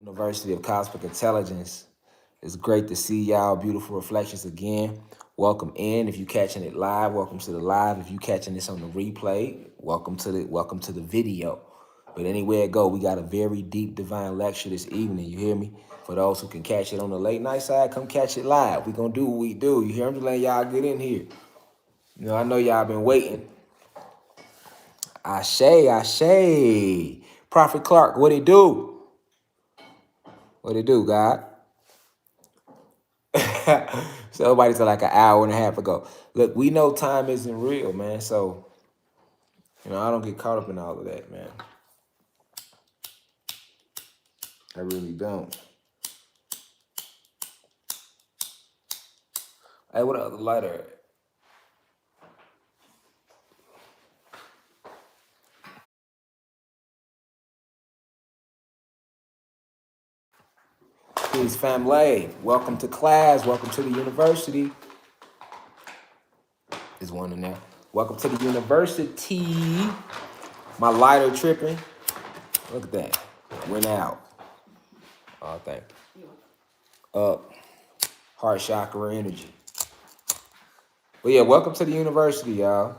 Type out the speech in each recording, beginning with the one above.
University of Cosmic Intelligence. It's great to see y'all beautiful reflections again. Welcome in. If you catching it live, welcome to the live. If you catching this on the replay, welcome to the video. But anywhere it go, we got a very deep divine lecture this evening. You hear me? For those who can catch it on the late night side, come catch it live. We gonna do what we do. You hear me? Just letting y'all get in here. You know, I know y'all been waiting. Ashe. Prophet Clark, what it do? What it do, God? So everybody said like an hour and a half ago. Look, we know time isn't real, man. So, you know, I don't get caught up in all of that, man. I really don't. Hey, what other lighter? Peace, family. Welcome to class. Welcome to the university. There's one in there. Welcome to the university. My lighter tripping. Look at that. Went out. Oh, thank you. Up. Heart chakra energy. But yeah, welcome to the university, y'all.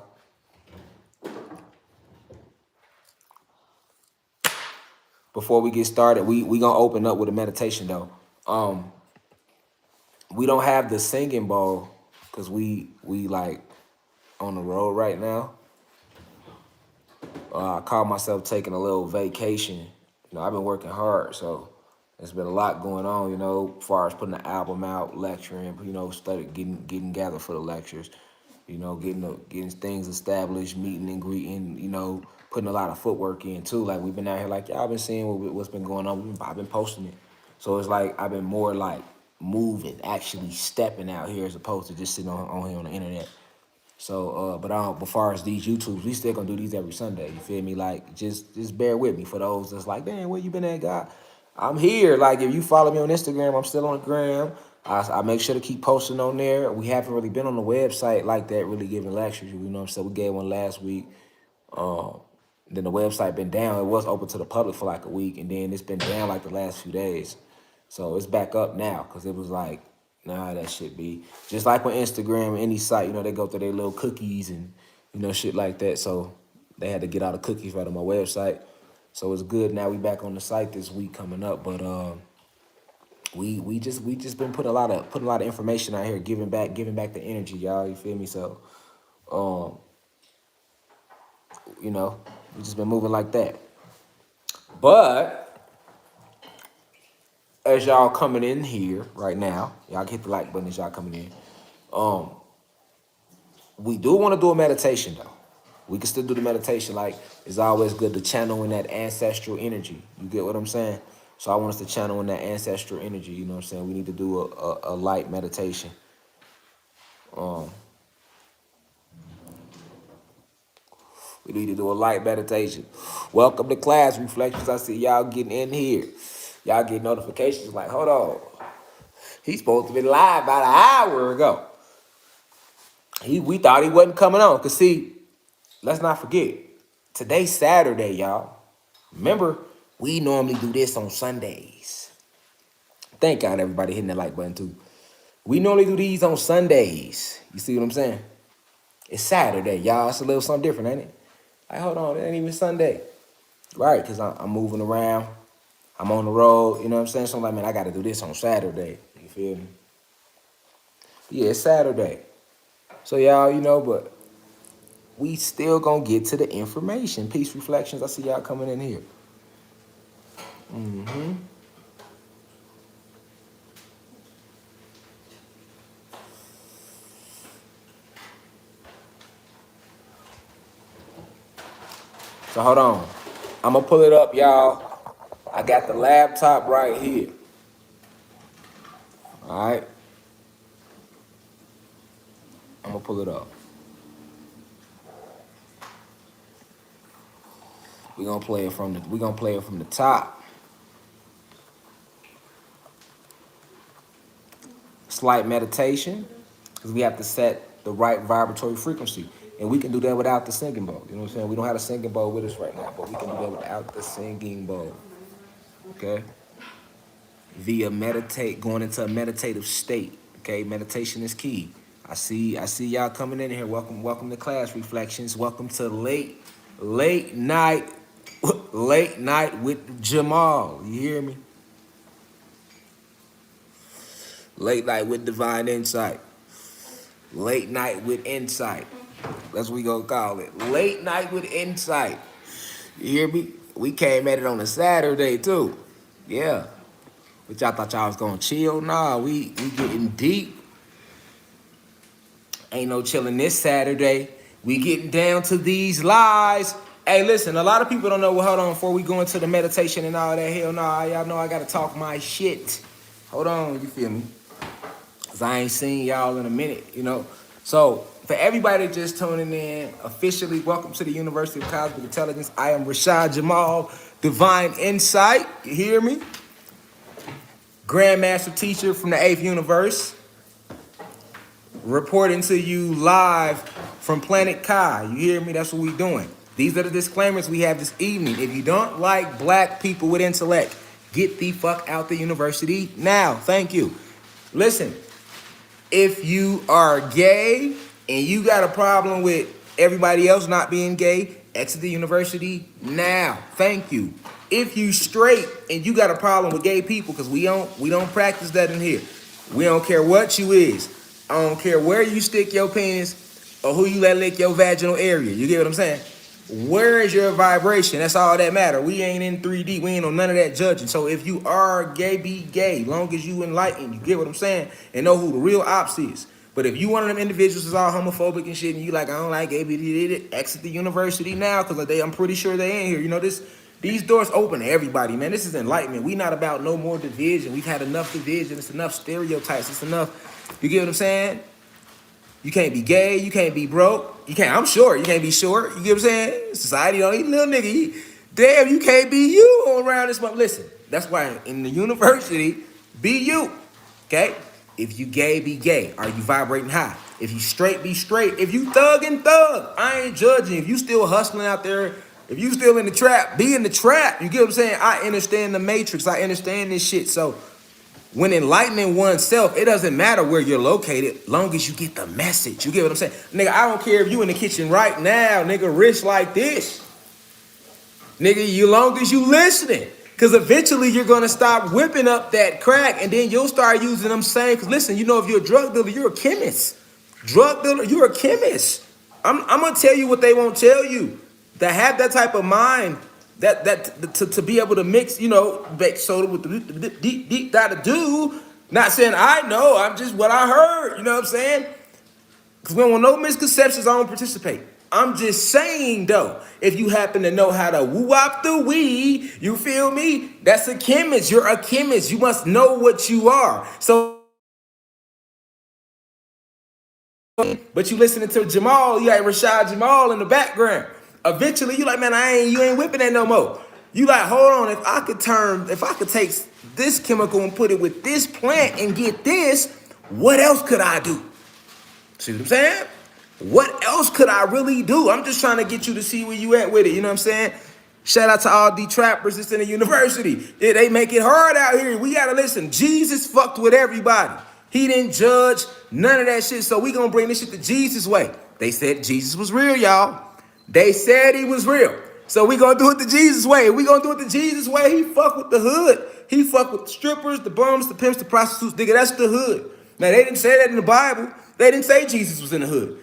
Before we get started, we gonna open up with a meditation though. We don't have the singing bowl because we like on the road right now. I call myself taking a little vacation. You know, I've been working hard, so there's been a lot going on. You know, as far as putting the album out, lecturing. You know, started getting gathered for the lectures. You know, getting things established, meeting and greeting. You know, putting a lot of footwork in too. Like we've been out here, like y'all been seeing what's been going on. I've been posting it, so it's like I've been more like moving, actually stepping out here as opposed to just sitting on here on the internet. So, but as far as these YouTubes, we still gonna do these every Sunday. You feel me? Like, just bear with me for those that's like, damn, where you been at, God? I'm here. Like, if you follow me on Instagram, I'm still on the gram. I make sure to keep posting on there. We haven't really been on the website like that, really giving lectures. You know what I'm saying? We gave one last week. Then the website been down. It was open to the public for like a week, and then it's been down like the last few days. So it's back up now because it was like, nah, that shit be. Just like on Instagram, any site, you know, they go through their little cookies and, you know, shit like that. So they had to get all the cookies right on my website. So it's good now. We back on the site this week coming up, but we just been putting a lot of information out here, giving back the energy, y'all. You feel me? So you know, we just been moving like that. But as y'all coming in here right now, y'all hit the like button as y'all coming in. We do want to do a meditation though. We can still do the meditation. Like, it's always good to channel in that ancestral energy. You get what I'm saying? So I want us to channel in that ancestral energy. You know what I'm saying? We need to do a light meditation. We need to do a light meditation. Welcome to class, Reflections. I see y'all getting in here. Y'all get notifications like, hold on. He's supposed to be live about an hour ago. We thought he wasn't coming on. Because see, let's not forget, today's Saturday, y'all. Remember, we normally do this on Sundays. Thank God everybody hitting that like button too. We normally do these on Sundays. You see what I'm saying? It's Saturday, y'all. It's a little something different, ain't it? Like, hold on, it ain't even Sunday. Right, because I'm moving around. I'm on the road, you know what I'm saying? So I'm like, man, I got to do this on Saturday. You feel me? Yeah, it's Saturday. So y'all, you know, but we still gonna get to the information. Peace Reflections. I see y'all coming in here. So hold on. I'm gonna pull it up, y'all. I got the laptop right here. All right. I'm gonna pull it up. We're gonna play it from the top. Slight meditation, because we have to set the right vibratory frequency. And we can do that without the singing bowl. You know what I'm saying? We don't have a singing bowl with us right now, but we can do that without the singing bowl. Okay? via going into a meditative state. Okay, meditation is key. I see y'all coming in here. Welcome to Class Reflections. Welcome to late night late night with Jamal. You hear me? Late night with divine insight. Late night with insight. That's what we gonna call it. Late night with insight. You hear me? We came at it on a Saturday too. Yeah. But y'all thought y'all was gonna chill? Nah, we getting deep. Ain't no chilling this Saturday. We getting down to these lies. Hey, listen, a lot of people don't know. Well, hold on, before we go into the meditation and all that, hell nah, y'all know I gotta talk my shit. Hold on, you feel me? Cause I ain't seen y'all in a minute, you know. So, for everybody just tuning in, officially, welcome to the University of Cosmic Intelligence. I am Rashad Jamal, Divine Insight, you hear me? Grandmaster Teacher from the 8th Universe. Reporting to you live from Planet Kai. You hear me? That's what we doing. These are the disclaimers we have this evening. If you don't like black people with intellect, get the fuck out the university now. Thank you. Listen, if you are gay and you got a problem with everybody else not being gay, exit the university now. Thank you. If you straight and you got a problem with gay people, because we don't practice that in here. We don't care what you is. I don't care where you stick your penis or who you let lick your vaginal area. You get what I'm saying? Where is your vibration? That's all that matter. We ain't in 3D. We ain't on none of that judging. So if you are gay, be gay. Long as you enlightened, you get what I'm saying? And know who the real ops is. But if you one of them individuals is all homophobic and shit, and you like, I don't like gay, exit the university now, because I'm pretty sure they ain't here. You know, these doors open to everybody, man. This is enlightenment. We not about no more division. We've had enough division. It's enough stereotypes. It's enough. You get what I'm saying? You can't be gay. You can't be broke. You can't. I'm short. You can't be short. You get what I'm saying? Society don't eat little nigga. Damn, you can't be you around this month. Listen, that's why in the university, be you. Okay? If you gay, be gay. Are you vibrating high? If you straight, be straight. If you thug, I ain't judging. If you still hustling out there, if you still in the trap, be in the trap. You get what I'm saying? I understand the matrix. I understand this shit. So when enlightening oneself, it doesn't matter where you're located, long as you get the message. You get what I'm saying? Nigga, I don't care if you in the kitchen right now, nigga, rich like this. Nigga, you long as you listening. Because eventually you're going to stop whipping up that crack, and then you'll start using them same. Because listen, you know, if you're a drug dealer, you're a chemist. Drug dealer, you're a chemist. I'm going to tell you what they won't tell you. To have that type of mind, to be able to mix, you know, bake soda with the deep do. Not saying I know, I'm just what I heard. You know what I'm saying? Because we don't want no misconceptions, I don't participate. I'm just saying, though, if you happen to know how to woo-wop the weed, you feel me? That's a chemist. You're a chemist. You must know what you are. So, but you listening to Jamal, you like Rashad Jamal in the background. Eventually, you like, man, you ain't whipping that no more. You like, hold on, if I could take this chemical and put it with this plant and get this, what else could I do? See what I'm saying? What else could I really do? I'm just trying to get you to see where you at with it. You know what I'm saying? Shout out to all the trappers that's in the university. Yeah, they make it hard out here. We gotta listen. Jesus fucked with everybody. He didn't judge none of that shit. So we gonna bring this shit the Jesus way. They said Jesus was real, y'all. They said he was real. So we gonna do it the Jesus way. We gonna do it the Jesus way. He fuck with the hood. He fuck with the strippers, the bums, the pimps, the prostitutes. Nigga, that's the hood. Now, they didn't say that in the Bible. They didn't say Jesus was in the hood.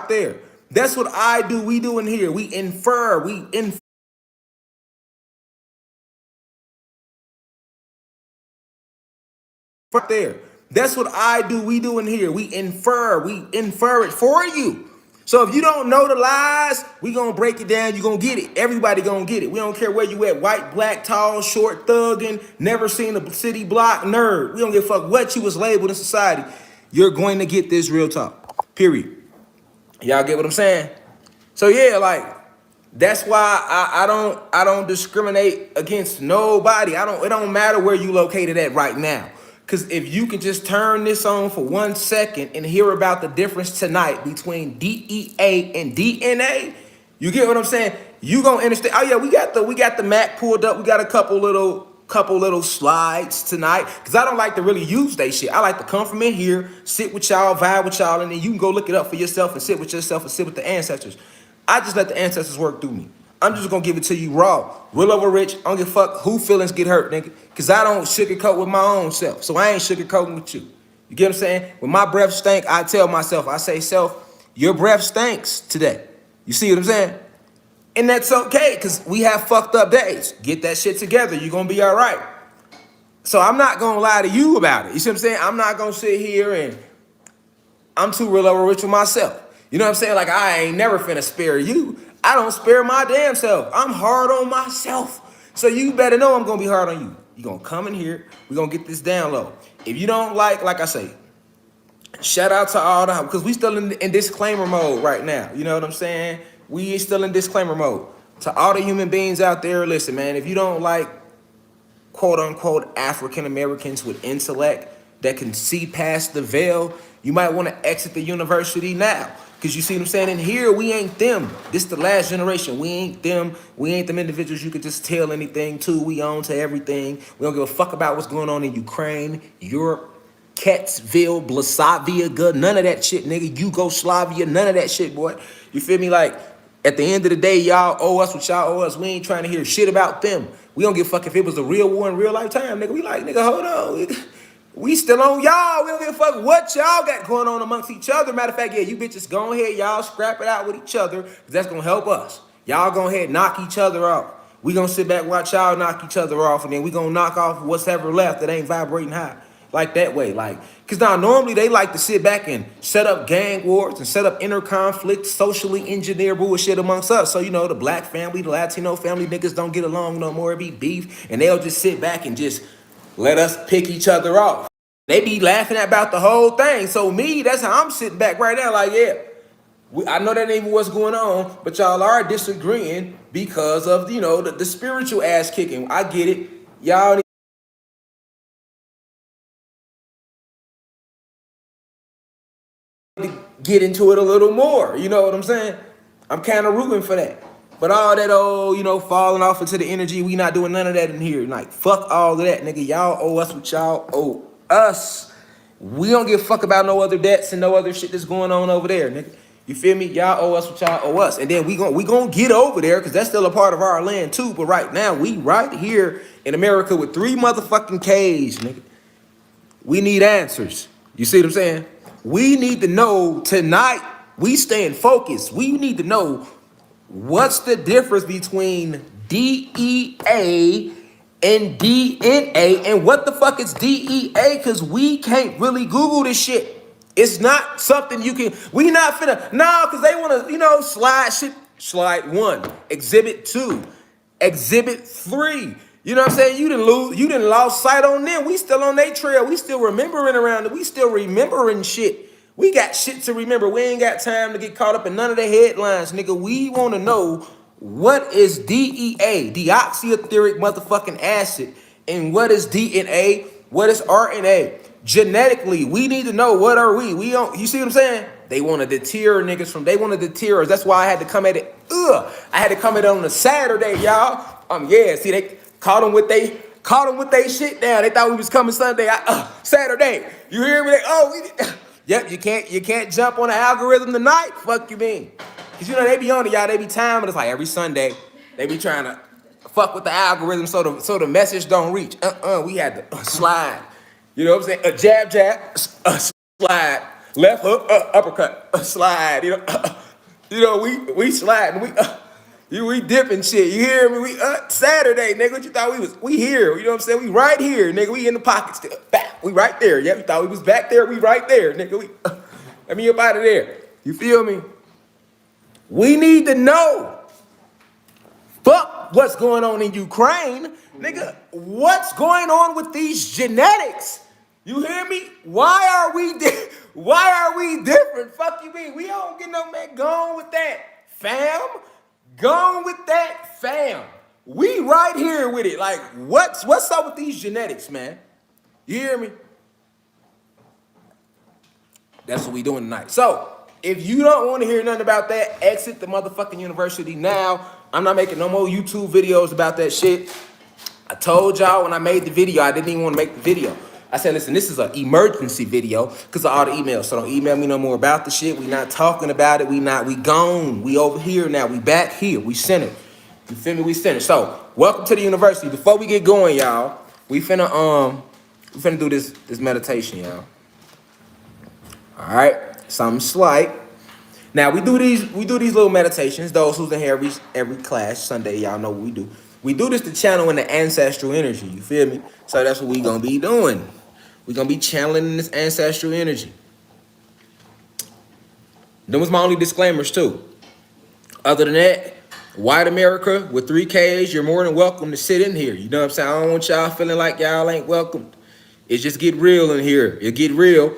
There. That's what I do. We do in here. We infer. We infer. There. That's what I do. We do in here. We infer. We infer it for you. So if you don't know the lies, we gonna break it down. You gonna get it. Everybody gonna get it. We don't care where you at. White, black, tall, short, thugging, never seen a city block, nerd. We don't give a fuck what you was labeled in society. You're going to get this real talk. Period. Y'all get what I'm saying? So yeah, like that's why I don't discriminate against nobody. It don't matter where you located at right now. Cause if you can just turn this on for 1 second and hear about the difference tonight between DEA and DNA, you get what I'm saying? You gonna understand? Oh yeah, we got the Mac pulled up. We got a couple little slides tonight because I don't like to really use they shit. I like to come from in here, sit with y'all, vibe with y'all, and then you can go look it up for yourself and sit with yourself and sit with the ancestors. I just let the ancestors work through me. I'm just gonna give it to you raw, real over rich. I don't give a fuck who feelings get hurt, nigga, because I don't sugarcoat with my own self. So I ain't sugarcoating with you. You get what I'm saying? When my breath stink, I tell myself, I say, self, your breath stinks today. You see what I'm saying? And that's okay, because we have fucked up days. Get that shit together. You're going to be all right. So I'm not going to lie to you about it. You see what I'm saying? I'm not going to sit here and I'm too real over rich with myself. You know what I'm saying? Like, I ain't never finna spare you. I don't spare my damn self. I'm hard on myself. So you better know I'm going to be hard on you. You're going to come in here. We're going to get this down low. If you don't like I say, shout out to all the, because we still in disclaimer mode right now. You know what I'm saying? We still in disclaimer mode. To all the human beings out there, listen, man, if you don't like quote unquote African Americans with intellect that can see past the veil, you might want to exit the university now. Because you see what I'm saying? In here, we ain't them. This the last generation. We ain't them. We ain't them individuals you could just tell anything to. We own to everything. We don't give a fuck about what's going on in Ukraine, Europe, Katsville, Blasavia, none of that shit, nigga. Yugoslavia, none of that shit, boy. You feel me? Like, at the end of the day, y'all owe us what y'all owe us. We ain't trying to hear shit about them. We don't give a fuck if it was a real war in real lifetime, nigga. We like, nigga, hold on. We still on y'all. We don't give a fuck what y'all got going on amongst each other. Matter of fact, yeah, you bitches go ahead, y'all scrap it out with each other, because that's going to help us. Y'all go ahead, knock each other off. We going to sit back, watch y'all knock each other off, and then we going to knock off what's ever left that ain't vibrating high. Like that way, like, because now normally they like to sit back and set up gang wars and set up inner conflict, socially engineer bullshit amongst us. So, you know, the black family, the Latino family niggas don't get along no more. It be beef, and they'll just sit back and just let us pick each other off. They be laughing about the whole thing. So me, that's how I'm sitting back right now, like, yeah, I know that ain't even what's going on, but y'all are disagreeing because of, you know, the spiritual ass kicking. I get it. Y'all to get into it a little more. You know what I'm saying? I'm kind of rooting for that. But all that old, you know, falling off into the energy, we not doing none of that in here. Like, fuck all of that, nigga. Y'all owe us what y'all owe us. We don't give a fuck about no other debts and no other shit that's going on over there, nigga. You feel me? Y'all owe us what y'all owe us. And then we gonna get over there because that's still a part of our land too. But right now, we right here in America with 3 motherfucking Ks, nigga. We need answers. You see what I'm saying? We need to know tonight, we staying focused. We need to know what's the difference between DEA and DNA, and what the fuck is DEA? Because we can't really Google this shit. It's not something you can, we not finna, no, because they want to, you know, slide shit. Slide 1, exhibit 2, exhibit 3. You know what I'm saying? You didn't lost sight on them. We still on their trail. We still remembering around it. We still remembering shit. We got shit to remember. We ain't got time to get caught up in none of the headlines, nigga. We want to know what is DEA, deoxyethric motherfucking acid, and what is DNA, what is RNA. Genetically, we need to know what are we. We don't. You see what I'm saying? They want to deter niggas from. They want to deter us. That's why I had to come at it. I had to come at it on a Saturday, y'all. Yeah. See, they caught them with they shit down. They thought we was coming Sunday. Saturday. You hear me? Yep. You can't jump on the algorithm tonight. Fuck you mean? Cause you know they be on it, y'all. They be timing. It's like every Sunday they be trying to fuck with the algorithm so the message don't reach. We had to slide. You know what I'm saying? A jab, slide. Left hook, uppercut, slide. You know we sliding. We dipping shit. You hear me? We Saturday, nigga. What you thought we was? We here. You know what I'm saying? We right here, nigga. We in the pocket still. Back. We right there. Yeah, you thought we was back there. We right there, nigga. Let me up out of there. You feel me? We need to know. Fuck what's going on in Ukraine, nigga. What's going on with these genetics? You hear me? Why are we different? Fuck you mean? We don't get no man going with that, fam. Gone with that, fam. We right here with it. Like, what's up with these genetics, man? You hear me? That's what we doing tonight. So, if you don't want to hear nothing about that, exit the motherfucking university now. I'm not making no more YouTube videos about that shit. I told y'all when I made the video, I didn't even want to make the video. I said, listen, this is an emergency video because of all the emails. So don't email me no more about the shit. We not talking about it. We gone. We over here now. We back here. We centered. You feel me? We centered. So welcome to the university. Before we get going, y'all, we finna do this meditation, y'all. All right, something slight. Now we do these little meditations. Those who's in here every class Sunday, y'all know what we do. We do this to channel in the ancestral energy. You feel me? So that's what we gonna be doing. We gonna be channeling this ancestral energy. That was my only disclaimers too. Other than that, white America with 3 Ks, you're more than welcome to sit in here. You know what I'm saying? I don't want y'all feeling like y'all ain't welcome. It's just get real in here. It get real.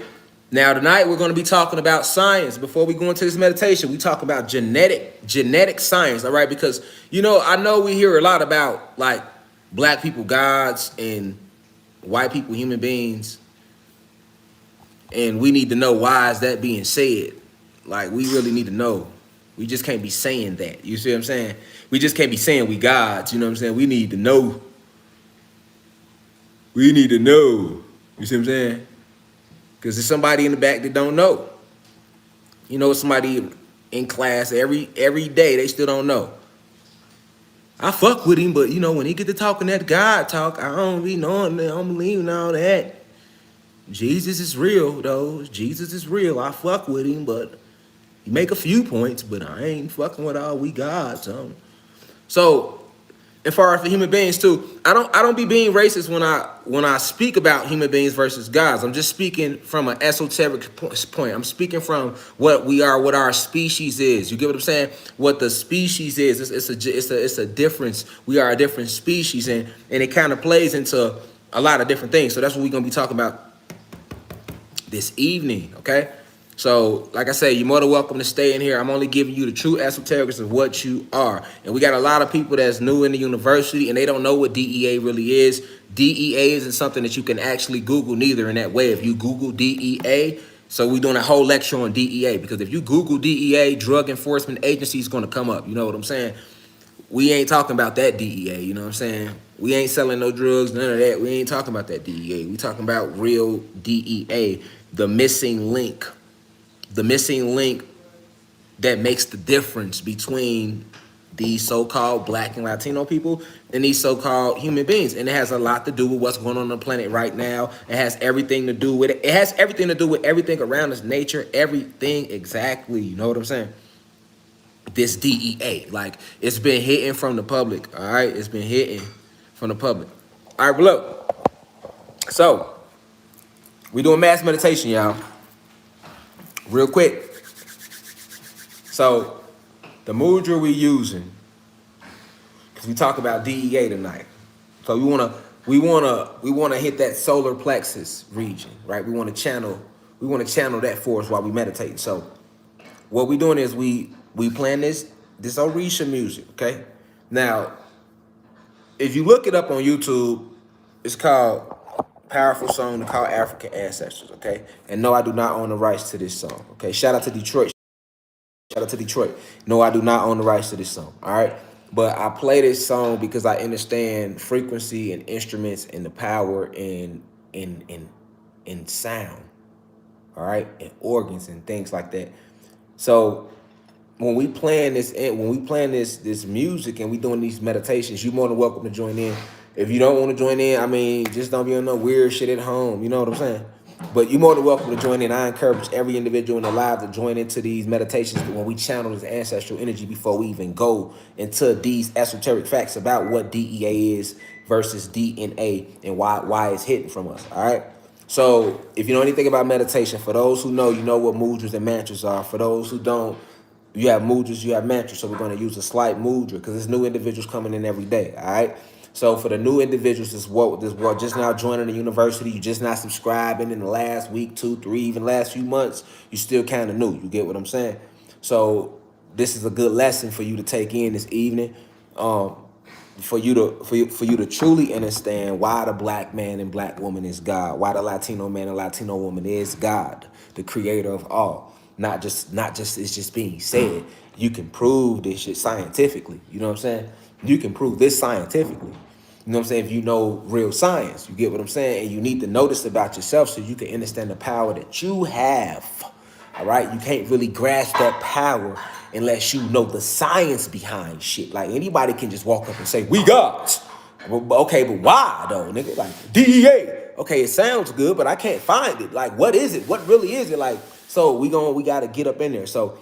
Now tonight we're going to be talking about science. Before we go into this meditation, we talk about genetic science, all right? Because, you know, I know we hear a lot about like black people gods and white people human beings. And we need to know why is that being said. Like we really need to know. We just can't be saying that. You see what I'm saying? We just can't be saying we gods, you know what I'm saying? We need to know. We need to know. You see what I'm saying? Because there's somebody in the back that don't know. You know, somebody in class every day, they still don't know. I fuck with him, but you know, when he get to talking that God talk, I don't be knowing that, I don't believe in all that. Jesus is real, though. Jesus is real. I fuck with him, but he make a few points, but I ain't fucking with all we gods. So as far as for human beings too, I don't be being racist when I speak about human beings versus gods. I'm just speaking from an esoteric point. I'm speaking from what we are, what our species is. You get what I'm saying? What the species is. It's a difference. We are a different species, and it kind of plays into a lot of different things. So that's what we're gonna be talking about this evening. Okay. So, like I say, you're more than welcome to stay in here. I'm only giving you the true esoterics of what you are. And we got a lot of people that's new in the university, and they don't know what DEA really is. DEA isn't something that you can actually Google neither in that way. If you Google DEA, so we're doing a whole lecture on DEA, because if you Google DEA, Drug Enforcement Agency is going to come up. You know what I'm saying? We ain't talking about that DEA, you know what I'm saying? We ain't selling no drugs, none of that. We ain't talking about that DEA. We talking about real DEA, the missing link. The missing link that makes the difference between these so-called black and Latino people and these so-called human beings. And it has a lot to do with what's going on the planet right now. It has everything to do with it. It has everything to do with everything around us, nature, everything exactly. You know what I'm saying? This DEA, like, it's been hitting from the public, all right? It's been hitting from the public. All right, but look. So, we doing mass meditation, y'all. Real quick. So, the mudra we using, because we talk about DEA tonight. So we wanna hit that solar plexus region, right? We wanna channel that for us while we meditate. So what we doing is we playing this Orisha music, okay? Now, if you look it up on YouTube, it's called Powerful Song to Call African Ancestors, okay? And no, I do not own the rights to this song, okay? Shout out to Detroit. Shout out to Detroit. No, I do not own the rights to this song, all right? But I play this song because I understand frequency and instruments and the power in sound, all right? And organs and things like that. So when we playing this music and we doing these meditations, you're more than welcome to join in. If you don't want to join in, I mean, just don't be on no weird shit at home. You know what I'm saying? But you're more than welcome to join in. I encourage every individual in the live to join into these meditations when we channel this ancestral energy before we even go into these esoteric facts about what DEA is versus DNA and why it's hidden from us, all right? So if you know anything about meditation, for those who know, you know what mudras and mantras are. For those who don't, you have mudras, you have mantras. So we're going to use a slight mudra because there's new individuals coming in every day, all right? So for the new individuals, this world just now joining the university, you just not subscribing in the last week, 2, 3, even last few months, you still kind of new. You get what I'm saying? So this is a good lesson for you to take in this evening, for you to truly understand why the black man and black woman is God, why the Latino man and Latino woman is God, the creator of all. Not just it's just being said. you can prove this shit scientifically. You know what I'm saying? You can prove this scientifically. You know what I'm saying? If you know real science, you get what I'm saying? And you need to know this about yourself so you can understand the power that you have. All right? You can't really grasp that power unless you know the science behind shit. Like anybody can just walk up and say, we got. Okay, but why though, nigga? Like D.E.A. Okay, it sounds good, but I can't find it. Like, what is it? What really is it? Like, so we gotta get up in there. So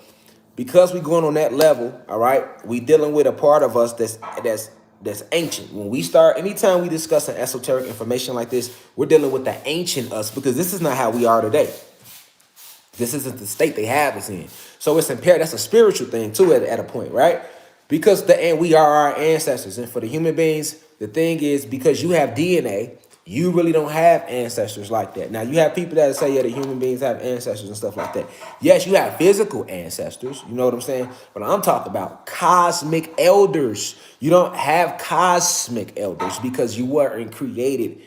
because we going on that level, all right, we dealing with a part of us that's ancient. When we start, anytime we discuss an esoteric information like this, we're dealing with the ancient us because this is not how we are today. This isn't the state they have us in. So it's impaired. That's a spiritual thing too at a point, right? Because we are our ancestors. And for the human beings, the thing is because you have DNA, you really don't have ancestors like that. Now you have people that say, yeah, the human beings have ancestors and stuff like that. Yes, you have physical ancestors. You know what I'm saying? But I'm talking about cosmic elders. You don't have cosmic elders because you weren't created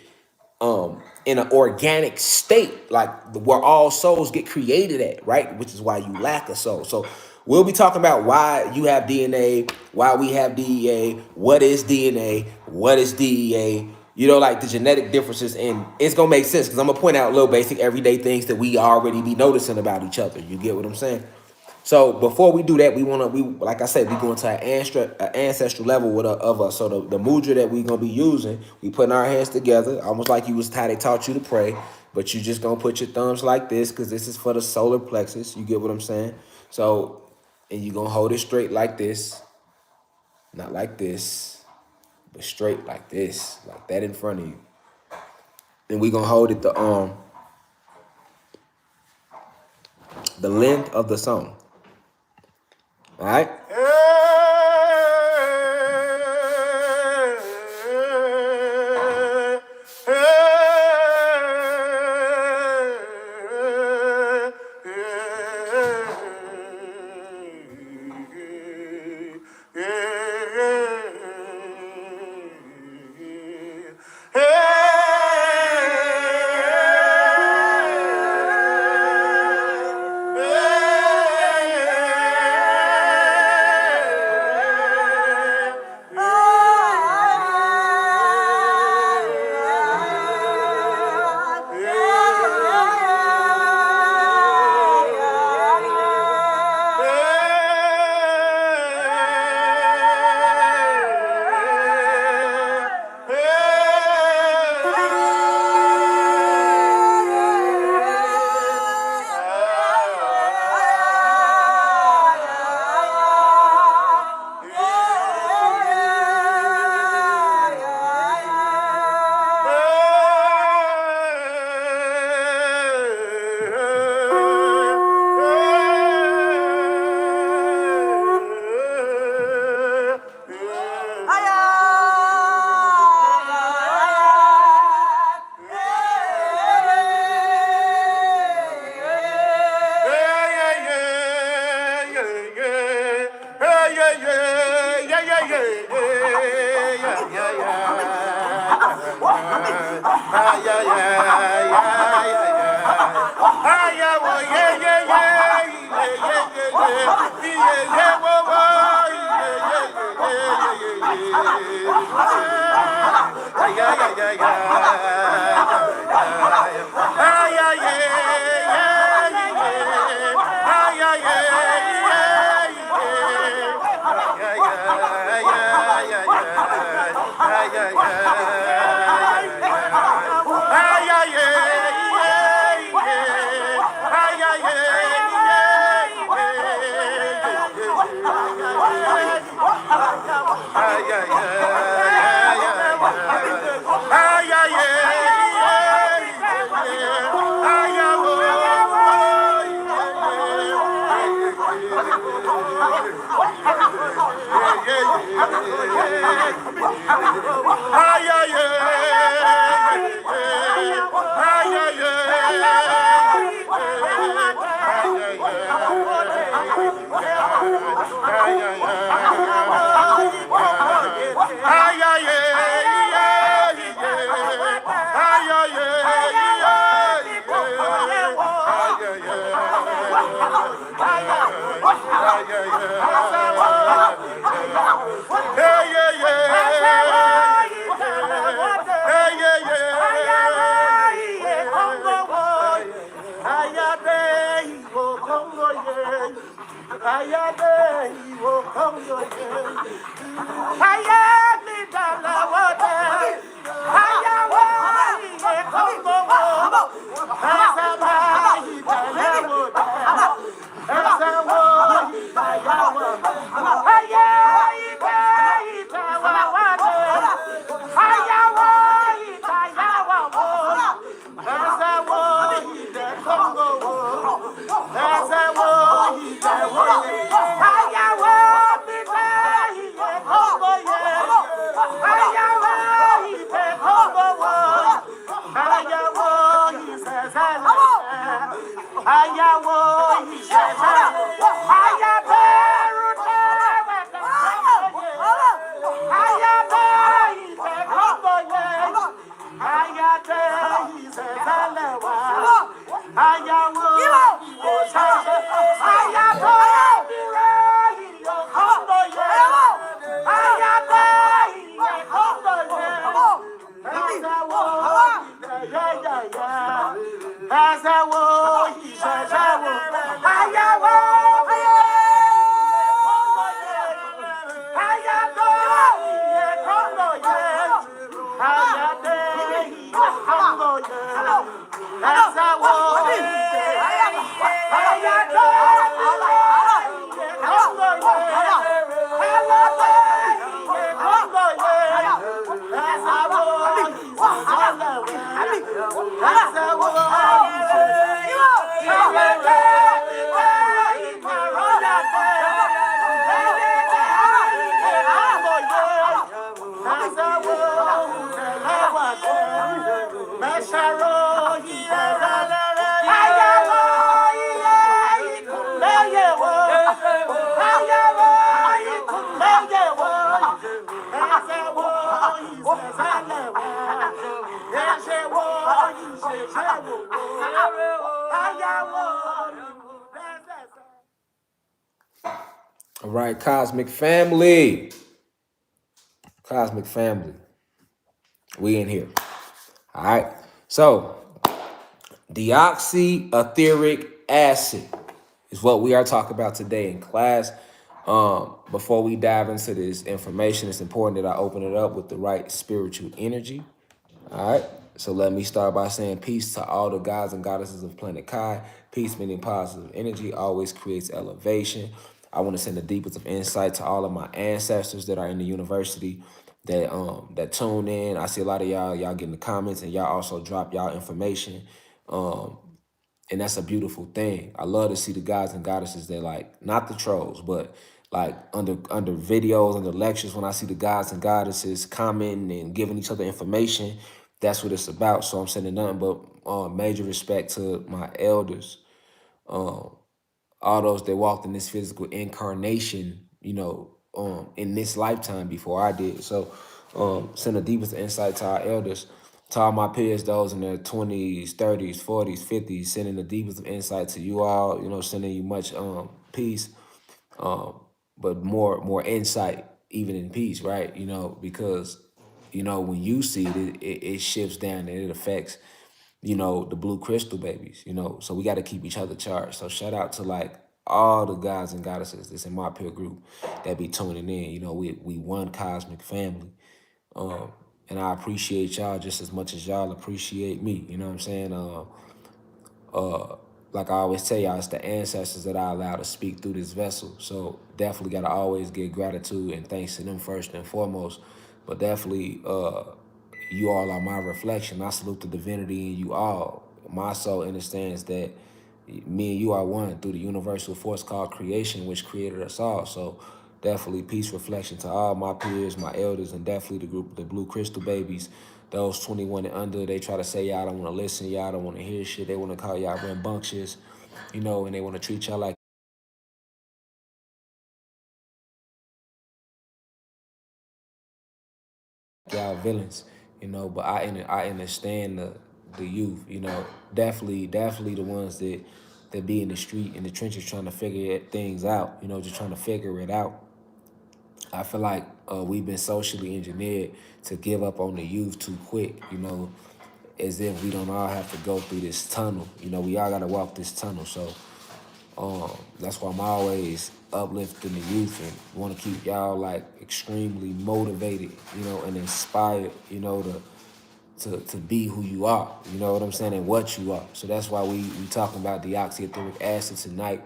in an organic state, like where all souls get created at, right? Which is why you lack a soul. So we'll be talking about why you have DNA, why we have DEA, what is DNA, what is DEA, you know, like the genetic differences. And it's gonna make sense because I'm gonna point out little basic everyday things that we already be noticing about each other. You get what I'm saying? So before we do that, we like I said, we go into an ancestral level of us. So the mudra that we gonna be using, we putting our hands together, almost like you was how they taught you to pray, but you just gonna put your thumbs like this because this is for the solar plexus. You get what I'm saying? So, and you gonna hold it straight like this, not like this, but straight like this, like that in front of you. Then we gonna hold it the length of the song. All right. All right, Cosmic Family. Cosmic Family. We in here. All right. So, deoxyethric acid is what we are talking about today in class. Before we dive into this information, it's important that I open it up with the right spiritual energy. All right. So let me start by saying peace to all the gods and goddesses of planet Kai. Peace meaning positive energy always creates elevation. I want to send the deepest of insight to all of my ancestors that are in the university that tune in. I see a lot of y'all get in the comments and y'all also drop y'all information. And that's a beautiful thing. I love to see the gods and goddesses that like, not the trolls, but like under videos, under lectures, when I see the gods and goddesses commenting and giving each other information, that's what it's about. So I'm sending nothing but major respect to my elders, all those that walked in this physical incarnation, in this lifetime before I did. So send the deepest insight to our elders, to all my peers, those in their 20s, 30s, 40s, 50s, sending the deepest of insight to you all, sending you much peace, but more insight, even in peace, right? Because, when you see it, it shifts down and it affects, the blue crystal babies, so we got to keep each other charged. So shout out to like all the gods and goddesses that's in my peer group that be tuning in. We one cosmic family. And I appreciate y'all just as much as y'all appreciate me. You know what I'm saying? Like I always tell y'all, it's the ancestors that I allow to speak through this vessel. So definitely got to always give gratitude and thanks to them first and foremost. But definitely, you all are my reflection. I salute the divinity in you all. My soul understands that me and you are one through the universal force called creation, which created us all. So definitely peace reflection to all my peers, my elders, and definitely the group, the blue crystal babies, those 21 and under. They try to say y'all don't want to listen, y'all don't want to hear shit. They want to call y'all rambunctious, and they want to treat y'all like y'all villains, but I understand the youth, definitely the ones that be in the street, in the trenches trying to figure things out, just trying to figure it out. I feel like we've been socially engineered to give up on the youth too quick, as if we don't all have to go through this tunnel. We all got to walk this tunnel. So that's why I'm always uplifting the youth and want to keep y'all like extremely motivated, and inspired, to be who you are, you know what I'm saying, and what you are. So that's why we talking about deoxyethric acid tonight,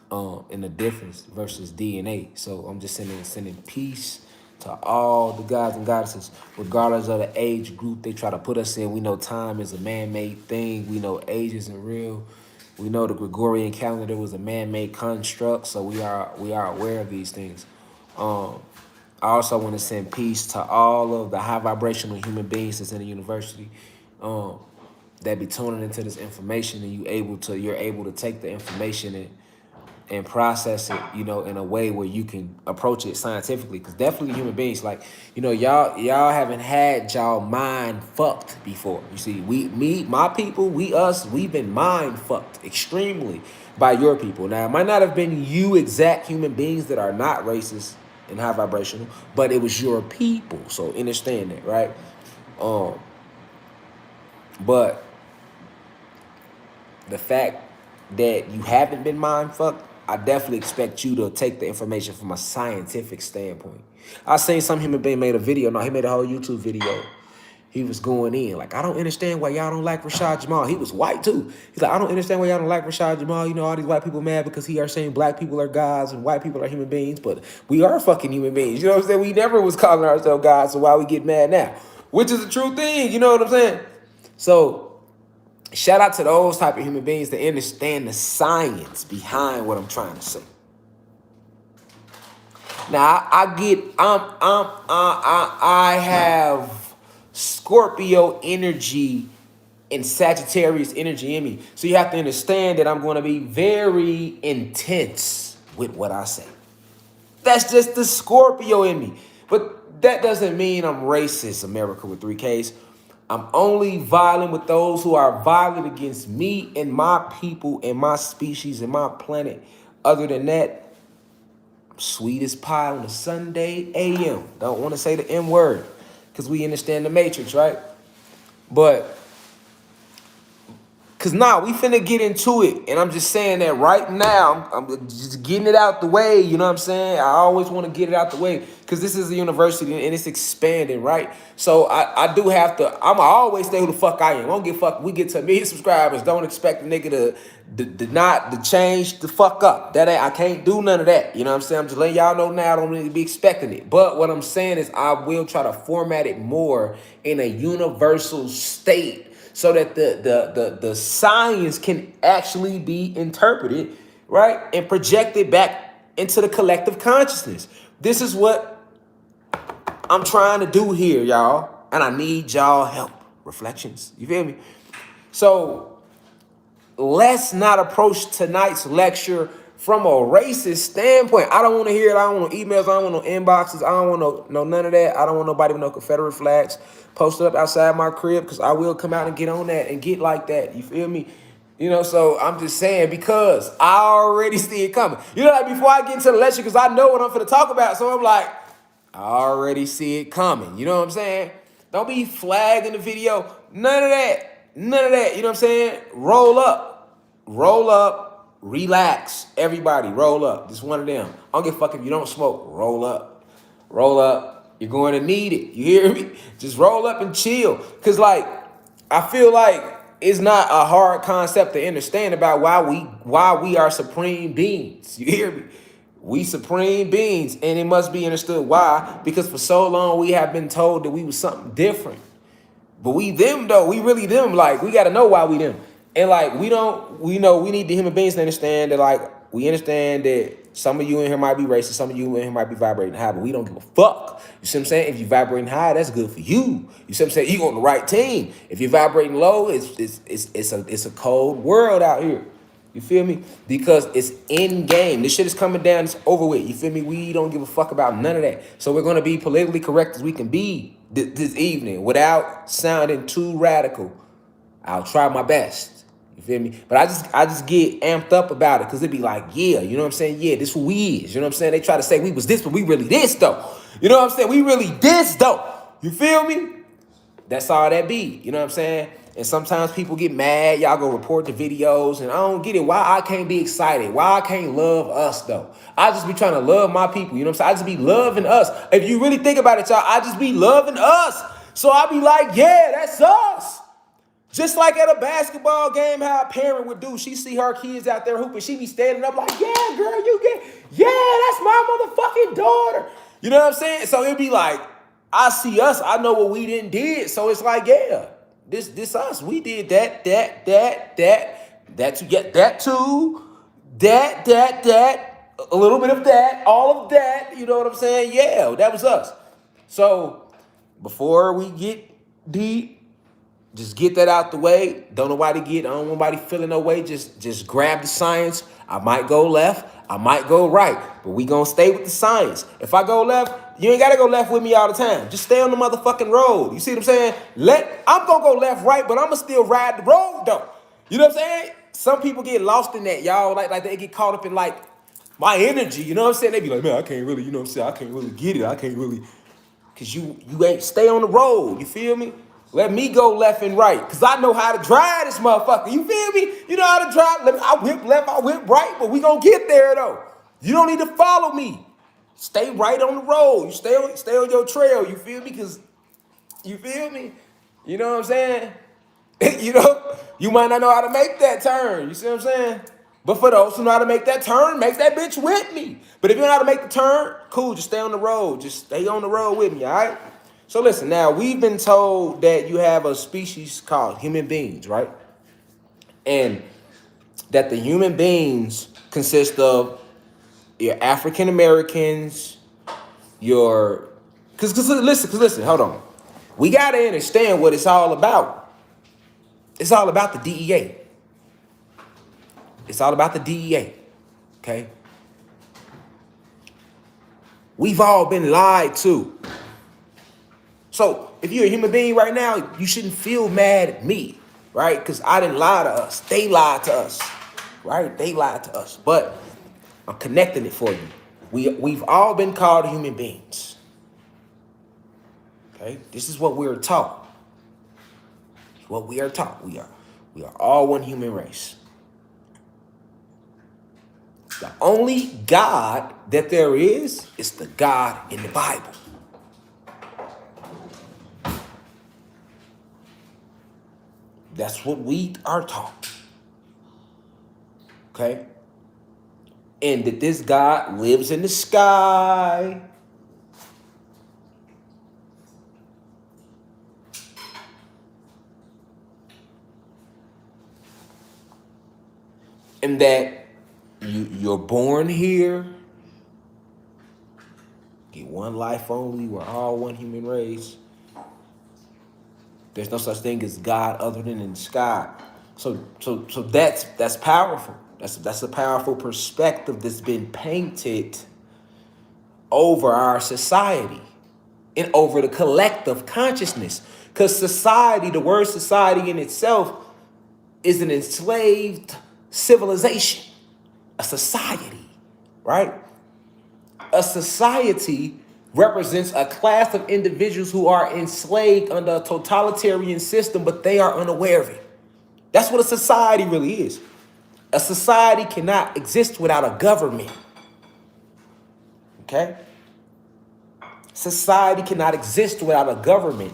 and the difference versus D.E.A. So I'm just sending peace to all the gods and goddesses, regardless of the age group they try to put us in. We know time is a man-made thing. We know age isn't real. We know the Gregorian calendar was a man-made construct. So we are aware of these things. I also want to send peace to all of the high vibrational human beings that's in the university, that be tuning into this information, and you're able to take the information and process it, in a way where you can approach it scientifically. Because definitely human beings, like, y'all haven't had y'all mind fucked before. You see, my people, we've been mind fucked extremely by your people. Now, it might not have been you exact human beings that are not racist and high vibrational, but it was your people. So understand that, right? But the fact that you haven't been mind fucked, I definitely expect you to take the information from a scientific standpoint. I seen some human being made a video. No, he made a whole YouTube video, He was going in. Like, I don't understand why y'all don't like Rashad Jamal. He was white too. He's like, I don't understand why y'all don't like Rashad Jamal. You know, all these white people mad because he are saying black people are gods and white people are human beings, but we are fucking human beings. You know what I'm saying? We never was calling ourselves gods, so why we get mad now? Which is a true thing, you know what I'm saying? So shout out to those type of human beings that understand the science behind what I'm trying to say. Now I have Scorpio energy and Sagittarius energy in me. So you have to understand that I'm going to be very intense with what I say. That's just the Scorpio in me. But that doesn't mean I'm racist, America with 3Ks. I'm only violent with those who are violent against me and my people and my species and my planet. Other than that, sweet as pie on a Sunday AM. Don't want to say the M word because we understand the matrix, right? But, because we finna get into it. And I'm just saying that right now. I'm just getting it out the way. You know what I'm saying? I always want to get it out the way because this is a university and it's expanding, right? So I do have to, I'm always stay who the fuck I am. I don't give a fuck. We get to 1 million subscribers. Don't expect a nigga to change the fuck up. I can't do none of that. You know what I'm saying? I'm just letting y'all know now. I don't really be expecting it. But what I'm saying is I will try to format it more in a universal state so that the science can actually be interpreted, right? And projected back into the collective consciousness. This is what I'm trying to do here, y'all. And I need y'all help. Reflections. You feel me? So let's not approach tonight's lecture from a racist standpoint. I don't want to hear it. I don't want no emails. I don't want no inboxes. I don't want no none of that. I don't want nobody with no Confederate flags posted up outside my crib because I will come out and get on that and get like that. You feel me? You know, so I'm just saying because I already see it coming. You know, like before I get into the lecture, because I know what I'm going to talk about. So I'm like, I already see it coming. You know what I'm saying? Don't be flagging the video. None of that. None of that. You know what I'm saying? Roll up, relax. Everybody, roll up. This one of them. I don't give a fuck if you don't smoke. Roll up. Roll up. You're going to need it. You hear me? Just roll up and chill. Because, like, I feel like it's not a hard concept to understand about why we are supreme beings. You hear me? We supreme beings, and it must be understood why. Because for so long we have been told that we was something different. But we them though, we really them. Like, we gotta know why we them. And like we need the human beings to understand that, like, we understand that some of you in here might be racist, some of you in here might be vibrating high, but we don't give a fuck. You see what I'm saying? If you vibrating high, that's good for you. You see what I'm saying? You on the right team. If you're vibrating low, it's a cold world out here. You feel me? Because it's in game. This shit is coming down. It's over with. You feel me? We don't give a fuck about none of that. So we're going to be politically correct as we can be this evening without sounding too radical. I'll try my best. You feel me? But I just get amped up about it because it be like, yeah, you know what I'm saying? Yeah, this who we is. You know what I'm saying? They try to say we was this, but we really this, though. You know what I'm saying? We really this, though. You feel me? That's all that be. You know what I'm saying? And sometimes people get mad. Y'all go report the videos. And I don't get it. Why I can't be excited? Why I can't love us, though? I just be trying to love my people. You know what I'm saying? I just be loving us. If you really think about it, y'all, I just be loving us. So I be like, yeah, that's us. Just like at a basketball game, how a parent would do. She see her kids out there hooping. She be standing up like, yeah, girl, yeah, that's my motherfucking daughter. You know what I'm saying? So it'd be like, I see us. I know what we didn't did. So it's like, yeah, this us. We did that too. Yeah, that too. That, a little bit of that, all of that. You know what I'm saying? Yeah, that was us. So before we get deep, just get that out the way. I don't want nobody feeling no way. Just grab the science. I might go left. I might go right. But we gonna stay with the science. If I go left, you ain't gotta go left with me all the time. Just stay on the motherfucking road. You see what I'm saying? I'm gonna go left, right, but I'ma still ride the road though. You know what I'm saying? Some people get lost in that, y'all. Like they get caught up in like my energy. You know what I'm saying? They be like, man, I can't really, you know what I'm saying? I can't really get it. I can't really, cause you ain't stay on the road. You feel me? Let me go left and right, because I know how to drive this motherfucker. You feel me? You know how to drive. I whip left, I whip right, but we going to get there, though. You don't need to follow me. Stay right on the road. You stay on your trail. You feel me? Because, you feel me? You know what I'm saying? You know, you might not know how to make that turn. You see what I'm saying? But for those who know how to make that turn, make that bitch with me. But if you don't know how to make the turn, cool, just stay on the road. Just stay on the road with me, all right? So listen, now we've been told that you have a species called human beings, right? And that the human beings consist of your African Americans, your cause listen, hold on. We gotta understand what it's all about. It's all about the DEA. It's all about the DEA. Okay? We've all been lied to. So if you're a human being right now, you shouldn't feel mad at me, right? Because I didn't lie to us. They lied to us, right? They lied to us. But I'm connecting it for you. We've all been called human beings. Okay? This is what we're taught. What we are taught. We are all one human race. The only God that there is the God in the Bible. That's what we are taught. Okay? And that this God lives in the sky. And that you're born here. Get one life only. We're all one human race. There's no such thing as God other than in the sky. So that's powerful. That's a powerful perspective that's been painted over our society and over the collective consciousness. Because society, the word society in itself, is an enslaved civilization. A society, right? A society represents a class of individuals who are enslaved under a totalitarian system, but they are unaware of it. That's what a society really is. A society cannot exist without a government. Okay? Society cannot exist without a government.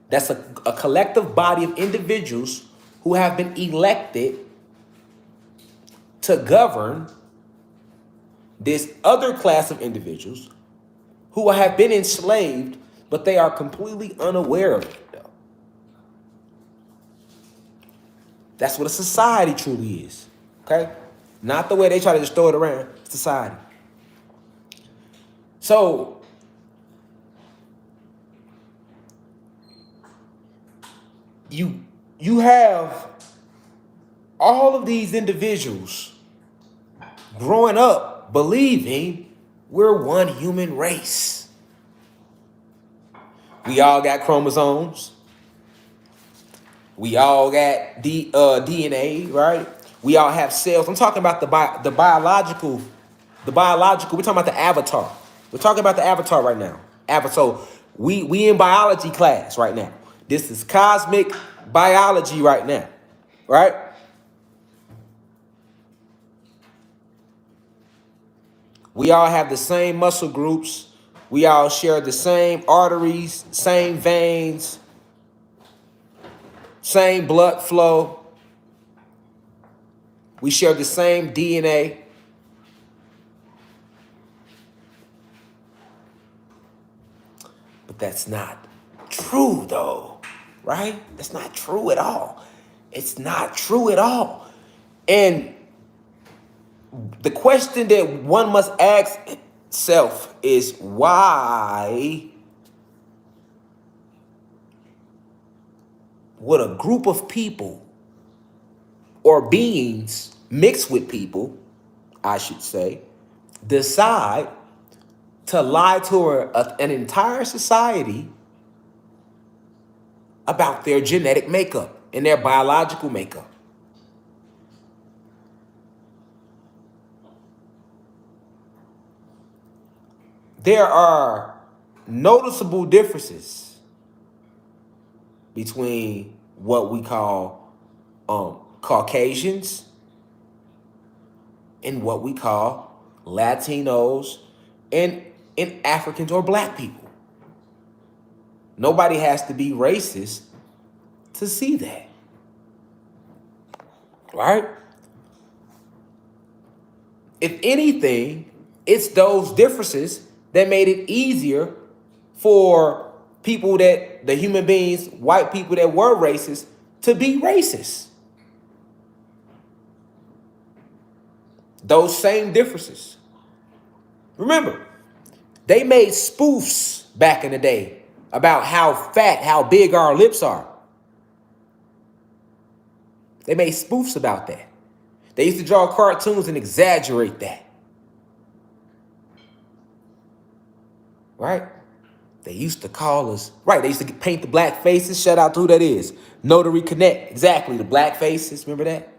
That's a collective body of individuals who have been elected to govern this other class of individuals who have been enslaved, but they are completely unaware of it, though. That's what a society truly is, okay? Not the way they try to just throw it around, society. So, you have all of these individuals growing up believing we're one human race. We all got chromosomes. We all got DNA, right? We all have cells. I'm talking about the biological. We're talking about the avatar. We're talking about the avatar right now. So we in biology class right now. This is cosmic biology right now, right? We all have the same muscle groups. We all share the same arteries, same veins, same blood flow. We share the same DNA. But that's not true, though, right? That's not true at all. It's not true at all. And the question that one must ask itself is why would a group of people or beings mixed with people, I should say, decide to lie to an entire society about their genetic makeup and their biological makeup? There are noticeable differences between what we call Caucasians and what we call Latinos and Africans or black people. Nobody has to be racist to see that. Right? If anything, it's those differences that made it easier for people that, the human beings, white people that were racist, to be racist. Those same differences. Remember, they made spoofs back in the day about how fat, how big our lips are. They made spoofs about that. They used to draw cartoons and exaggerate that. Right? They used to call us, right, they used to paint the black faces. Shout out to who that is. Notary Connect. Exactly, the black faces. Remember that?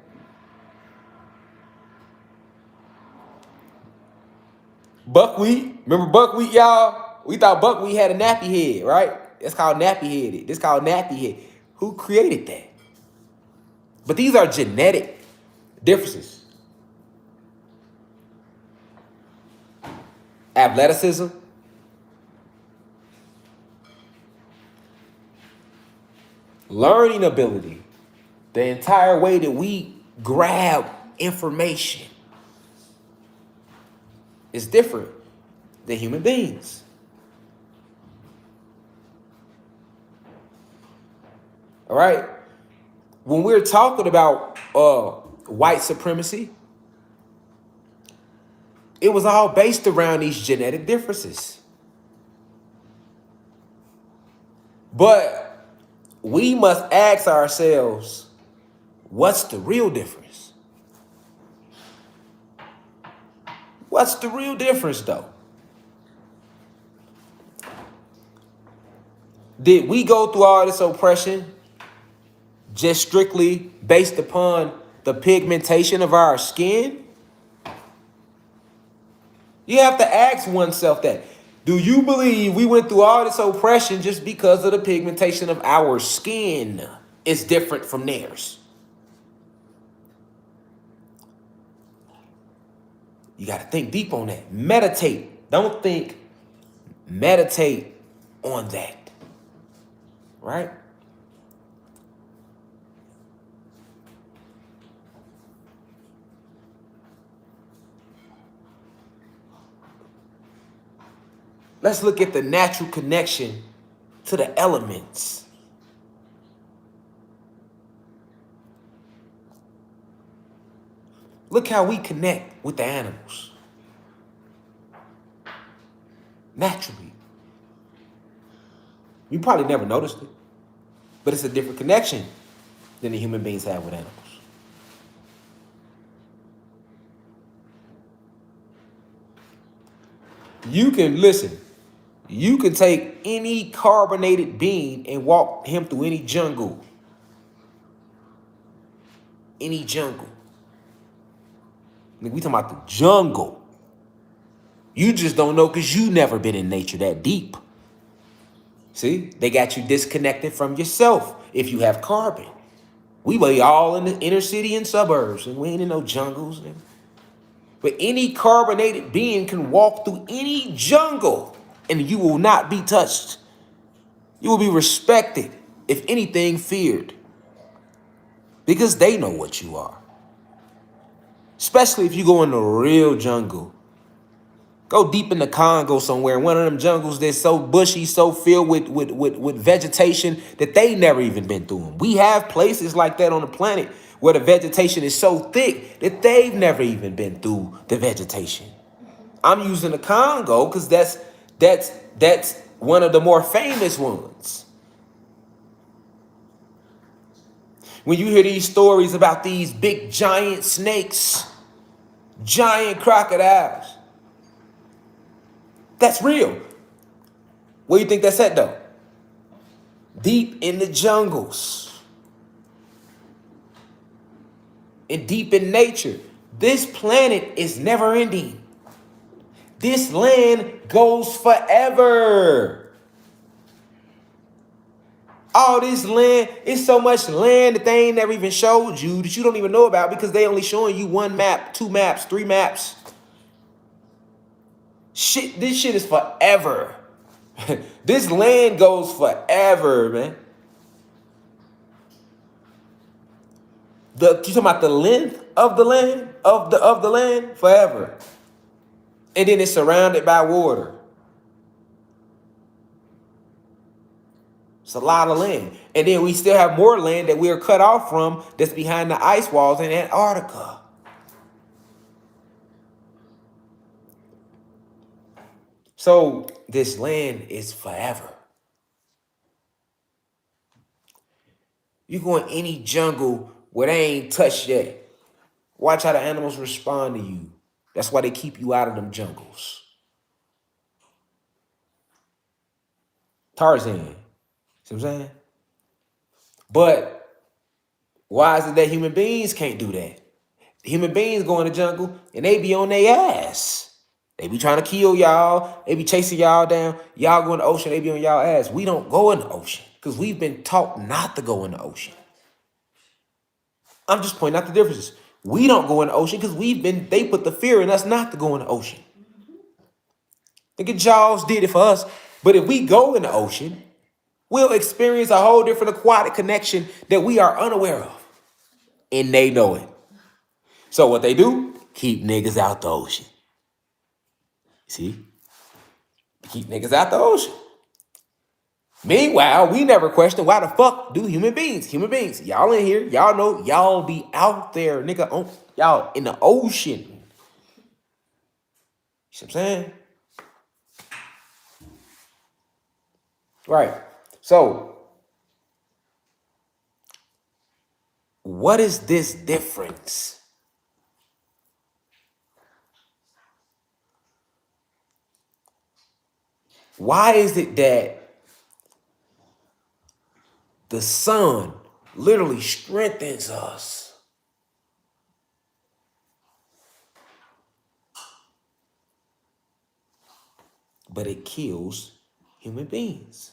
Buckwheat. Remember buckwheat, y'all? We thought buckwheat had a nappy head, right? It's called nappy headed. This called nappy head. Who created that? But these are genetic differences. Athleticism. Learning ability. The entire way that we grab information is different than human beings. All right? When we're talking about white supremacy, it was all based around these genetic differences. But we must ask ourselves, what's the real difference? What's the real difference, though? Did we go through all this oppression just strictly based upon the pigmentation of our skin? You have to ask oneself that. Do you believe we went through all this oppression just because of the pigmentation of our skin is different from theirs? You got to think deep on that. Meditate. Don't think. Meditate on that. Right? Let's look at the natural connection to the elements. Look how we connect with the animals. Naturally. You probably never noticed it, but it's a different connection than the human beings have with animals. You can listen. You can take any carbonated being and walk him through any jungle. Any jungle. We talking about the jungle. You just don't know because you never been in nature that deep. See, they got you disconnected from yourself if you have carbon. We be all in the inner city and suburbs, and we ain't in no jungles. But any carbonated being can walk through any jungle, and you will not be touched. You will be respected, if anything, feared, because they know what you are. Especially if you go in the real jungle. Go deep in the Congo somewhere, one of them jungles that's so bushy, so filled with vegetation that they never even been through them. We have places like that on the planet where the vegetation is so thick that they've never even been through the vegetation. I'm using the Congo because that's one of the more famous ones. When you hear these stories about these big giant snakes, giant crocodiles, that's real. Where do you think that's at, though? Deep in the jungles. And deep in nature. This planet is never ending. This land goes forever. All this land, it's so much land that they ain't never even showed you that you don't even know about because they only showing you one map, two maps, three maps. Shit, this shit is forever. This land goes forever, man. You talking about the length of the land of the land forever, and then it's surrounded by water. It's a lot of land, and then we still have more land that we are cut off from. That's behind the ice walls in Antarctica. So this land is forever. You go in any jungle where they ain't touched yet. Watch how the animals respond to you. That's why they keep you out of them jungles. Tarzan. See what I'm saying? But why is it that human beings can't do that? Human beings go in the jungle and they be on their ass. They be trying to kill y'all. They be chasing y'all down. Y'all go in the ocean, they be on y'all ass. We don't go in the ocean because we've been taught not to go in the ocean. I'm just pointing out the differences. We don't go in the ocean because they put the fear in us not to go in the ocean. Nigga, Jaws did it for us. But if we go in the ocean, we'll experience a whole different aquatic connection that we are unaware of. And they know it. So what they do, keep niggas out the ocean. See? Keep niggas out the ocean. Meanwhile, we never question why the fuck do human beings, y'all in here, y'all know, y'all be out there, nigga, y'all in the ocean. You see what I'm saying? Right. So, what is this difference? Why is it that the sun literally strengthens us, but it kills human beings?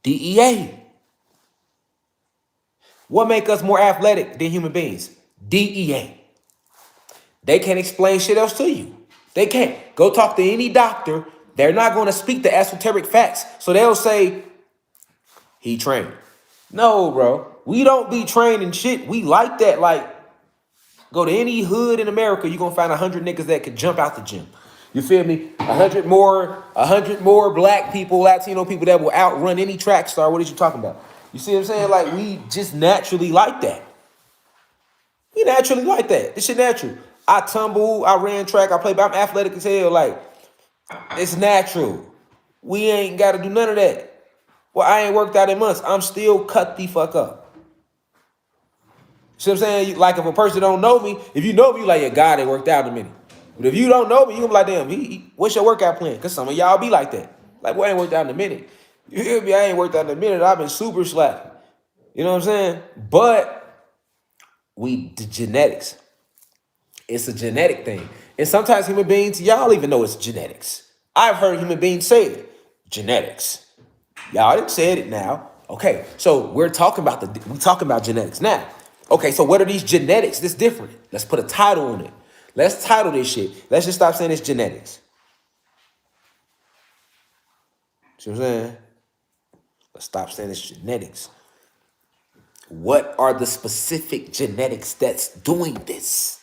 D.E.A. What make us more athletic than human beings? D.E.A. They can't explain shit else to you. They can't. Go talk to any doctor. They're not going to speak the esoteric facts. So they'll say, he trained. No, bro. We don't be training shit. We like that. Like, go to any hood in America, you're going to find 100 niggas that could jump out the gym. You feel me? 100 more black people, Latino people that will outrun any track star. What are you talking about? You see what I'm saying? Like, we just naturally like that. We naturally like that. This shit natural. I tumble, I ran track, I play, but I'm athletic as hell. Like, it's natural. We ain't got to do none of that. Well, I ain't worked out in months. I'm still cut the fuck up. See what I'm saying? Like, if a person don't know me, if you know me, you like, yeah, God ain't worked out in a minute. But if you don't know me, you gonna be like, damn, what's your workout plan? Because some of y'all be like that. Like, boy, I ain't worked out in a minute. You hear me? I ain't worked out in a minute. I've been super slacking. You know what I'm saying? But the genetics. It's a genetic thing. And sometimes human beings, y'all even know it's genetics. I've heard human beings say it. Genetics. Y'all didn't say it now. Okay, so we're talking about genetics now. Okay, so what are these genetics that's different? Let's put a title on it. Let's title this shit. Let's just stop saying it's genetics. See what I'm saying? Let's stop saying it's genetics. What are the specific genetics that's doing this?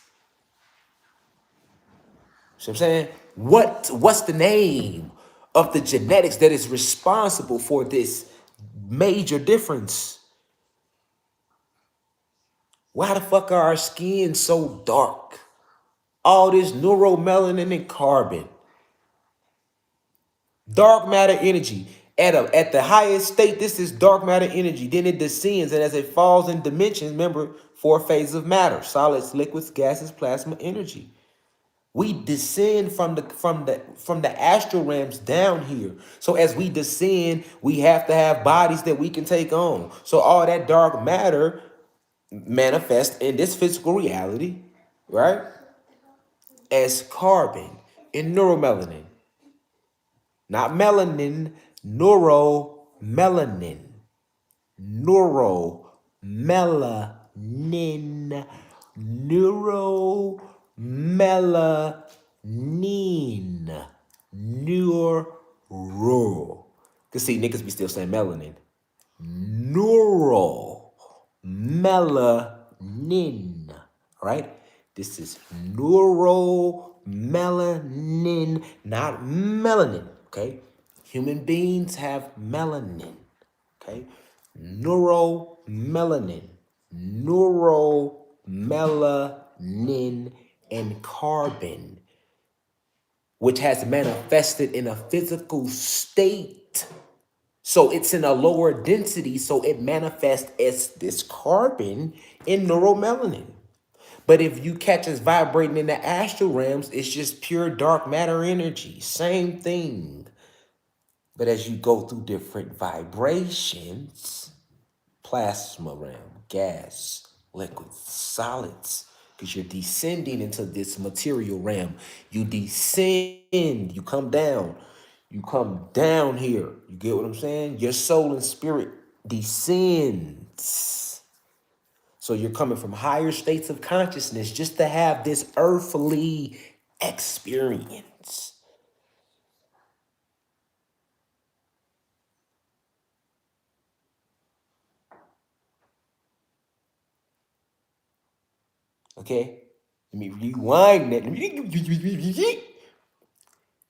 See what I'm saying? What's the name of the genetics that is responsible for this major difference? Why the fuck are our skin so dark? All this neuromelanin and carbon. Dark matter energy. At the highest state, this is dark matter energy. Then it descends, and as it falls in dimensions, remember, 4 phases of matter: solids, liquids, gases, plasma, energy. We descend from the astral realms down here. So as we descend, we have to have bodies that we can take on. So all that dark matter manifests in this physical reality, right? As carbon and neuromelanin. Not melanin, neuromelanin. Neuromelanin. Neuromelanin. Neuro. Cause see, niggas be still saying melanin. neuromelanin. All right? This is neuromelanin, not melanin. Okay? Human beings have melanin. Okay? Neuromelanin, neuromelanin, and carbon, which has manifested in a physical state. So it's in a lower density, so it manifests as this carbon in neuromelanin. But if you catch us vibrating in the astral realms, it's just pure dark matter energy. Same thing. But as you go through different vibrations, plasma realm, gas, liquids, solids, because you're descending into this material realm. You descend, you come down here. You get what I'm saying? Your soul and spirit descends. So you're coming from higher states of consciousness just to have this earthly experience. Okay? Let me rewind that.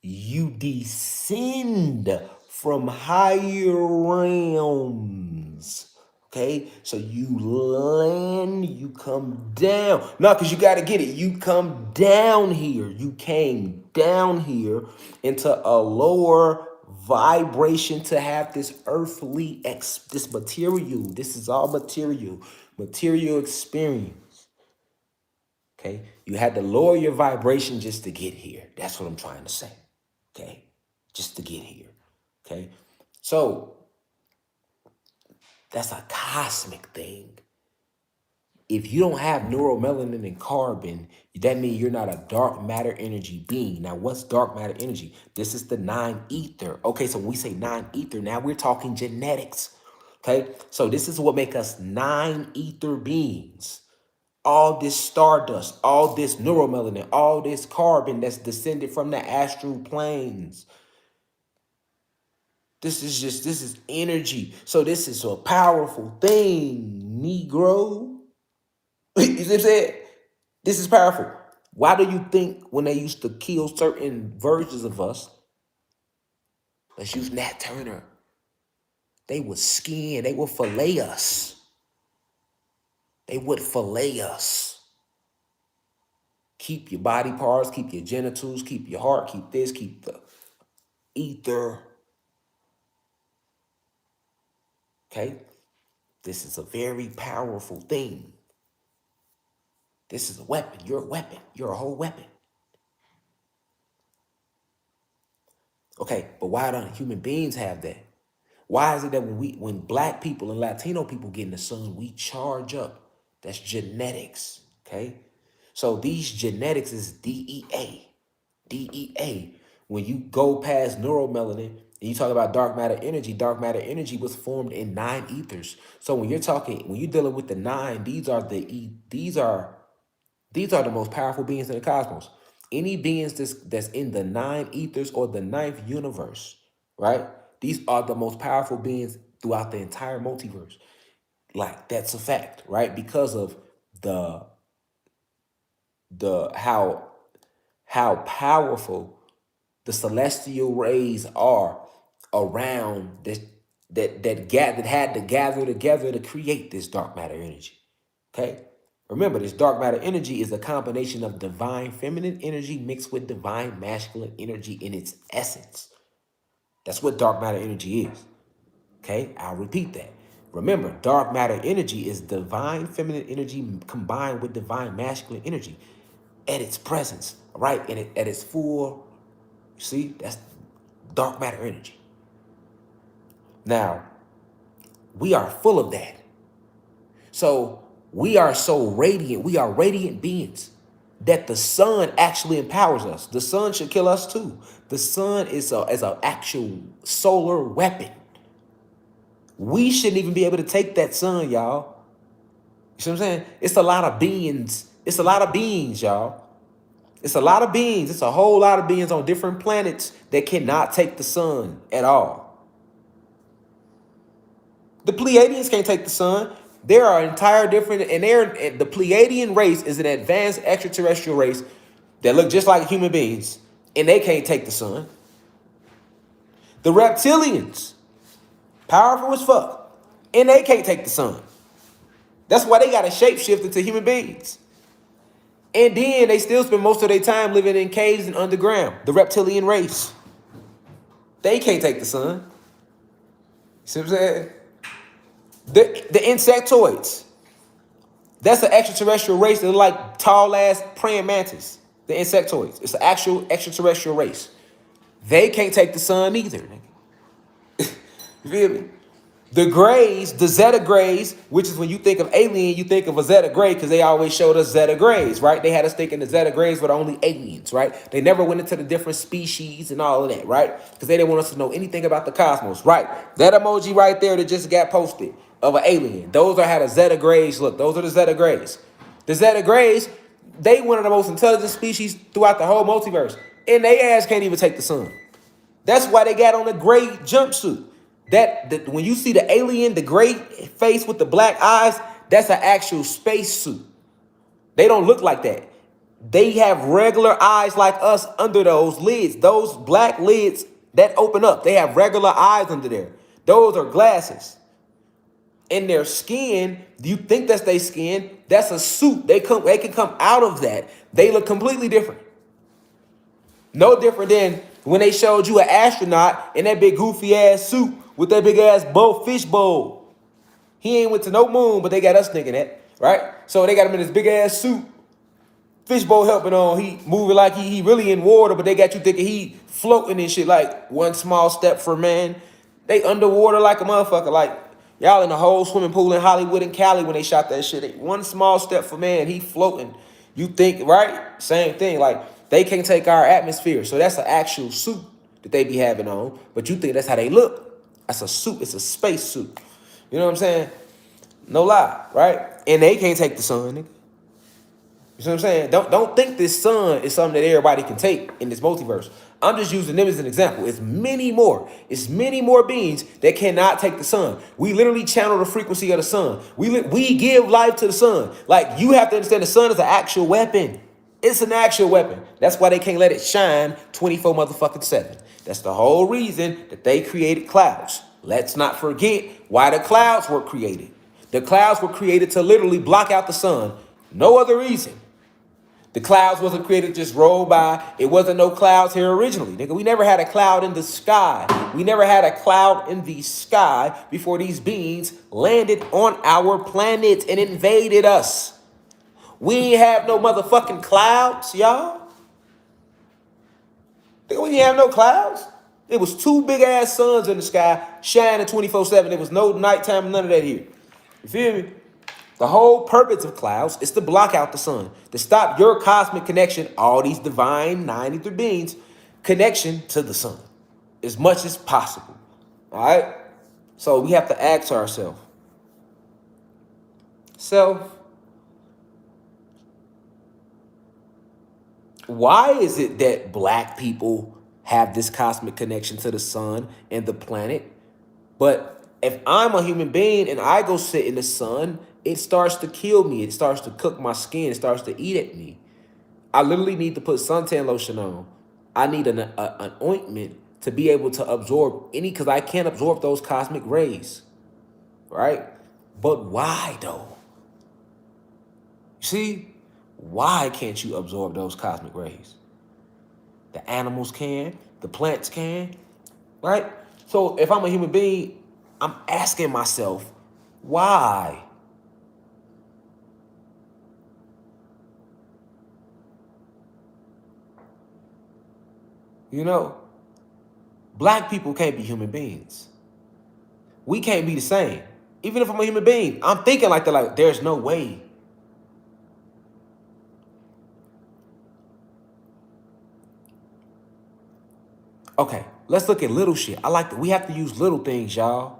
You descend from higher realms. Okay, so you land, you come down. No, because you got to get it. You come down here. You came down here into a lower vibration to have this earthly, this material. This is all material experience. Okay, you had to lower your vibration just to get here. That's what I'm trying to say. Okay, just to get here. Okay, so that's a cosmic thing. If you don't have neuromelanin and carbon, that means you're not a dark matter energy being. Now, what's dark matter energy? This is the nine ether. Okay, so when we say nine ether, now we're talking genetics. Okay, so this is what makes us nine ether beings. All this stardust, all this neuromelanin, all this carbon that's descended from the astral planes. This is energy. So this is a powerful thing, Negro. You see what I'm saying? This is powerful. Why do you think when they used to kill certain versions of us, let's use Nat Turner, they would skin, they would fillet us. They would fillet us. Keep your body parts, keep your genitals, keep your heart, keep this, keep the ether. Okay? This is a very powerful thing. This is a weapon. You're a weapon. You're a whole weapon. Okay, but why don't human beings have that? Why is it that when black people and Latino people get in the sun, we charge up? That's genetics. Okay? So these genetics is D.E.A. D.E.A. When you go past neuromelanin and you talk about dark matter energy was formed in nine ethers. So when you're dealing with the nine, these are the most powerful beings in the cosmos. Any beings that's in the nine ethers or the ninth universe, right? These are the most powerful beings throughout the entire multiverse. Like that's a fact, right? Because of the the how powerful the celestial rays are around this that had to gather together to create this dark matter energy. Okay? Remember, this dark matter energy is a combination of divine feminine energy mixed with divine masculine energy in its essence. That's what dark matter energy is. Okay? I'll repeat that. Remember, dark matter energy is divine feminine energy combined with divine masculine energy at its presence, right? And at its full, see, that's dark matter energy. Now, we are full of that. So we are so radiant. We are radiant beings that the sun actually empowers us. The sun should kill us too. The sun is an actual solar weapon. We shouldn't even be able to take that sun, y'all. You see what I'm saying? It's a lot of beings. It's a lot of beings, y'all. It's a lot of beings. It's a whole lot of beings on different planets that cannot take the sun at all. The Pleiadians can't take the sun. There are entire different, and the Pleiadian race is an advanced extraterrestrial race that look just like human beings, and they can't take the sun. The reptilians, powerful as fuck, and they can't take the sun. That's why they got to shapeshift into human beings. And then they still spend most of their time living in caves and underground. The reptilian race. They can't take the sun. See what I'm saying? The insectoids. That's an extraterrestrial race. They're like tall ass praying mantis. The insectoids. It's an actual extraterrestrial race. They can't take the sun either. Nigga. You feel me? The grays, the Zeta grays, which is when you think of alien, you think of a Zeta gray because they always showed us Zeta grays, right? They had us thinking the Zeta grays were the only aliens, right? They never went into the different species and all of that, right? Because they didn't want us to know anything about the cosmos, right? That emoji right there that just got posted of an alien. Those are how the Zeta grays look. Those are the Zeta grays. The Zeta grays, they one of the most intelligent species throughout the whole multiverse. And they ass can't even take the sun. That's why they got on the gray jumpsuit. That when you see the alien, the gray face with the black eyes, that's an actual space suit. They don't look like that. They have regular eyes like us under those lids. Those black lids that open up, they have regular eyes under there. Those are glasses. And their skin, do you think that's their skin? That's a suit. They can come out of that. They look completely different. No different than when they showed you an astronaut in that big goofy ass suit with that big ass fish bowl. He ain't went to no moon, but they got us thinking that, right? So they got him in this big ass suit, fish bowl helping on. He moving like he really in water, but they got you thinking he floating and shit like one small step for man. They underwater like a motherfucker. Like y'all in the whole swimming pool in Hollywood and Cali when they shot that shit. One small step for man, he floating. You think, right? Same thing. Like they can't take our atmosphere. So that's an actual suit that they be having on. But you think that's how they look. That's a suit. It's a space suit. You know what I'm saying? No lie, right? And they can't take the sun, nigga. You see what I'm saying? Don't think this sun is something that everybody can take in this multiverse. I'm just using them as an example. It's many more. It's many more beings that cannot take the sun. We literally channel the frequency of the sun. We give life to the sun. Like you have to understand the sun is an actual weapon. It's an actual weapon. That's why they can't let it shine 24 motherfucking 7. That's the whole reason that they created clouds. Let's not forget why the clouds were created. The clouds were created to literally block out the sun. No other reason. The clouds wasn't created to just roll by. It wasn't no clouds here originally. Nigga, we never had a cloud in the sky. We never had a cloud in the sky before these beings landed on our planet and invaded us. We ain't have no motherfucking clouds, y'all. Nigga, we didn't have no clouds. It was two big ass suns in the sky shining 24/7. There was no nighttime, none of that here. You feel me? The whole purpose of clouds is to block out the sun, to stop your cosmic connection, all these divine 93 beings, connection to the sun as much as possible. All right? So we have to ask ourselves, why is it that black people have this cosmic connection to the sun and the planet? But if I'm a human being and I go sit in the sun, it starts to kill me. It starts to cook my skin. It starts to eat at me. I literally need to put suntan lotion on. I need an ointment to be able to absorb because I can't absorb those cosmic rays, right? But why though? See? Why can't you absorb those cosmic rays? The animals can, the plants can, right? So if I'm a human being, I'm asking myself, why? You know, black people can't be human beings. We can't be the same. Even if I'm a human being, I'm thinking like that, like there's no way. Okay, let's look at little shit. We have to use little things, y'all,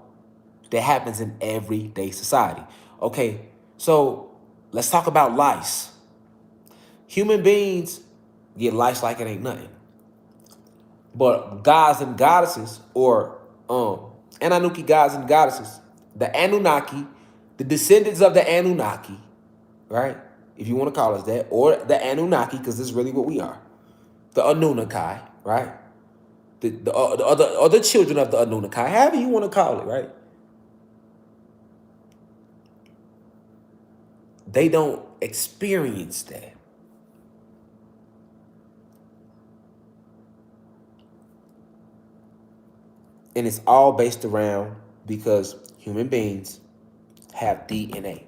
that happens in everyday society. Okay, so let's talk about lice. Human beings get lice like it ain't nothing. But gods and goddesses, or Anunnaki gods and goddesses, The Anunnaki, the descendants of the Anunnaki, right? If you want to call us that, or the Anunnaki, because this is really what we are. The Anunnaki, right? The other children of the Anunnaki, however you want to call it, right? They don't experience that. And it's all based around because human beings have DNA.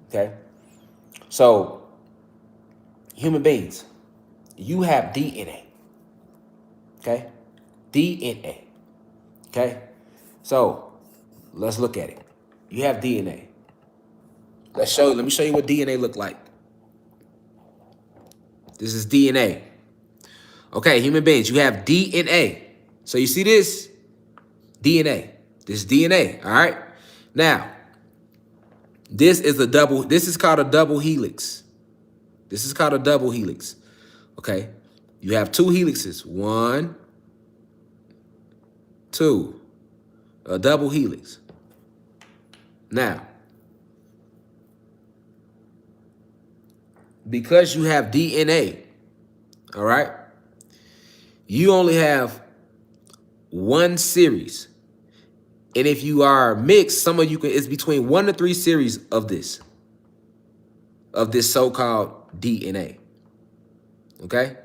Okay? So, human beings, you have DNA. Okay? DNA. Okay? So, let's look at it. You have DNA. Let me show you what DNA look like. This is DNA. Okay, human beings, you have DNA. So you see this? DNA. This is DNA, all right? Now, this is called a double helix. This is called a double helix. Okay? You have two helixes. One, two. A double helix. Now, because you have DNA, all right, you only have one series. And if you are mixed, some of you can, it's between 1 to 3 series of this so-called DNA. Okay?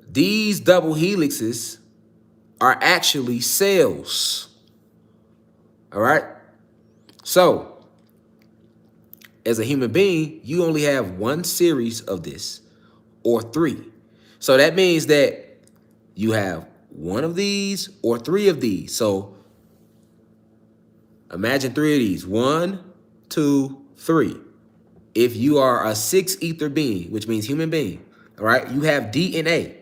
These double helixes are actually cells. All right? So, as a human being, you only have one series of this or 3. So that means that you have one of these or 3 of these. So imagine 3 of these. 1, 2, 3. If you are a 6 ether being, which means human being, all right, you have DNA.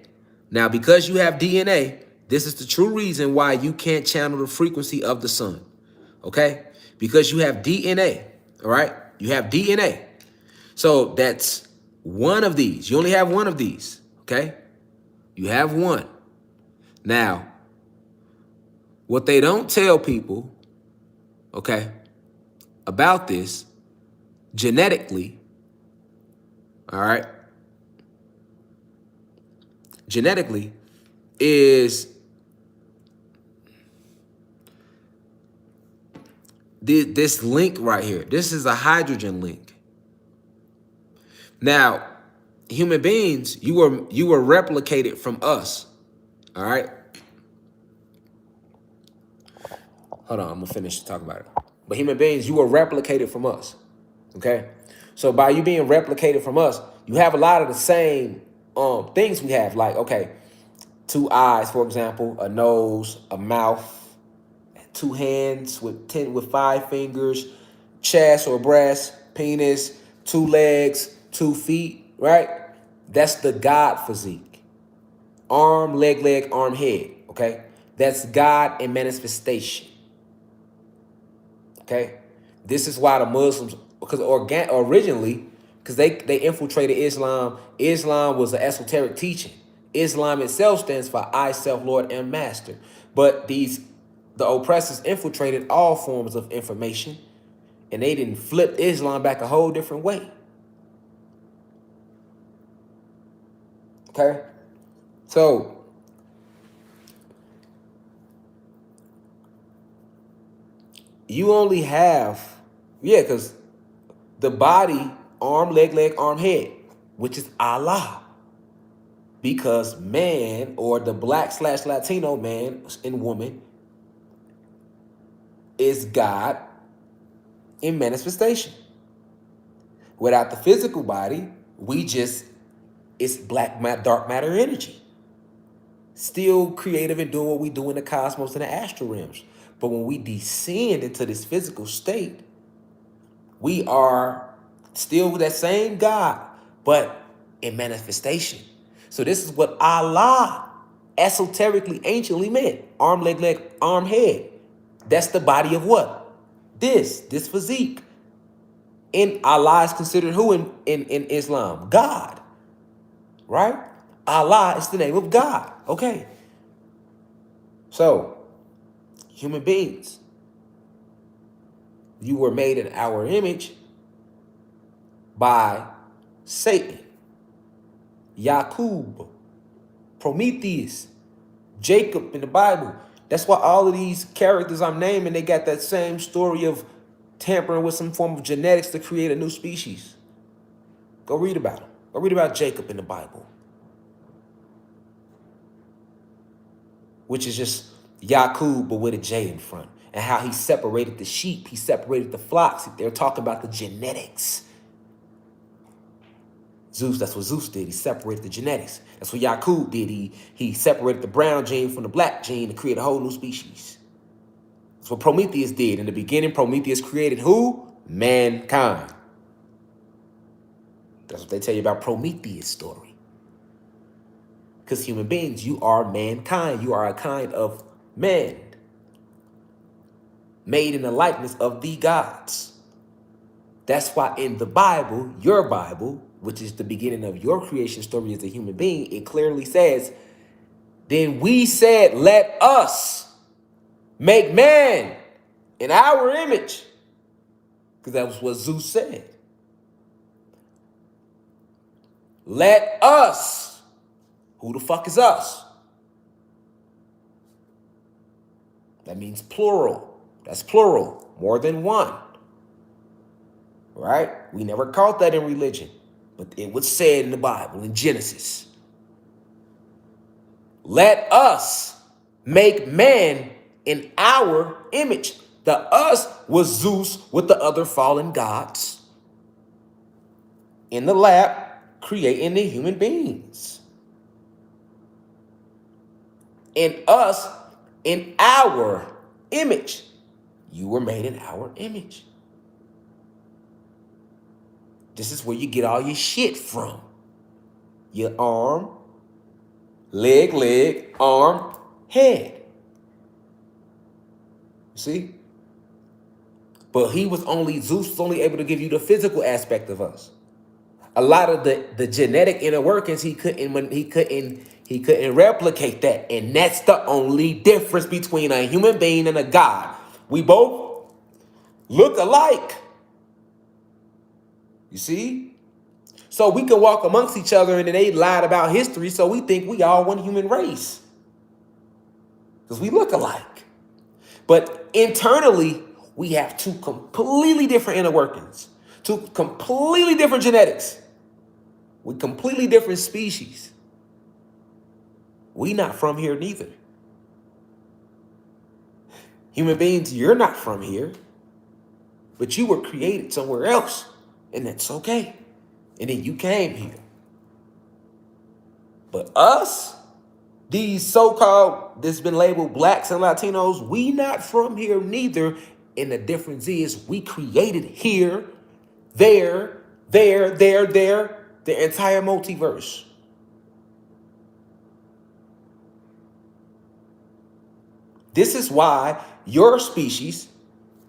Now, because you have DNA, this is the true reason why you can't channel the frequency of the sun, okay? Because you have DNA, all right? You have DNA. So that's one of these. You only have one of these, okay? You have one. Now, what they don't tell people, okay, about this, genetically, all right, genetically is this link right here. This is a hydrogen link. Now, human beings, you were replicated from us. All right. Hold on, I'm gonna finish talking about it. But human beings, you were replicated from us. Okay. So by you being replicated from us, you have a lot of the same things we have. Like, okay, 2 eyes, for example, a nose, a mouth, 2 hands with 5 fingers, chest or breast, penis, 2 legs, 2 feet, right? That's the God physique. Arm, leg, arm, head, okay? That's God in manifestation, okay? This is why the Muslims, because originally, because they infiltrated Islam. Islam was an esoteric teaching. Islam itself stands for I, self, Lord, and Master. But the oppressors infiltrated all forms of information, and they didn't flip Islam back a whole different way. Okay? So, you only have, because the body, arm, leg, arm, head, which is Allah. Because man, or the black/Latino man and woman, is God in manifestation. Without the physical body, it's dark matter energy. Still creative and doing what we do in the cosmos and the astral realms. But when we descend into this physical state, we are still that same God, but in manifestation. So this is what Allah esoterically, anciently meant. Arm, leg, arm, head. That's the body of what? This physique. And Allah is considered who in Islam? God. Right? Allah is the name of God. Okay. So, human beings, You were made in our image by Satan, Yakub, Prometheus, Jacob in the Bible. That's why all of these characters I'm naming, they got that same story of tampering with some form of genetics to create a new species. Go read about them. Go read about Jacob in the Bible, which is just Yakub, but with a J in front, and how he separated the sheep, he separated the flocks. They're talking about the genetics. Zeus, that's what Zeus did. He separated the genetics. That's what Yakub did. He separated the brown gene from the black gene to create a whole new species. That's what Prometheus did. In the beginning, Prometheus created who? Mankind. That's what they tell you about Prometheus' story. Because human beings, you are mankind. You are a kind of man, made in the likeness of the gods. That's why in the Bible, your Bible, which is the beginning of your creation story as a human being, it clearly says, then we said, let us make man in our image. Because that was what Zeus said. Let us. Who the fuck is us? That means plural. That's plural. More than one. Right? We never caught that in religion. But it was said in the Bible, in Genesis. Let us make man in our image. The us was Zeus with the other fallen gods in the lab creating the human beings. And us in our image. You were made in our image. This is where you get all your shit from. Your arm, leg, arm, head. See? But Zeus was only able to give you the physical aspect of us. A lot of the genetic inner workings, he couldn't replicate that. And that's the only difference between a human being and a god. We both look alike. You see? So we can walk amongst each other and then they lied about history, so we think we all one human race. Because we look alike. But internally, we have two completely different inner workings, two completely different genetics, with completely different species. We not from here neither. Human beings, you're not from here, but you were created somewhere else, and that's okay. And then you came here. But us, these so-called, that's been labeled blacks and Latinos, we not from here neither. And the difference is we created here, there, the entire multiverse. This is why your species,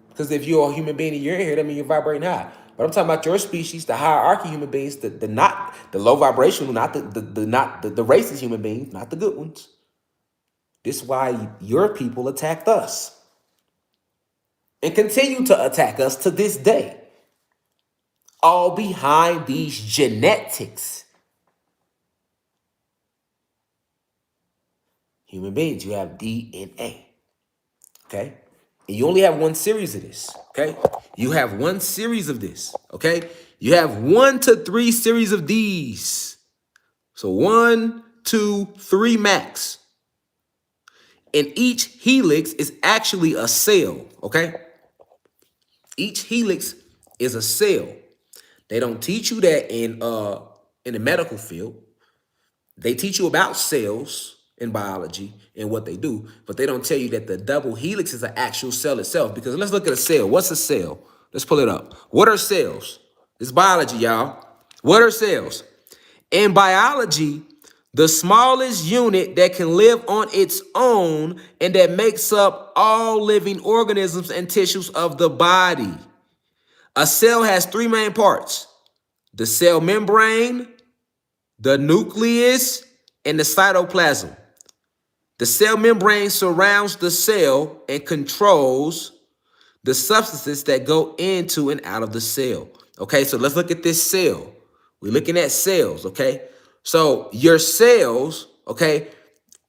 because if you're a human being and you're in here, that means you're vibrating high. But I'm talking about your species, the hierarchy human beings, the not the low vibrational, not the racist human beings, not the good ones. This is why your people attacked us and continue to attack us to this day. All behind these genetics. Human beings, you have DNA. Okay? And you only have one series of this. Okay? You have one series of this. Okay? You have 1 to 3 series of these. So 1, 2, 3 max. And each helix is actually a cell. Okay? Each helix is a cell. They don't teach you that in the medical field. They teach you about cells in biology and what they do, but they don't tell you that the double helix is an actual cell itself. Because let's look at a cell. What's a cell? Let's pull it up. What are cells? It's biology, y'all. What are cells? In biology, the smallest unit that can live on its own and that makes up all living organisms and tissues of the body. A cell has 3 main parts: the cell membrane, the nucleus, and the cytoplasm. The cell membrane surrounds the cell and controls the substances that go into and out of the cell. Okay, so let's look at this cell. We're looking at cells, okay? So your cells, okay,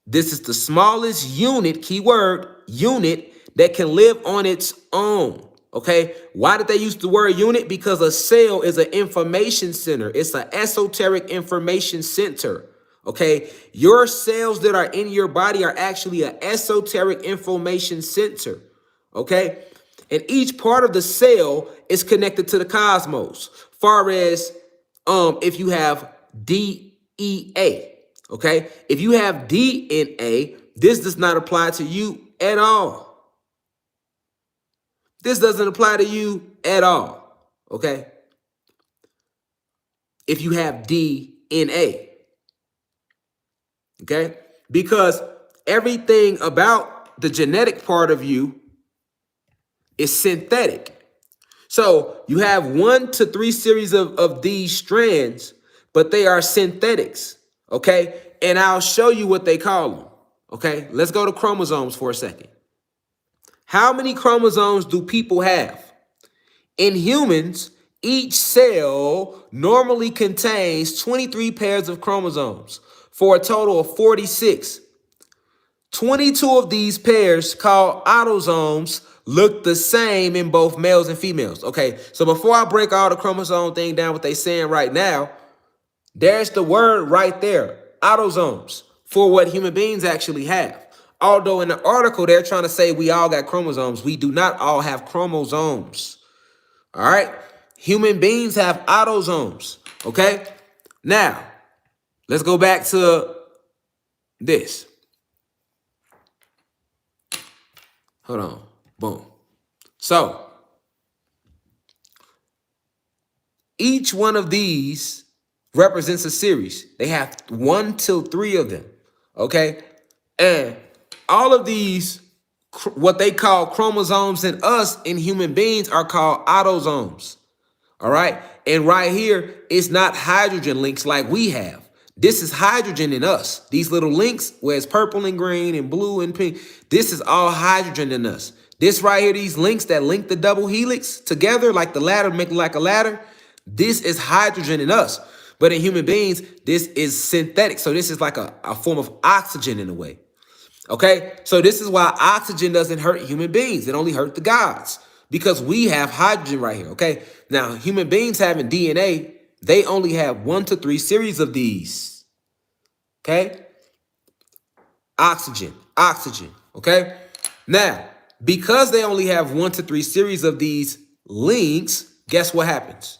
this is the smallest unit, keyword, unit that can live on its own. Okay. Why did they use the word unit? Because a cell is an information center. It's an esoteric information center. Okay. Your cells that are in your body are actually an esoteric information center. Okay. And each part of the cell is connected to the cosmos. Far as if you have D.E.A. Okay, if you have DNA, this does not apply to you at all. This doesn't apply to you at all. Okay, if you have DNA. Okay, because everything about the genetic part of you is synthetic. So you have 1 to 3 series of these strands, but they are synthetics. Okay, and I'll show you what they call them. Okay, let's go to chromosomes for a second. How many chromosomes do people have? In humans, each cell normally contains 23 pairs of chromosomes for a total of 46. 22 of these pairs, called autosomes, look the same in both males and females. Okay, so before I break all the chromosome thing down, what they saying right now, there's the word right there, autosomes, for what human beings actually have. Although in the article, they're trying to say we all got chromosomes. We do not all have chromosomes. All right. Human beings have autosomes. Okay. Now, let's go back to this. Hold on. Boom. So, each one of these represents a series. They have 1 to 3 of them. Okay. And all of these, what they call chromosomes in us, in human beings, are called autosomes. All right. And right here, it's not hydrogen links like we have. This is hydrogen in us. These little links, where it's purple and green and blue and pink, this is all hydrogen in us. This right here, these links that link the double helix together, like the ladder, make it like a ladder, this is hydrogen in us. But in human beings, this is synthetic. So this is like a form of oxygen in a way. Okay, so this is why oxygen doesn't hurt human beings. It only hurt the gods, because we have hydrogen right here. Okay, now human beings having DNA, they only have 1 to 3 series of these. Okay, oxygen. Okay, now because they only have 1 to 3 series of these links, guess what happens?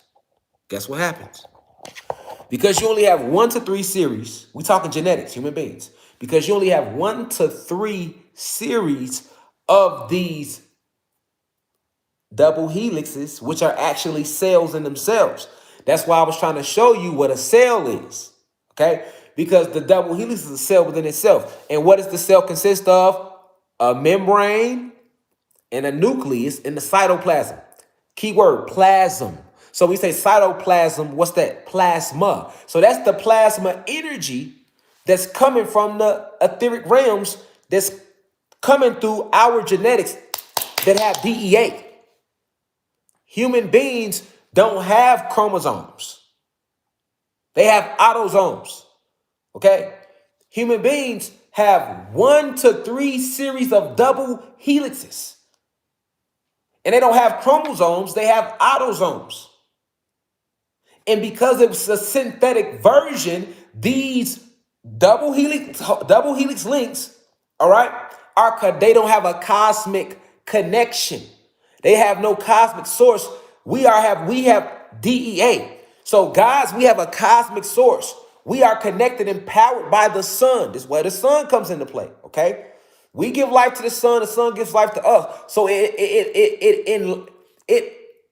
Because you only have 1 to 3 series, we're talking genetics, human beings. Because you only have 1 to 3 series of these double helixes, which are actually cells in themselves. That's why I was trying to show you what a cell is, okay? Because the double helix is a cell within itself. And what does the cell consist of? A membrane and a nucleus in the cytoplasm. Keyword, plasm. So we say cytoplasm, what's that? Plasma. So that's the plasma energy that's coming from the etheric realms, that's coming through our genetics that have D.E.A. Human beings don't have chromosomes. They have autosomes. Okay? Human beings have 1 to 3 series of double helixes. And they don't have chromosomes, they have autosomes. And because it's a synthetic version, these double helix links, all right, they don't have a cosmic connection. They have no cosmic source. We have D.E.A. So guys, we have a cosmic source. We are connected and powered by the sun. This is where the sun comes into play. Okay, we give life to the sun gives life to us. So it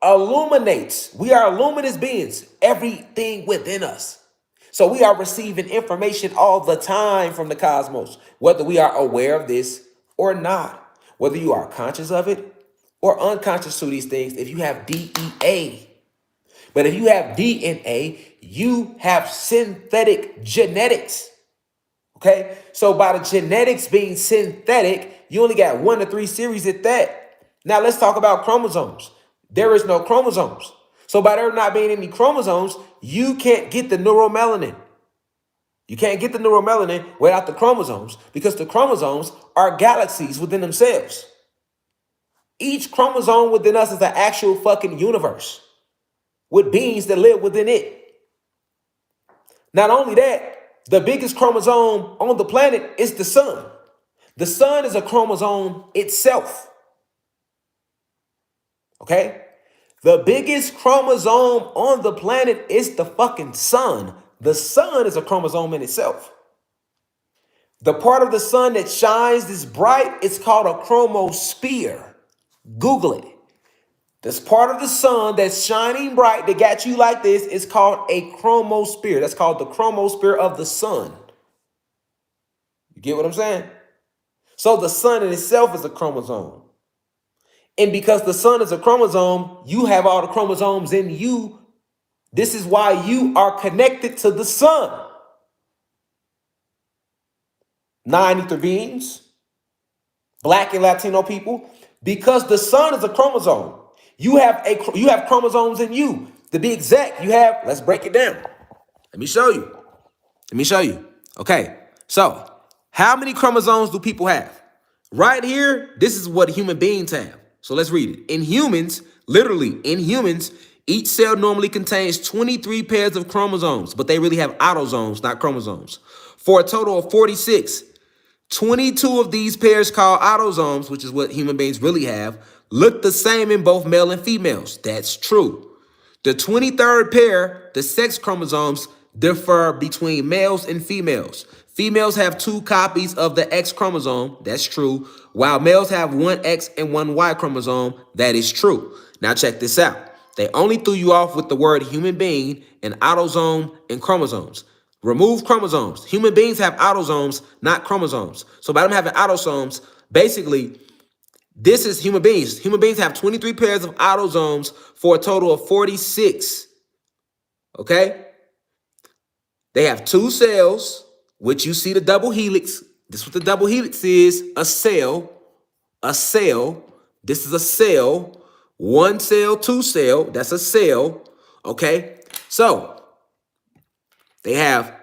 illuminates. We are luminous beings. Everything within us. So we are receiving information all the time from the cosmos, whether we are aware of this or not, whether you are conscious of it or unconscious to these things. If you have D.E.A. But if you have DNA, you have synthetic genetics. Okay, so by the genetics being synthetic, you only got 1 to 3 series at that. Now let's talk about chromosomes. There is no chromosomes. So by there not being any chromosomes, you can't get the neuromelanin. You can't get the neuromelanin without the chromosomes because the chromosomes are galaxies within themselves. Each chromosome within us is an actual fucking universe with beings that live within it. Not only that, the biggest chromosome on the planet is the sun. The sun is a chromosome itself. Okay? The biggest chromosome on the planet is the fucking sun. The sun is a chromosome in itself. The part of the sun that shines this bright is called a chromosphere. Google it. This part of the sun that's shining bright that got you like this is called a chromosphere. That's called the chromosphere of the sun. You get what I'm saying? So the sun in itself is a chromosome. And because the sun is a chromosome, you have all the chromosomes in you. This is why you are connected to the sun. 9 ether beings, Black and Latino people, because the sun is a chromosome. You have chromosomes in you. To be exact, you have, let's break it down. Let me show you. Okay, so how many chromosomes do people have? Right here, this is what human beings have. So let's read it. In humans, literally in humans, each cell normally contains 23 pairs of chromosomes, but they really have autosomes, not chromosomes, for a total of 46. 22 of these pairs called autosomes, which is what human beings really have, look the same in both male and females. That's true. The 23rd pair, the sex chromosomes, differ between males and females. Females have 2 copies of the X chromosome. That's true. While males have 1 X and 1 Y chromosome. That is true. Now check this out. They only threw you off with the word human being and autosome and chromosomes. Remove chromosomes. Human beings have autosomes, not chromosomes. So by them having autosomes, basically, this is human beings. Human beings have 23 pairs of autosomes for a total of 46. Okay? They have 2 cells, which you see the double helix. This is what the double helix is. A cell. A cell. This is a cell. 1 cell, 2 cell. That's a cell. Okay? So, they have,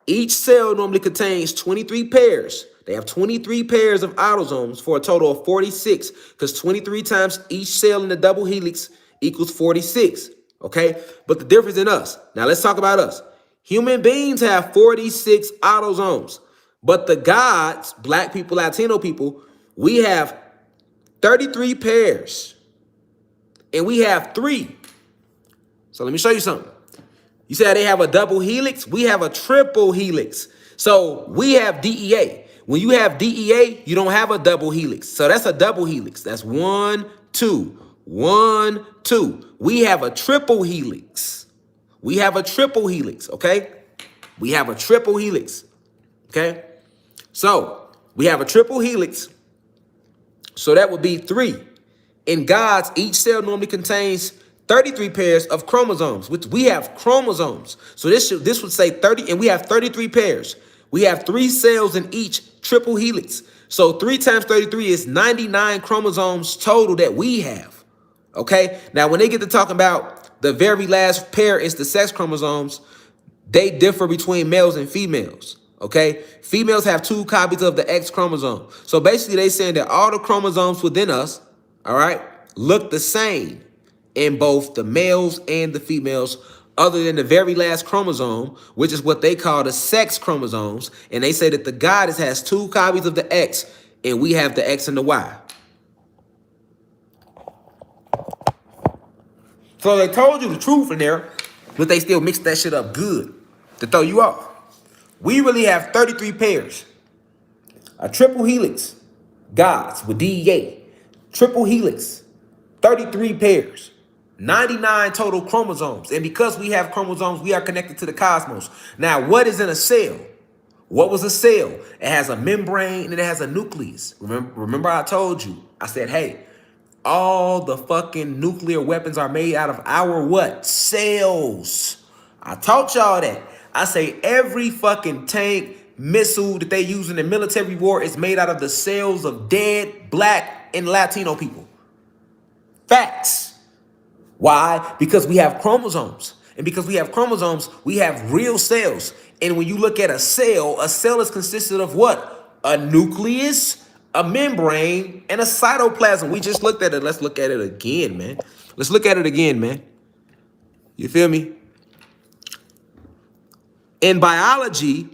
each cell normally contains 23 pairs. They have 23 pairs of autosomes for a total of 46, because 23 times each cell in the double helix equals 46. Okay? But the difference in us. Now let's talk about us. Human beings have 46 autosomes. But the gods, Black people, Latino people, we have 33 pairs. And we have 3. So let me show you something. You said they have a double helix. We have a triple helix. So we have D.E.A. When you have D.E.A., you don't have a double helix. So that's a double helix. That's 1, 2, 1, 2. We have a triple helix. We have a triple helix, okay? We have a triple helix, okay? So we have a triple helix. So that would be 3. In God's, each cell normally contains 33 pairs of chromosomes, which we have chromosomes. So this would say 30, and we have 33 pairs. We have 3 cells in each triple helix. So 3 times 33 is 99 chromosomes total that we have. Okay? Now, when they get to talking about the very last pair is the sex chromosomes, they differ between males and females. Okay? Females have 2 copies of the X chromosome. So basically, they saying that all the chromosomes within us, all right, look the same in both the males and the females, other than the very last chromosome, which is what they call the sex chromosomes. And they say that the goddess has 2 copies of the X, and we have the X and the Y. So they told you the truth in there, but they still mixed that shit up good to throw you off. We really have 33 pairs. A triple helix, gods with D.E.A. Triple helix, 33 pairs. 99 total chromosomes. And because we have chromosomes, we are connected to the cosmos. Now, what is in a cell? What was a cell? It has a membrane and it has a nucleus. Remember I told you, I said, hey, all the fucking nuclear weapons are made out of our what? Cells. I taught y'all that. I say every fucking tank, missile that they use in the military war is made out of the cells of dead Black and Latino people. Facts. Why? Because we have chromosomes. And because we have chromosomes, we have real cells. And when you look at a cell is consisted of what? A nucleus, a membrane, and a cytoplasm. We just looked at it. Let's look at it again, man. Let's look at it again, man. You feel me? In biology,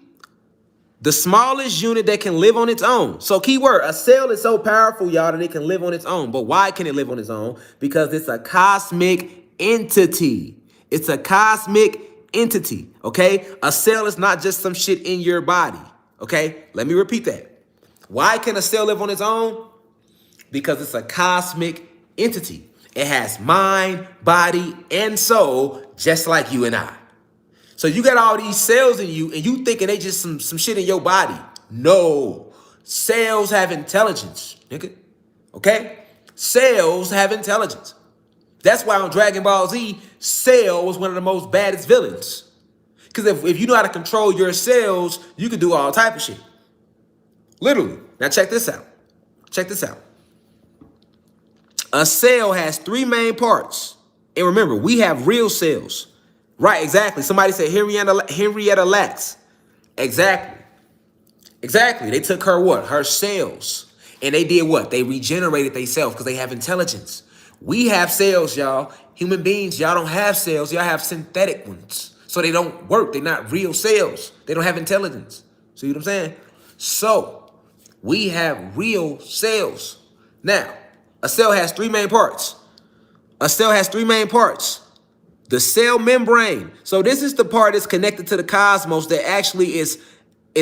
the smallest unit that can live on its own. So keyword, a cell is so powerful, y'all, that it can live on its own. But why can it live on its own? Because it's a cosmic entity. It's a cosmic entity, okay? A cell is not just some shit in your body, okay? Let me repeat that. Why can a cell live on its own? Because it's a cosmic entity. It has mind, body, and soul, just like you and I. So you got all these cells in you, and you thinking they just some shit in your body. No. Cells have intelligence, nigga. Okay? Cells have intelligence. That's why on Dragon Ball Z, Cell was one of the most baddest villains. Because if you know how to control your cells, you can do all type of shit. Literally. Now check this out. Check this out. A cell has 3 main parts. And remember, we have real cells. Right, exactly. Somebody said Henrietta Lacks. Exactly. Exactly. They took her what? Her cells. And they did what? They regenerated themselves because they have intelligence. We have cells, y'all. Human beings, y'all don't have cells. Y'all have synthetic ones. So they don't work. They're not real cells. They don't have intelligence. See what I'm saying? So we have real cells. Now, a cell has 3 main parts. A cell has 3 main parts. The cell membrane. So this is the part that's connected to the cosmos that actually is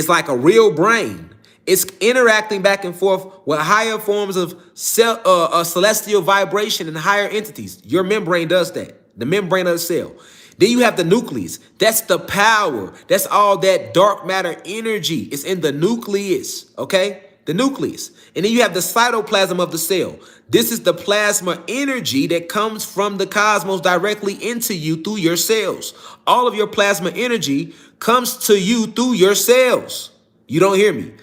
like a real brain. It's interacting back and forth with higher forms of celestial vibration and higher entities. Your membrane does that. The membrane of the cell. Then you have the nucleus. That's the power. That's all that dark matter energy. It's in the nucleus, okay? The nucleus. And then you have the cytoplasm of the cell. This is the plasma energy that comes from the cosmos directly into you through your cells. All of your plasma energy comes to you through your cells. You don't hear me.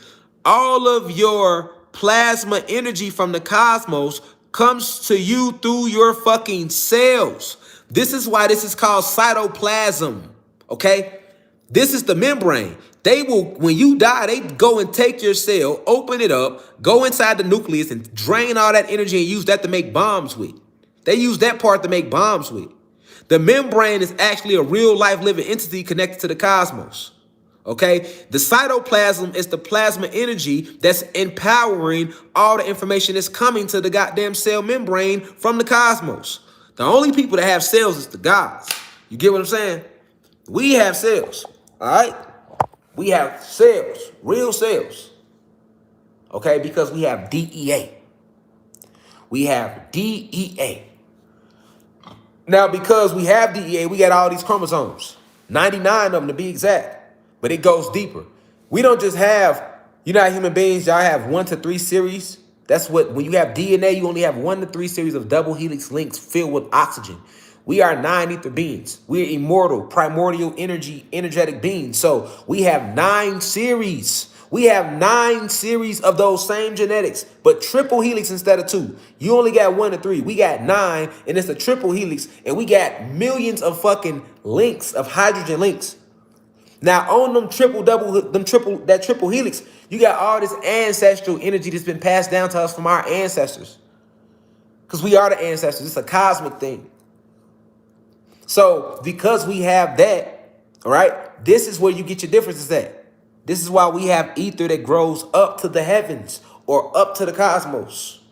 All of your plasma energy from the cosmos comes to you through your fucking cells. This is why this is called cytoplasm, okay? This is the membrane. They will, when you die, they go and take your cell, open it up, go inside the nucleus and drain all that energy and use that to make bombs with. They use that part to make bombs with. The membrane is actually a real life living entity connected to the cosmos. Okay, the cytoplasm is the plasma energy that's empowering all the information that's coming to the goddamn cell membrane from the cosmos. The only people that have cells is the gods. You get what I'm saying? We have cells, all right? We have cells, real cells, okay, because we have D.E.A. We have D.E.A. Now, because we have D.E.A., we got all these chromosomes, 99 of them to be exact. But it goes deeper. We don't just have, you know how human beings, y'all have 1 to 3 series. That's what, when you have DNA, you only have 1 to 3 series of double helix links filled with oxygen. We are 9 ether beings. We're immortal, primordial energetic beings. So we have 9 series. We have 9 series of those same genetics, but triple helix instead of 2. You only got 1 to 3. We got 9, and it's a triple helix, and we got millions of fucking links of hydrogen links. Now on that triple helix, you got all this ancestral energy that's been passed down to us from our ancestors. Because we are the ancestors. It's a cosmic thing. So because we have that, all right, this is where you get your differences at. This is why we have ether that grows up to the heavens or up to the cosmos.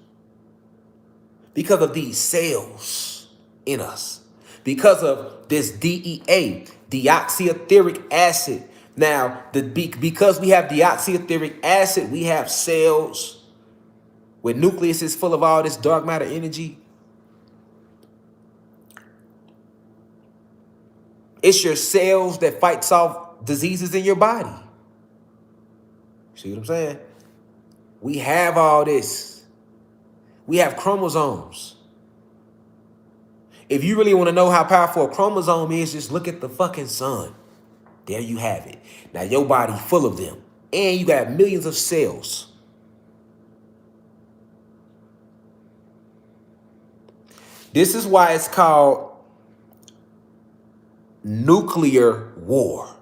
Because of these cells in us. Because of this DEA. Deoxyethric acid. Now, because we have deoxyethric acid, we have cells with nucleuses full of all this dark matter energy. It's your cells that fights off diseases in your body. See what I'm saying? We have all this. We have chromosomes. If you really want to know how powerful a chromosome is, just look at the fucking sun. There you have it. Now, your body full of them. and you got millions of cells. This is why it's called nuclear war.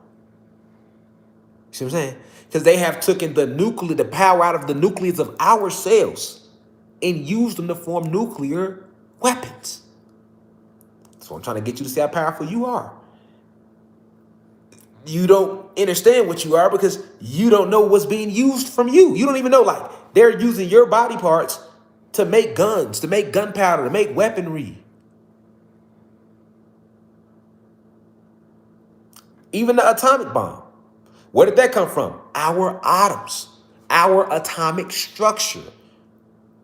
See what I'm saying? Because they have taken the power out of the nucleus of our cells and used them to form nuclear weapons. So I'm trying to get you to see how powerful you are. You don't understand what you are because you don't know what's being used from you. You don't even know, like, they're using your body parts to make guns, to make gunpowder, to make weaponry. Even the atomic bomb. Where did that come from? Our atoms, our atomic structure.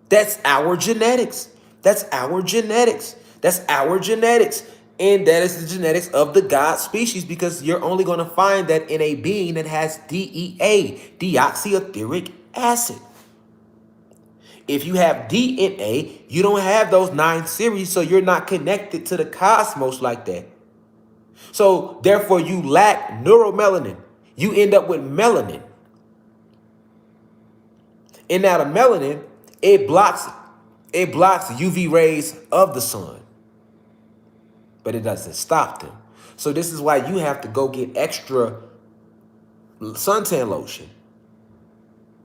That's our genetics. That's our genetics. That's our genetics. And that is the genetics of the God species, because you're only going to find that in a being that has D.E.A, deoxyethric acid. If you have DNA, you don't have those 9 series, so you're not connected to the cosmos like that. So therefore, you lack neuromelanin. You end up with melanin. And now the melanin, it blocks UV rays of the sun, but it doesn't stop them. So this is why you have to go get extra suntan lotion,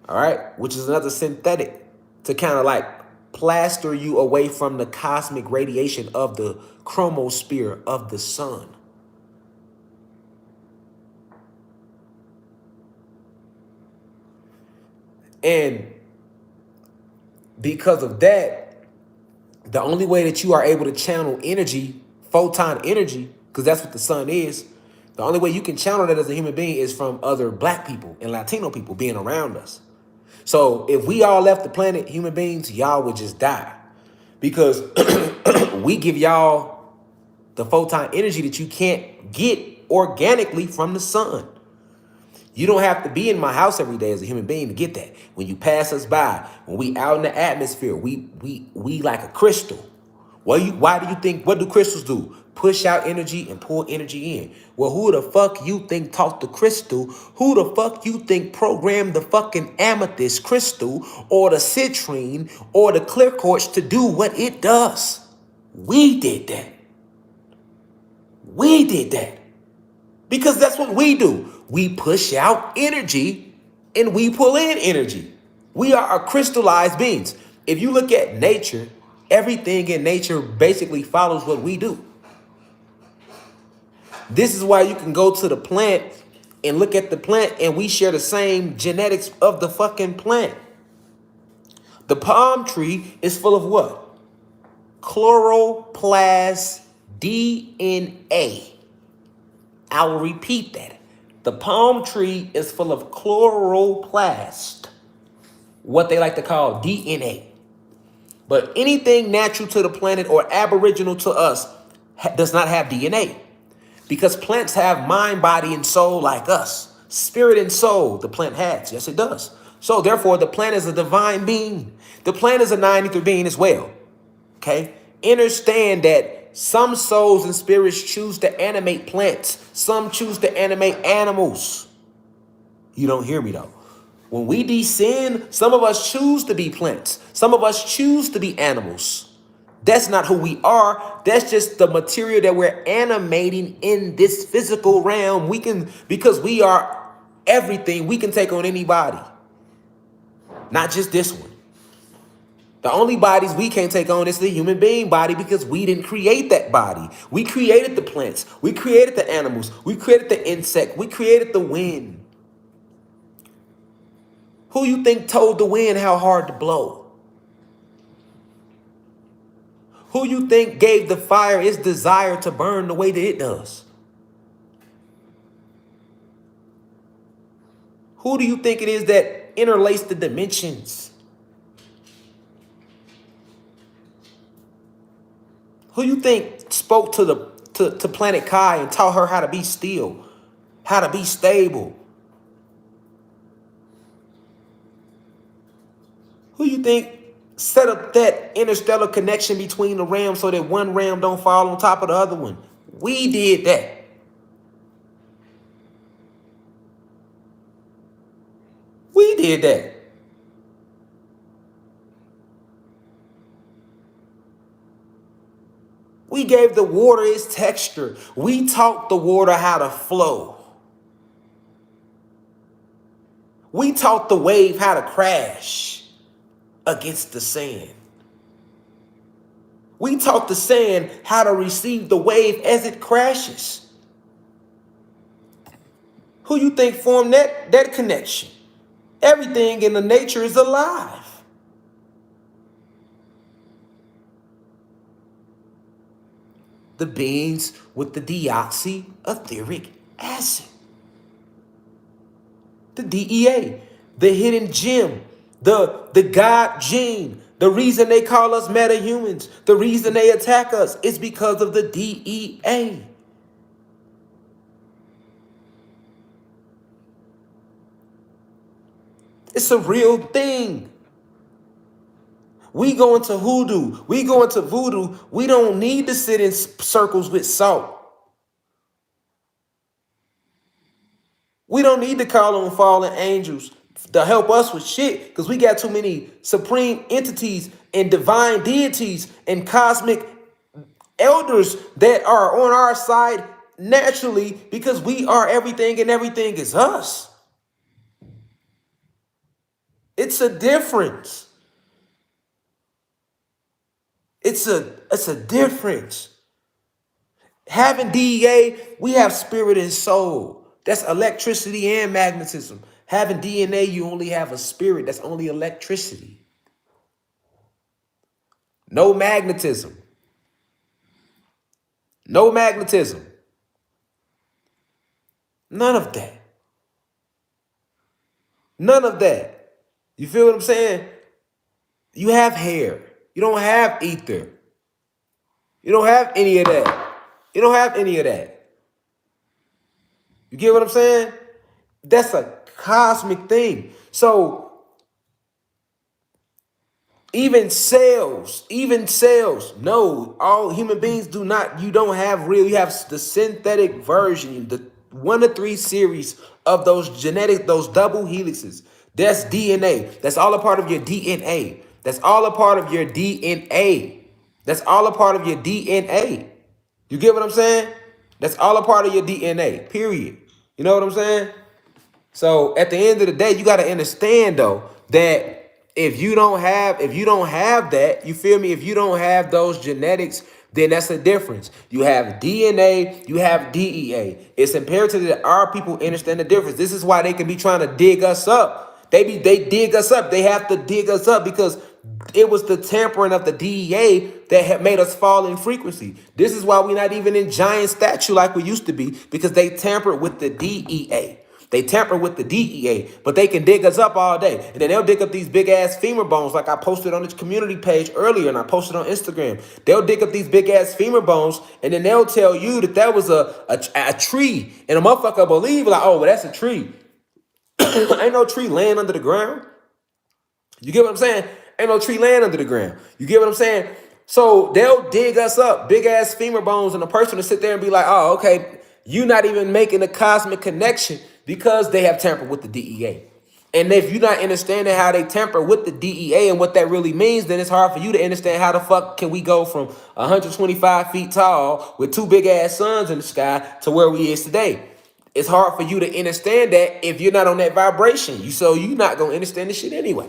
all right, which is another synthetic to kind of like plaster you away from the cosmic radiation of the chromosphere of the sun. And because of that, the only way that you are able to channel energy, photon energy, because that's what the sun is, the only way you can channel that as a human being is from other black people and Latino people being around us. So if we all left the planet, human beings, y'all would just die, because we give y'all the photon energy that you can't get organically from the sun. You don't have to be in my house every day as a human being to get that. When you pass us by, when we out in the atmosphere, we like a crystal. Why do you think, what do crystals do? Push out energy and pull energy in. Well, who the fuck you think taught the crystal? Who the fuck you think programmed the fucking amethyst crystal or the citrine or the clear quartz to do what it does? We did that. We did that. Because that's what we do. We push out energy and we pull in energy. We are crystallized beings. If you look at nature, everything in nature basically follows what we do. This is why you can go to the plant and look at the plant and we share the same genetics of the fucking plant. The palm tree is full of what? Chloroplast DNA. I will repeat that. The palm tree is full of chloroplast, what they like to call DNA. But anything natural to the planet or aboriginal to us does not have DNA, because plants have mind, body, and soul like us. Spirit and soul, the plant has. Yes, it does. So therefore, the plant is a divine being. The plant is a 93 being as well. Okay? Understand that some souls and spirits choose to animate plants. Some choose to animate animals. You don't hear me though. When we descend, some of us choose to be plants. Some of us choose to be animals. That's not who we are. That's just the material that we're animating in this physical realm. We can, because we are everything, we can take on anybody. Not just this one. The only bodies we can't take on is the human being body, because we didn't create that body. We created the plants. We created the animals. We created the insect. We created the wind. Who you think told the wind how hard to blow? Who you think gave the fire its desire to burn the way that it does? Who do you think it is that interlaced the dimensions? Who you think spoke to Planet Kai and taught her how to be still, how to be stable? Who you think set up that interstellar connection between the realms so that one realm don't fall on top of the other one? We did that. did that. We gave the water its texture. We taught the water how to flow. We taught the wave how to crash against the sand. We taught the sand how to receive the wave as it crashes. Who you think formed that connection? Everything in the nature is alive. The beings with the deoxyethric acid. The DEA, the hidden gem, the God gene. The reason they call us metahumans, the reason they attack us is because of the DEA. It's a real thing. We go into hoodoo. We go into voodoo. We don't need to sit in circles with salt. We don't need to call on fallen angels to help us with shit because we got too many supreme entities and divine deities and cosmic elders that are on our side naturally because we are everything and everything is us. It's a difference. It's a difference. Having DEA, we have spirit and soul. That's electricity and magnetism. Having DNA, you only have a spirit. That's only electricity. No magnetism. No magnetism. None of that. None of that. You feel what I'm saying? You have hair. You don't have ether. You don't have any of that. You don't have any of that. You get what I'm saying? That's a cosmic thing. So even cells, no, all human beings do not, you don't have real, you have the synthetic version, the 1 to 3 series of those genetic, those double helixes. That's DNA. That's all a part of your DNA. That's all a part of your DNA. That's all a part of your DNA. You get what I'm saying? That's all a part of your DNA, period. You know what I'm saying? So at the end of the day, you got to understand though that if you don't have that, you feel me? If you don't have those genetics, then that's the difference. You have DNA, you have DEA. It's imperative that our people understand the difference. This is why they can be trying to dig us up. They dig us up. They have to dig us up because it was the tampering of the DEA that had made us fall in frequency. This is why we're not even in giant statue like we used to be, because they tampered with the DEA. They tamper with the DEA, but they can dig us up all day. And then they'll dig up these big ass femur bones like I posted on this community page earlier and I posted on Instagram. They'll dig up these big ass femur bones and then they'll tell you that that was a tree. And a motherfucker believe like, oh, well, that's a tree. Ain't no tree laying under the ground. You get what I'm saying? Ain't no tree laying under the ground. You get what I'm saying? So they'll dig us up, big ass femur bones, and a person to sit there and be like, oh, okay, you're not even making a cosmic connection because they have tampered with the DEA. And if you're not understanding how they tamper with the DEA and what that really means, then it's hard for you to understand how the fuck can we go from 125 feet tall with 2 big ass suns in the sky to where we is today. It's hard for you to understand that if you're not on that vibration. So you're not gonna understand this shit anyway.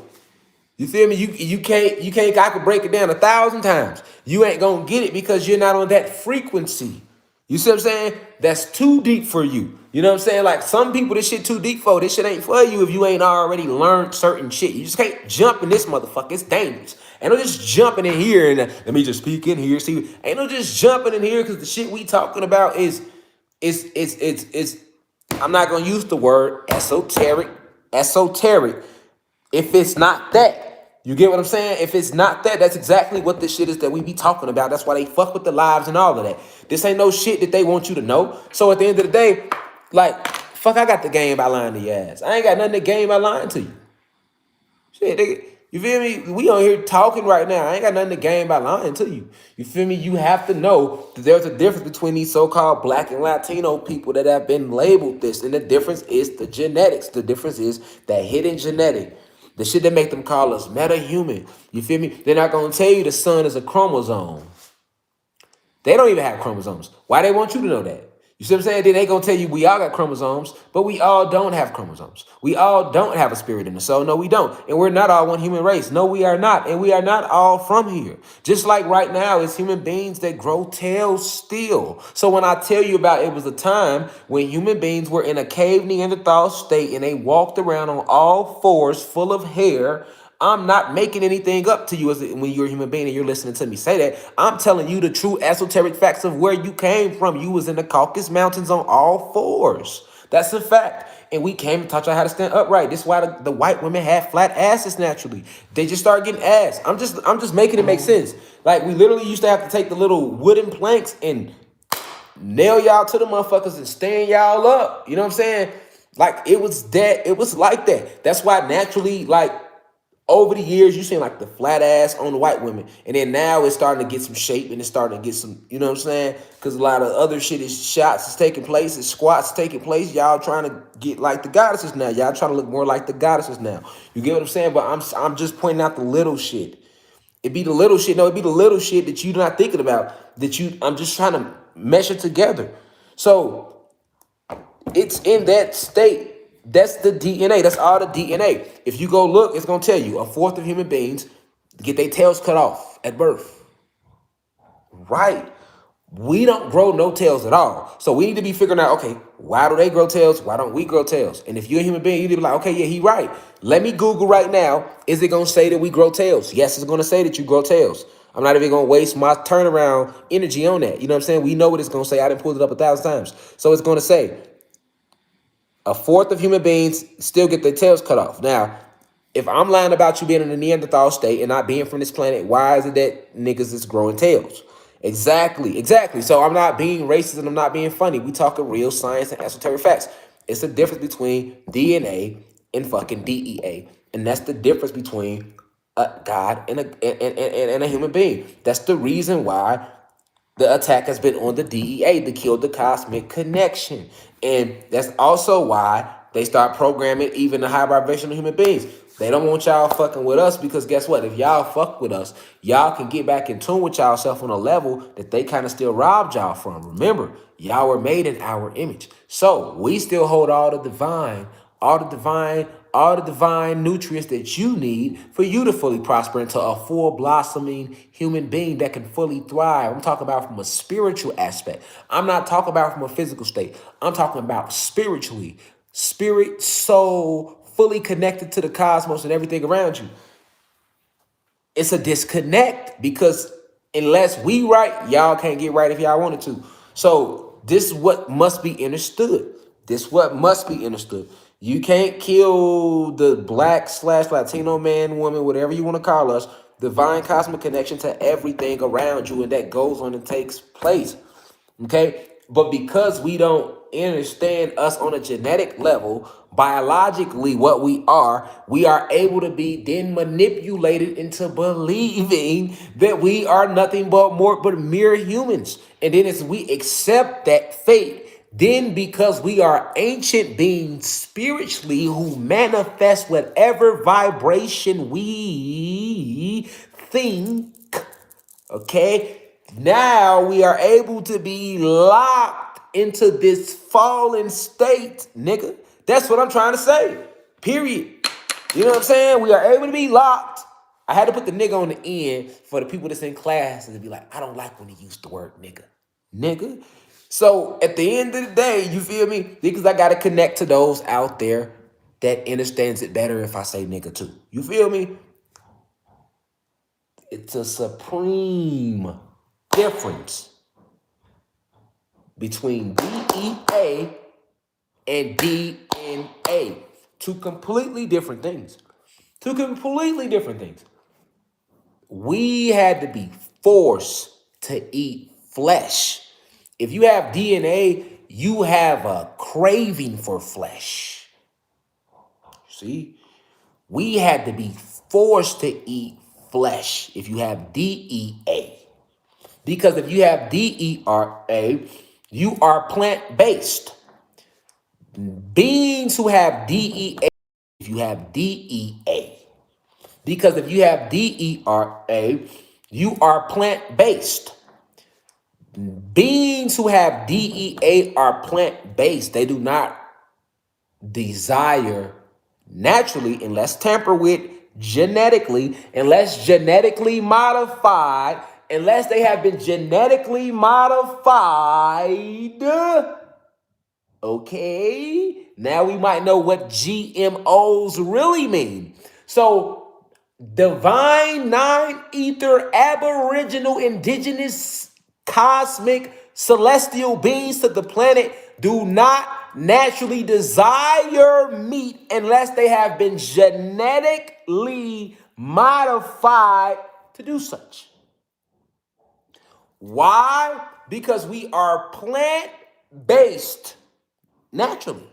You feel me? You can't, I could break it down 1,000 times. You ain't gonna get it because you're not on that frequency. You see what I'm saying? That's too deep for you. You know what I'm saying? Like some people, this shit too deep for. This shit ain't for you if you ain't already learned certain shit. You just can't jump in this motherfucker. It's dangerous. Ain't no just jumping in here and let me just speak in here. See, ain't no just jumping in here because the shit we talking about is I'm not gonna use the word esoteric. If it's not that. You get what I'm saying? If it's not that, that's exactly what this shit is that we be talking about. That's why they fuck with the lives and all of that. This ain't no shit that they want you to know. So at the end of the day, like, fuck, I got the game by lying to your ass. I ain't got nothing to gain by lying to you. Shit, nigga. You feel me? We on here talking right now. I ain't got nothing to gain by lying to you. You feel me? You have to know that there's a difference between these so-called black and Latino people that have been labeled this. And the difference is the genetics. The difference is that hidden genetic. The shit that make them call us meta-human. You feel me? They're not going to tell you the sun is a chromosome. They don't even have chromosomes. Why they want you to know that? You see what I'm saying? Then they gonna tell you we all got chromosomes, but we all don't have chromosomes. We all don't have a spirit in the soul. No, we don't. And we're not all one human race. No, we are not. And we are not all from here. Just like right now, it's human beings that grow tails still. So when I tell you about it was a time when human beings were in a cave Neanderthal state and they walked around on all fours full of hair, I'm not making anything up to you when you're a human being and you're listening to me say that. I'm telling you the true esoteric facts of where you came from. You was in the Caucasus Mountains on all fours. That's a fact. And we came and taught you how to stand upright. This is why the white women have flat asses naturally. They just start getting ass. I'm just making it make sense. Like we literally used to have to take the little wooden planks and nail y'all to the motherfuckers and stand y'all up. You know what I'm saying? Like it was like that. That's why naturally, like, over the years, you seen like the flat ass on the white women. And then now it's starting to get some shape and it's starting to get some, you know what I'm saying? Because a lot of other shit is shots is taking place, is squats taking place. Y'all trying to get like the goddesses now. Y'all trying to look more like the goddesses now. You get what I'm saying? But I'm just pointing out the little shit. It be the little shit. No, it be the little shit that you're not thinking about. I'm just trying to mesh it together. So it's in that state. That's the DNA. That's all the DNA. If you go look, it's going to tell you a fourth of human beings get their tails cut off at birth. Right. We don't grow no tails at all. So we need to be figuring out, okay, why do they grow tails? Why don't we grow tails? And if you're a human being, you need to be like, okay, yeah, he right. Let me Google right now. Is it going to say that we grow tails? Yes, it's going to say that you grow tails. I'm not even going to waste my turnaround energy on that. You know what I'm saying? We know what it's going to say. I done pulled it up 1,000 times. So it's going to say, a fourth of human beings still get their tails cut off. Now, if I'm lying about you being in a Neanderthal state and not being from this planet, why is it that niggas is growing tails? Exactly. So I'm not being racist and I'm not being funny. We talking real science and esoteric facts. It's the difference between DNA and fucking DEA. And that's the difference between a God and a human being. That's the reason why the attack has been on the DEA to kill the cosmic connection. And that's also why they start programming even the high vibrational human beings. They don't want y'all fucking with us because guess what? If y'all fuck with us, y'all can get back in tune with y'all self on a level that they kind of still robbed y'all from. Remember, y'all were made in our image. So we still hold all the divine nutrients that you need for you to fully prosper into a full blossoming human being that can fully thrive. I'm talking about from a spiritual aspect. I'm not talking about from a physical state. I'm talking about spiritually. Spirit, soul, fully connected to the cosmos and everything around you. It's a disconnect because unless we right, y'all can't get right if y'all wanted to. So this is what must be understood. You can't kill the black/Latino man, woman, whatever you want to call us, divine cosmic connection to everything around you, and that goes on and takes place. Okay? But because we don't understand us on a genetic level, biologically what we are able to be then manipulated into believing that we are nothing but mere humans. And then as we accept that fate, then because we are ancient beings spiritually who manifest whatever vibration we think, okay, now we are able to be locked into this fallen state, nigga. That's what I'm trying to say. Period. You know what I'm saying? We are able to be locked. I had to put the nigga on the end for the people that's in class and to be like, I don't like when he used the word nigga. Nigga. So at the end of the day, you feel me? Because I got to connect to those out there that understands it better if I say nigga too. You feel me? It's a supreme difference between D.E.A. and DNA. Two completely different things. We had to be forced to eat flesh. If you have DNA, you have a craving for flesh. See? We had to be forced to eat flesh if you have DEA. Because if you have DERA, you are plant-based. Beings who have DEA, if you have DEA. Because if you have DERA, you are plant-based. Beings who have DEA are plant-based. They do not desire naturally, unless tampered with genetically, unless genetically modified, unless they have been genetically modified. Okay, now we might know what GMOs really mean. So, divine, nine ether, aboriginal, indigenous, cosmic, celestial beings to the planet do not naturally desire meat unless they have been genetically modified to do such. Why? Because we are plant-based naturally.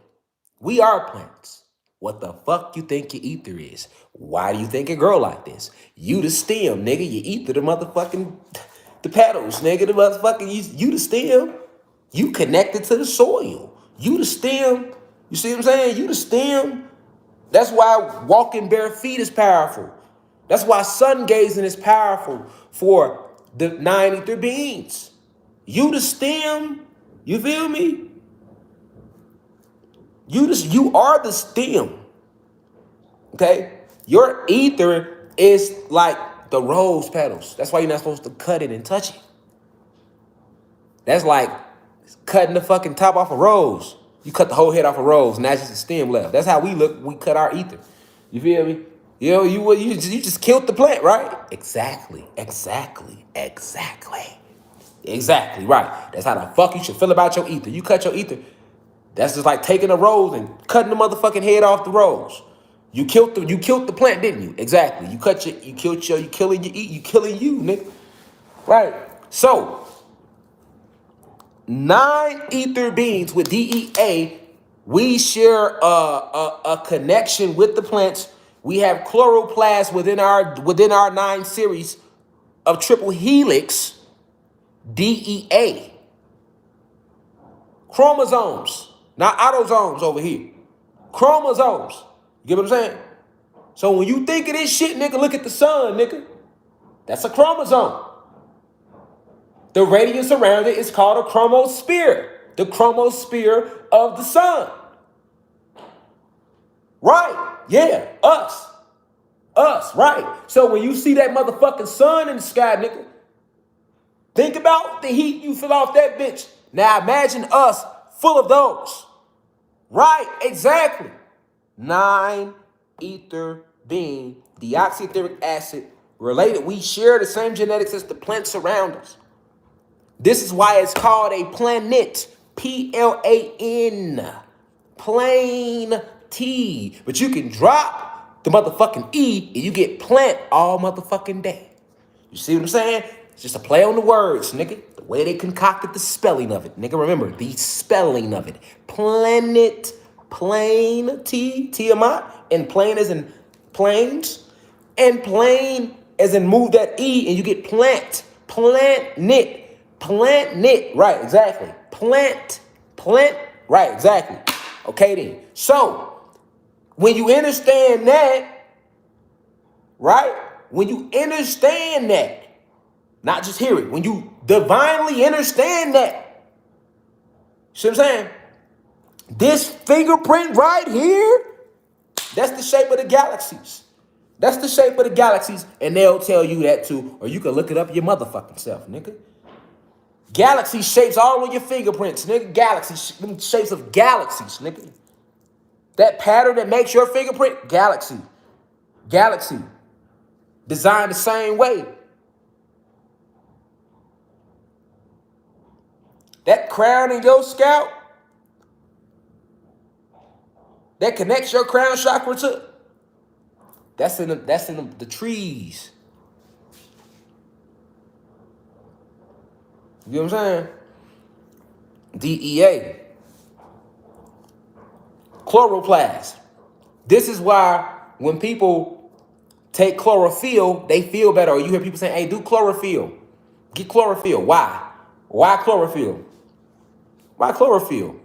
We are plants. What the fuck you think your ether is? Why do you think it grow like this? You the stem, nigga. Your ether the motherfucking the petals, nigga. The motherfucking you the stem. You connected to the soil. You the stem. You see what I'm saying? You the stem. That's why walking bare feet is powerful. That's why sun gazing is powerful for the nine ether beings. You the stem. You feel me? You are the stem. Okay? Your ether is like the rose petals. That's why you're not supposed to cut it and touch it. That's like cutting the fucking top off a rose. You cut the whole head off a rose, and that's just the stem left. That's how we look. We cut our ether. You feel me? You know, you just killed the plant, right? Exactly. Right. That's how the fuck you should feel about your ether. You cut your ether. That's just like taking a rose and cutting the motherfucking head off the rose. You killed the plant, didn't you? Exactly. You killing you, nigga. Right. So, nine ether beings with DEA, we share a connection with the plants. We have chloroplasts within our 9 series of triple helix DEA. Chromosomes, not autosomes over here. Chromosomes. You get what I'm saying? So when you think of this shit, nigga, look at the sun, nigga. That's a chromosome. The radius around it is called a chromosphere. The chromosphere of the sun. Right. Yeah. Us, right. So when you see that motherfucking sun in the sky, nigga, think about the heat you feel off that bitch. Now imagine us full of those. Right, exactly. 9 ether being deoxyethric acid related. We share the same genetics as the plants around us. This is why it's called a planet. PLAN. Plain T. But you can drop the motherfucking E and you get plant all motherfucking day. You see what I'm saying? It's just a play on the words, nigga. The way they concocted the spelling of it. Nigga, remember, the spelling of it. Planet, plain, Tiamat, and plain as in planes, and plain as in move that E and you get plant, planet, right, exactly. Plant, right, exactly. Okay then. So, when you understand that, right, when you understand that, not just hear it. When you divinely understand that. See what I'm saying? This fingerprint right here, that's the shape of the galaxies. That's the shape of the galaxies. And they'll tell you that too. Or you can look it up your motherfucking self, nigga. Galaxy shapes all on your fingerprints, nigga. Galaxy, shapes of galaxies, nigga. That pattern that makes your fingerprint, galaxy. Galaxy. Designed the same way. That crown in your scalp, that connects your crown chakra to, that's in the trees. You know what I'm saying? DEA. Chloroplast. This is why When people take chlorophyll, they feel better. Or you hear people saying, hey, do chlorophyll. Get chlorophyll. Why? Why chlorophyll? Why chlorophyll?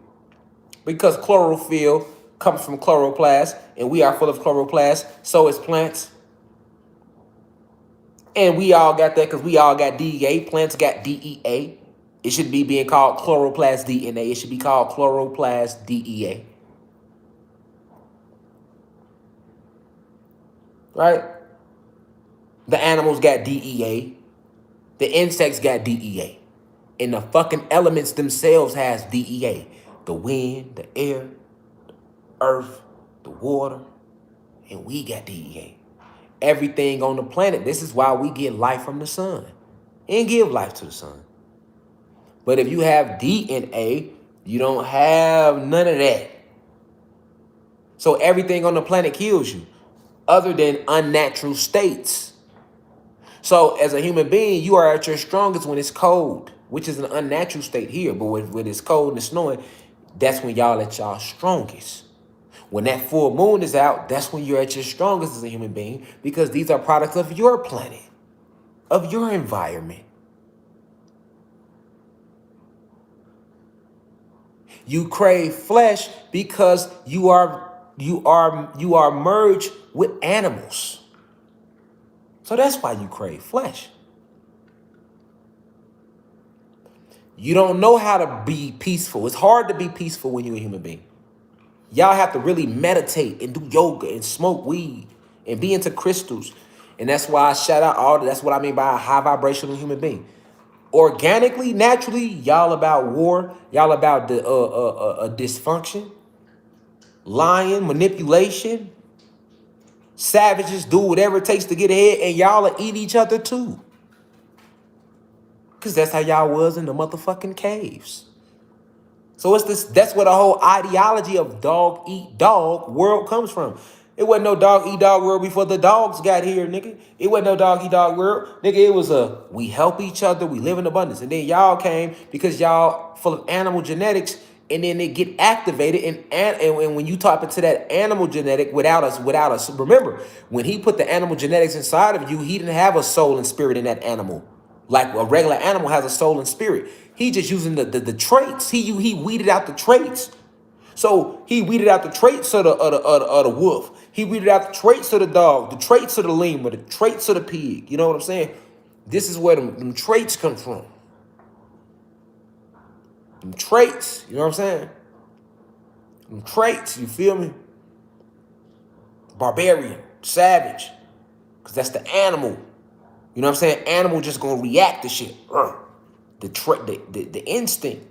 Because chlorophyll comes from chloroplast, and we are full of chloroplast. So is plants. And we all got that because we all got D.E.A. Plants got D.E.A. It should be being called chloroplast DNA. It should be called chloroplast D.E.A. Right? The animals got DEA. The insects got DEA. And the fucking elements themselves has DEA. The wind, the air, the earth, the water, and we got DEA. Everything on the planet. This is why we get life from the sun and give life to the sun. But if you have DNA, you don't have none of that. So everything on the planet kills you other than unnatural states. So as a human being, you are at your strongest when it's cold, which is an unnatural state here. But when it's cold and it's snowing, that's when y'all at y'all strongest. When that full moon is out, that's when you're at your strongest as a human being, because these are products of your planet, of your environment. You crave flesh because you are merged with animals. So that's why you crave flesh. You don't know how to be peaceful. It's hard to be peaceful when you're a human being. Y'all have to really meditate and do yoga and smoke weed and be into crystals. And that's why I shout out all that's what I mean by a high vibrational human being. Organically, naturally, y'all about war, y'all about the dysfunction, lying, manipulation, savages, do whatever it takes to get ahead, and y'all will eat each other too. Because that's how y'all was in the motherfucking caves. So it's this. That's where the whole ideology of dog eat dog world comes from. It wasn't no dog eat dog world before the dogs got here, nigga. It wasn't no dog eat dog world, nigga. It was a we help each other, we live in abundance, and then y'all came because y'all full of animal genetics, and then they get activated, and when you tap into that animal genetic without us. Remember, when he put the animal genetics inside of you, he didn't have a soul and spirit in that animal. Like a regular animal has a soul and spirit. He just using the traits. He weeded out the traits. So he weeded out the traits of the wolf. He weeded out the traits of the dog, the traits of the lemur, the traits of the pig. You know what I'm saying? This is where them traits come from. Them traits, you know what I'm saying? Them traits, you feel me? Barbarian, savage, because that's the animal. You know what I'm saying? Animal just gonna react to shit. The instinct.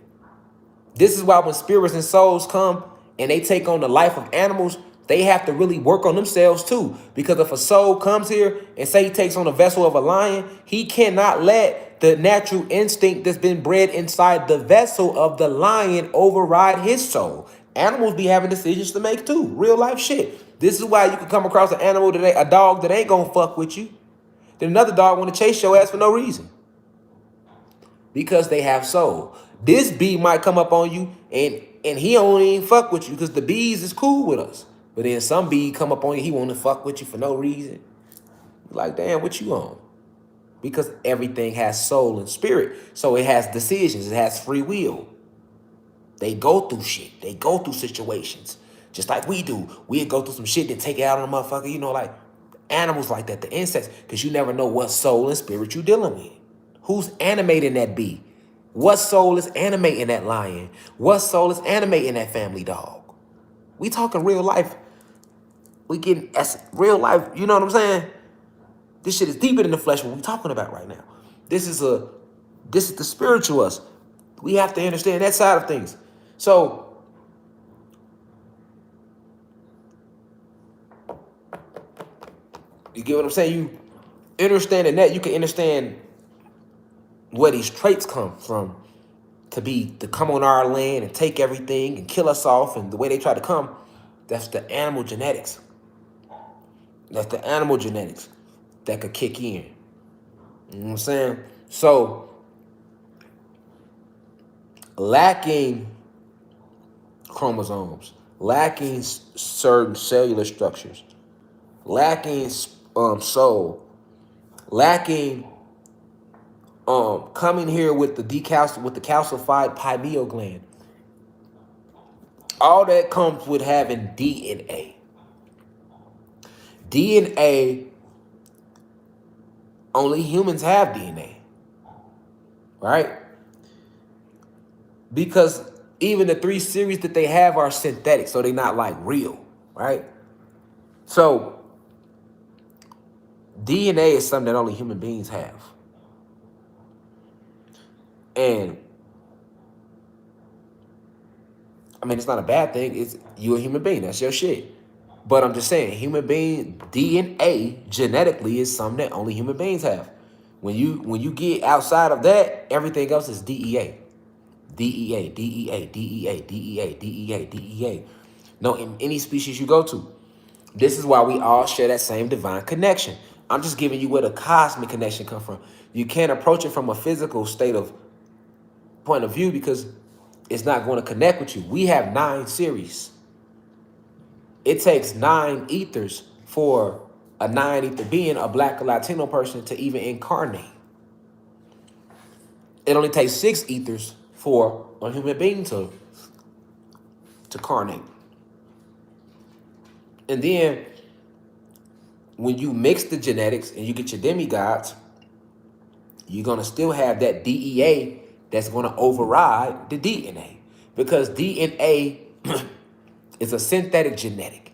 This is why when spirits and souls come and they take on the life of animals, they have to really work on themselves too. Because if a soul comes here and say he takes on a vessel of a lion, he cannot let the natural instinct that's been bred inside the vessel of the lion override his soul. Animals be having decisions to make too. Real life shit. This is why you can come across an animal a dog that ain't gonna fuck with you. Then another dog want to chase your ass for no reason. Because they have soul. This bee might come up on you and he don't even fuck with you because the bees is cool with us. But then some bee come up on you, he want to fuck with you for no reason. Like, damn, what you on? Because everything has soul and spirit. So it has decisions. It has free will. They go through shit. They go through situations. Just like we do. We go through some shit that take it out on a motherfucker. You know, like animals like that, the insects. Because you never know what soul and spirit you dealing with. Who's animating that bee? What soul is animating that lion? What soul is animating that family dog? We talking real life. We getting real life, you know what I'm saying? This shit is deeper than the flesh what we talking about right now. This is the spiritual us. We have to understand that side of things. So you get what I'm saying? You understanding that, you can understand where these traits come from to come on our land and take everything and kill us off, and the way they try to come, that's the animal genetics. That's the animal genetics that could kick in. You know what I'm saying? So lacking chromosomes, lacking certain cellular structures, lacking soul, lacking coming here with the calcified pineal gland. All that comes with having DNA. DNA, only humans have DNA, right? Because even the 3 series that they have are synthetic, so they're not like real, right? So DNA is something that only human beings have. And I mean, it's not a bad thing. It's you a human being. That's your shit. But I'm just saying, human being DNA genetically is something that only human beings have. When you get outside of that, everything else is DEA. DEA, DEA, DEA, DEA, DEA, DEA. No, in any species you go to. This is why we all share that same divine connection. I'm just giving you where the cosmic connection comes from. You can't approach it from a physical state of point of view because it's not going to connect with you. We have 9 series. It takes 9 ethers for a 9 ether being, a black or Latino person, to even incarnate. It only takes 6 ethers for a human being to carnate. And then when you mix the genetics and you get your demigods, you're going to still have that DEA that's going to override the DNA. Because DNA is a synthetic genetic.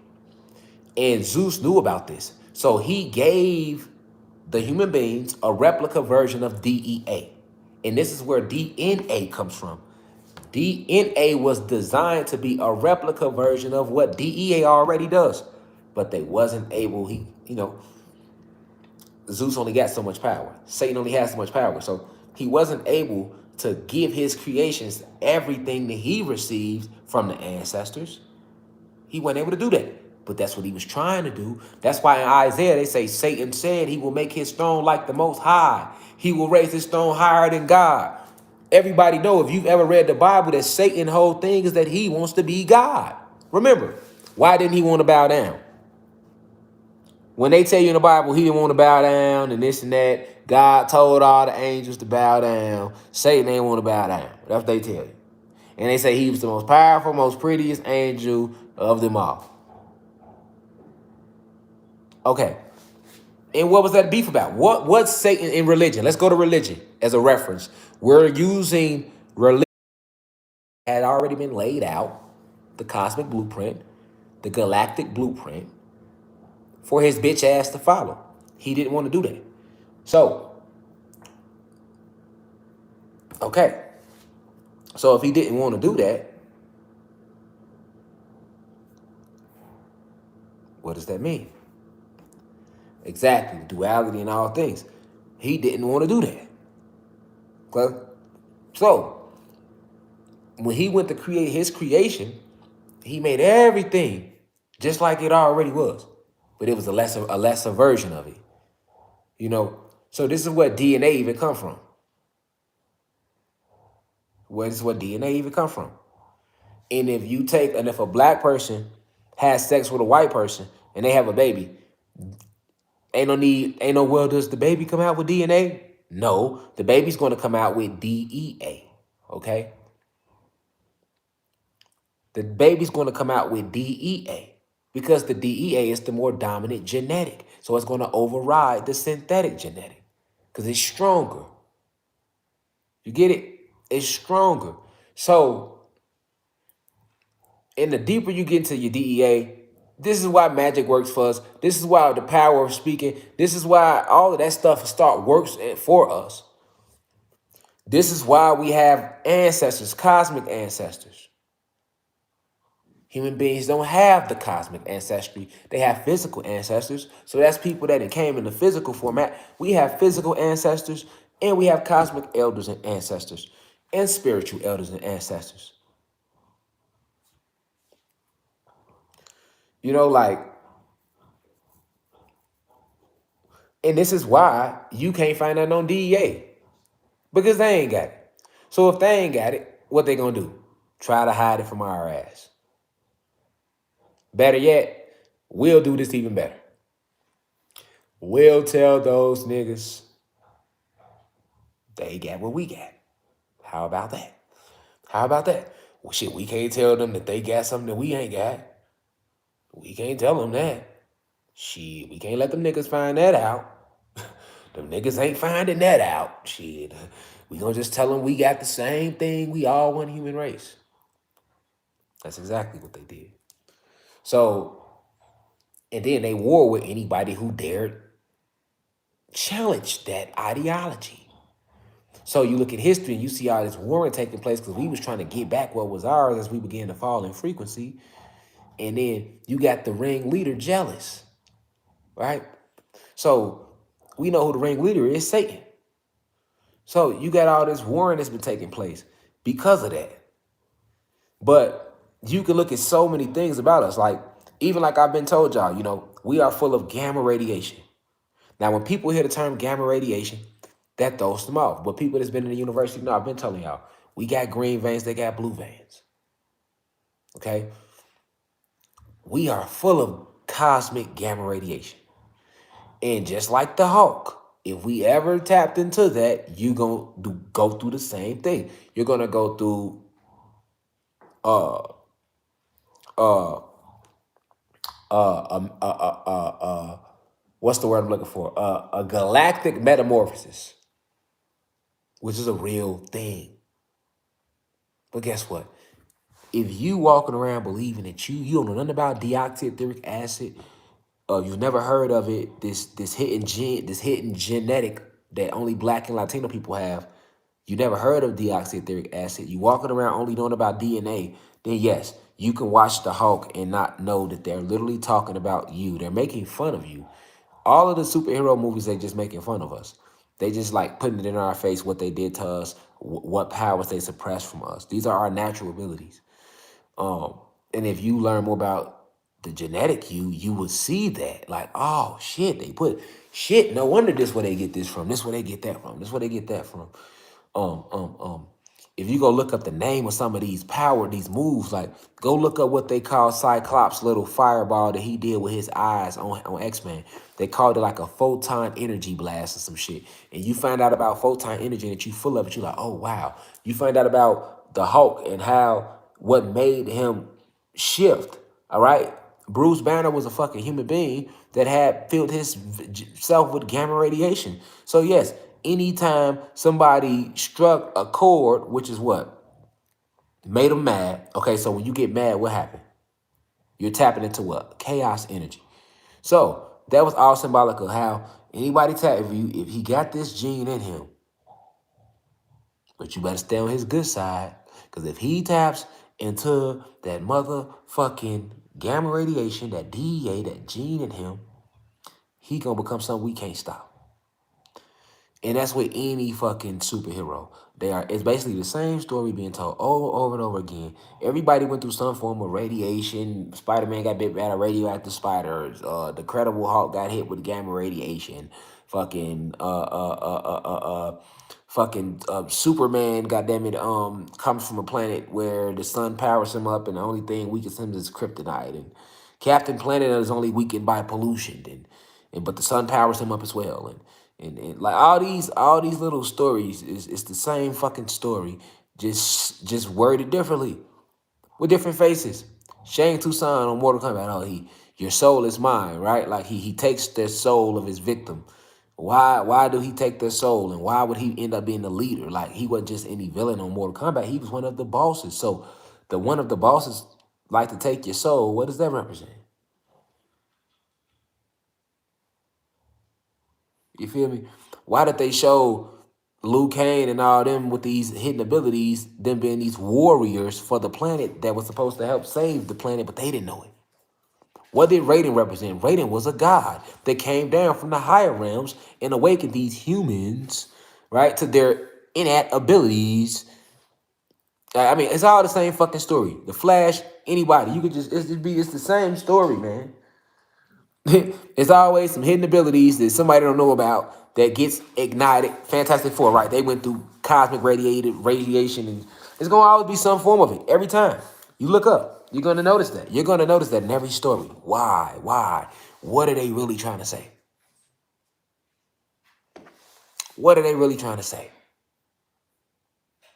And Zeus knew about this. So he gave the human beings a replica version of DEA. And this is where DNA comes from. DNA was designed to be a replica version of what DEA already does. But they wasn't able, Zeus only got so much power. Satan only has so much power. So he wasn't able to give his creations everything that he received from the ancestors. He wasn't able to do that. But that's what he was trying to do. That's why in Isaiah they say Satan said he will make his throne like the Most High. He will raise his throne higher than God. Everybody know, if you've ever read the Bible, that Satan's whole thing is that he wants to be God. Remember, why didn't he want to bow down? When they tell you in the Bible he didn't want to bow down and this and that, God told all the angels to bow down. Satan ain't want to bow down. That's what they tell you. And they say he was the most powerful, most prettiest angel of them all. Okay. And what was that beef about? What's Satan in religion? Let's go to religion as a reference. We're using religion had already been laid out, the cosmic blueprint, the galactic blueprint for his bitch ass to follow. He didn't want to do that. So, okay. So if he didn't want to do that, what does that mean? Exactly, duality in all things. He didn't want to do that. Okay? So, when he went to create his creation, he made everything just like it already was. But it was a lesser version of it. So this is where DNA even come from. This is where DNA even come from. And if a black person has sex with a white person and they have a baby, does the baby come out with DNA? No, the baby's going to come out with DEA, okay? The baby's going to come out with DEA because the DEA is the more dominant genetic. So it's going to override the synthetic genetic because it's stronger. You get it? It's stronger. So, and the deeper you get into your DEA, this is why magic works for us. This is why the power of speaking. This is why all of that stuff works for us. This is why we have ancestors, cosmic ancestors. Human beings don't have the cosmic ancestry. They have physical ancestors. So that's people that came in the physical format. We have physical ancestors and we have cosmic elders and ancestors and spiritual elders and ancestors. And this is why you can't find that on DEA because they ain't got it. So if they ain't got it, what they gonna do? Try to hide it from our ass. Better yet, we'll do this even better. we'll tell those niggas they got what we got. How about that? How about that? Well, shit, we can't tell them that they got something that we ain't got. We can't tell them that. Shit, we can't let them niggas find that out. Them niggas ain't finding that out. Shit, we gonna just tell them we got the same thing. We all one human race. That's exactly what they did. So, and then they war with anybody who dared challenge that ideology. So you look at history and you see all this warring taking place because we was trying to get back what was ours as we began to fall in frequency. And then you got the ringleader jealous, right? So we know who the ringleader is, Satan. So you got all this warring that's been taking place because of that. But you can look at so many things about us. Like, even like I've been told y'all, you know, we are full of gamma radiation. Now, when people hear the term gamma radiation, that throws them off. But people that's been in the university know, I've been telling y'all, we got green veins, they got blue veins. Okay? We are full of cosmic gamma radiation. And just like the Hulk, if we ever tapped into that, you're going to go through the same thing. You're going to go through uh, uh, what's the word I'm looking for? A galactic metamorphosis, which is a real thing. But guess what? If you walking around believing that you don't know nothing about deoxyethric acid, you've never heard of it, this hidden genetic that only Black and Latino people have, you never heard of deoxyethric acid, you walking around only knowing about DNA, then yes, you can watch the Hulk and not know that they're literally talking about you. They're making fun of you. All of the superhero movies, they just making fun of us. They just like putting it in our face what they did to us, what powers they suppressed from us. These are our natural abilities. And if you learn more about the genetic you would see that. Like, oh shit, they put shit, no wonder this where they get this from. This where they get that from. This where they get that from. If you go look up the name of some of these these moves, like go look up what they call Cyclops' little fireball that he did with his eyes on X-Men. They called it like a photon energy blast or some shit. And you find out about photon energy that you full of it, you're like, oh wow. You find out about the Hulk and what made him shift, all right? Bruce Banner was a fucking human being that had filled himself with gamma radiation. So yes, anytime somebody struck a chord, which is what? Made them mad. Okay, so when you get mad, what happened? You're tapping into what? Chaos energy. So that was all symbolic of how anybody tap, if he got this gene in him, but you better stay on his good side. Because if he taps into that motherfucking gamma radiation, that D.E.A, that gene in him, he gonna become something we can't stop. And that's with any fucking superhero. It's basically the same story being told over and over again. Everybody went through some form of radiation. Spider-Man got bit by a radioactive spider. The Incredible Hulk got hit with gamma radiation. Superman, goddammit, comes from a planet where the sun powers him up, and the only thing weakens him is kryptonite. And Captain Planet is only weakened by pollution, but the sun powers him up as well. And like all these little stories is the same fucking story, just worded differently with different faces. Shang Tsung on Mortal Kombat, oh, your soul is mine, right? Like he takes the soul of his victim. Why do he take their soul, and why would he end up being the leader? Like, he wasn't just any villain on Mortal Kombat, he was one of the bosses. So the one of the bosses like to take your soul, what does that represent? You feel me? Why did they show Liu Kang and all them with these hidden abilities, them being these warriors for the planet that was supposed to help save the planet, but they didn't know it? What did Raiden represent? Raiden was a god that came down from the higher realms and awakened these humans, right, to their innate abilities. I mean, it's all the same fucking story. The Flash, anybody, you could it's the same story, man. It's always some hidden abilities that somebody don't know about that gets ignited. Fantastic Four, right? They went through cosmic radiation, and it's gonna always be some form of it every time. You look up, you're gonna notice that. You're gonna notice that in every story. Why? What are they really trying to say? What are they really trying to say?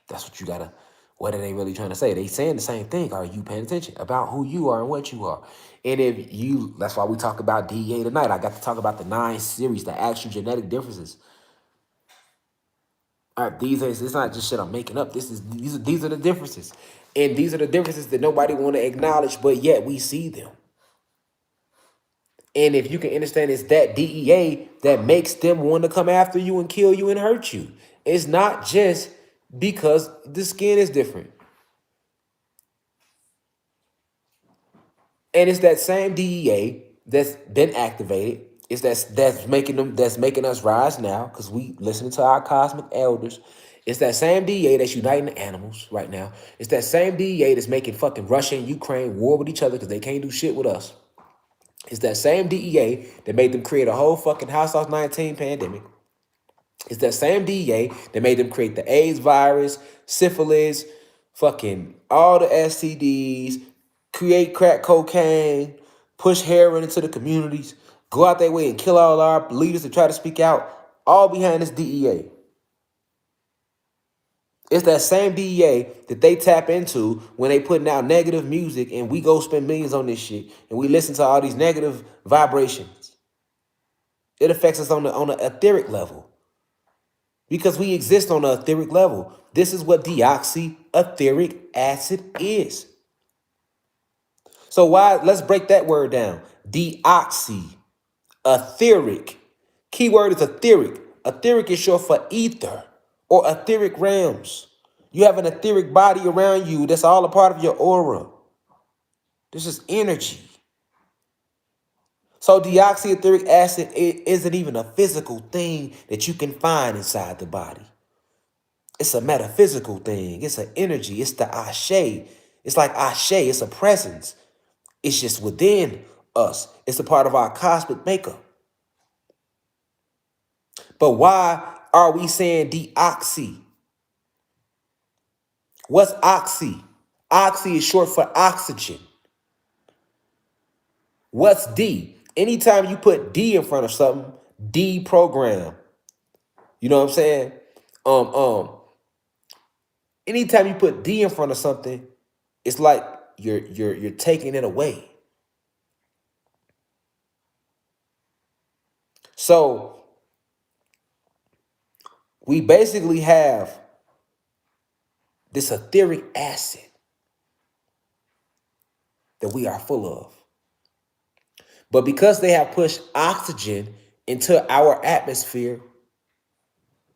That's what you gotta. What are they really trying to say? They saying the same thing. Are you paying attention about who you are and what you are? And if you, that's why we talk about D.E.A tonight. I got to talk about the 9 series, the actual genetic differences. All right, these are, it's not just shit I'm making up. These are the differences, and these are the differences that nobody want to acknowledge, but yet we see them. And if you can understand, it's that DEA that makes them want to come after you and kill you and hurt you. It's not just because the skin is different. And it's that same DEA that's been activated. It's that's making us rise now because we listening to our cosmic elders. It's that same DEA that's uniting the animals right now. It's that same DEA that's making fucking Russia and Ukraine war with each other because they can't do shit with us. It's that same DEA that made them create a whole fucking House House 19 pandemic. It's that same DEA that made them create the AIDS virus, syphilis, fucking all the STDs, create crack cocaine, push heroin into the communities, go out their way and kill all our leaders that try to speak out, all behind this DEA. It's that same DEA that they tap into when they putting out negative music and we go spend millions on this shit and we listen to all these negative vibrations. It affects us on the etheric level. Because we exist on an etheric level. This is what deoxyethric acid is. So let's break that word down. Deoxy, etheric. Keyword is etheric. Etheric is short for ether or etheric realms. You have an etheric body around you that's all a part of your aura. This is energy. So deoxyethric acid isn't even a physical thing that you can find inside the body. It's a metaphysical thing. It's an energy. It's the Ashe. It's like Ashe. It's a presence. It's just within us. It's a part of our cosmic makeup. But why are we saying deoxy? What's oxy? Oxy is short for oxygen. What's D? Anytime you put D in front of something, deprogram. You know what I'm saying? Anytime you put D in front of something, it's like you're taking it away. So we basically have this etheric acid that we are full of. But because they have pushed oxygen into our atmosphere,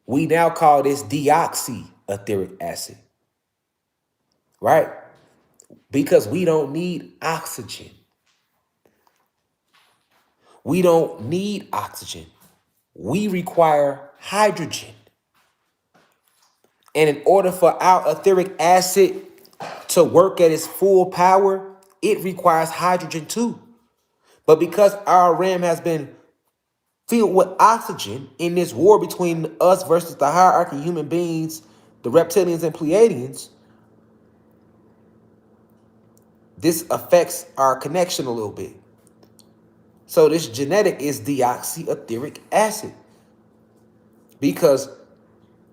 we now call this deoxyetheric acid, right? Because we don't need oxygen. We don't need oxygen. We require hydrogen. And in order for our etheric acid to work at its full power, it requires hydrogen too. But because our RAM has been filled with oxygen in this war between us versus the hierarchy of human beings, the reptilians and Pleiadians, this affects our connection a little bit. So this genetic is deoxyetheric acid because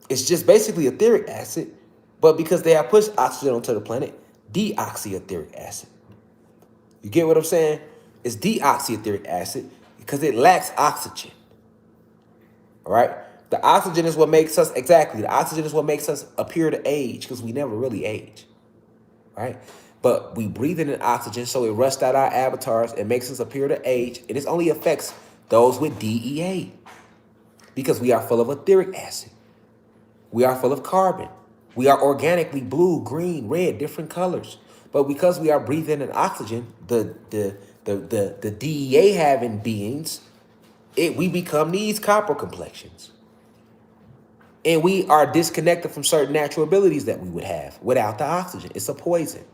it's just basically etheric acid, but because they have pushed oxygen onto the planet, deoxyetheric acid. You get what I'm saying? It's deoxyetheric acid because it lacks oxygen. All right? The oxygen is what makes us, exactly, the oxygen is what makes us appear to age because we never really age. Right? But we breathe in oxygen, so it rusts out our avatars and makes us appear to age. And this only affects those with DEA because we are full of etheric acid. We are full of carbon. We are organically blue, green, red, different colors. But because we are breathing in oxygen, the DEA having beings, we become these copper complexions. And we are disconnected from certain natural abilities that we would have without the oxygen. It's a poison.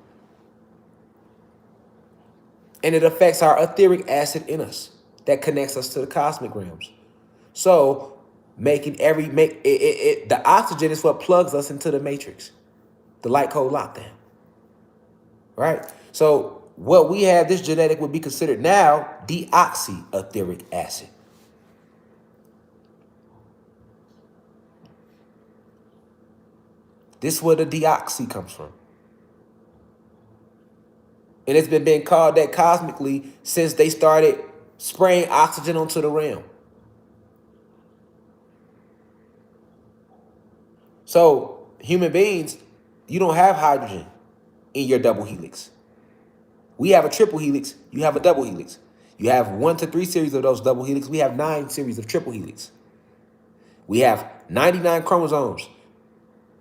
And it affects our etheric acid in us that connects us to the cosmic realms. So the oxygen is what plugs us into the matrix, the light code lockdown. Right? So what we have, this genetic would be considered now deoxyetheric acid. This is where the deoxy comes from. And it's been being called that cosmically since they started spraying oxygen onto the realm. So, human beings, you don't have hydrogen in your double helix. We have a triple helix. You have a double helix. You have 1 to 3 series of those double helix. We have 9 series of triple helix. We have 99 chromosomes,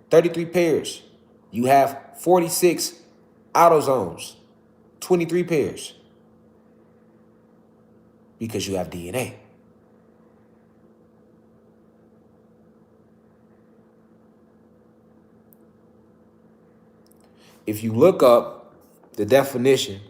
33 pairs. You have 46 autosomes, 23 pairs. Because you have DNA. If you look up the definition,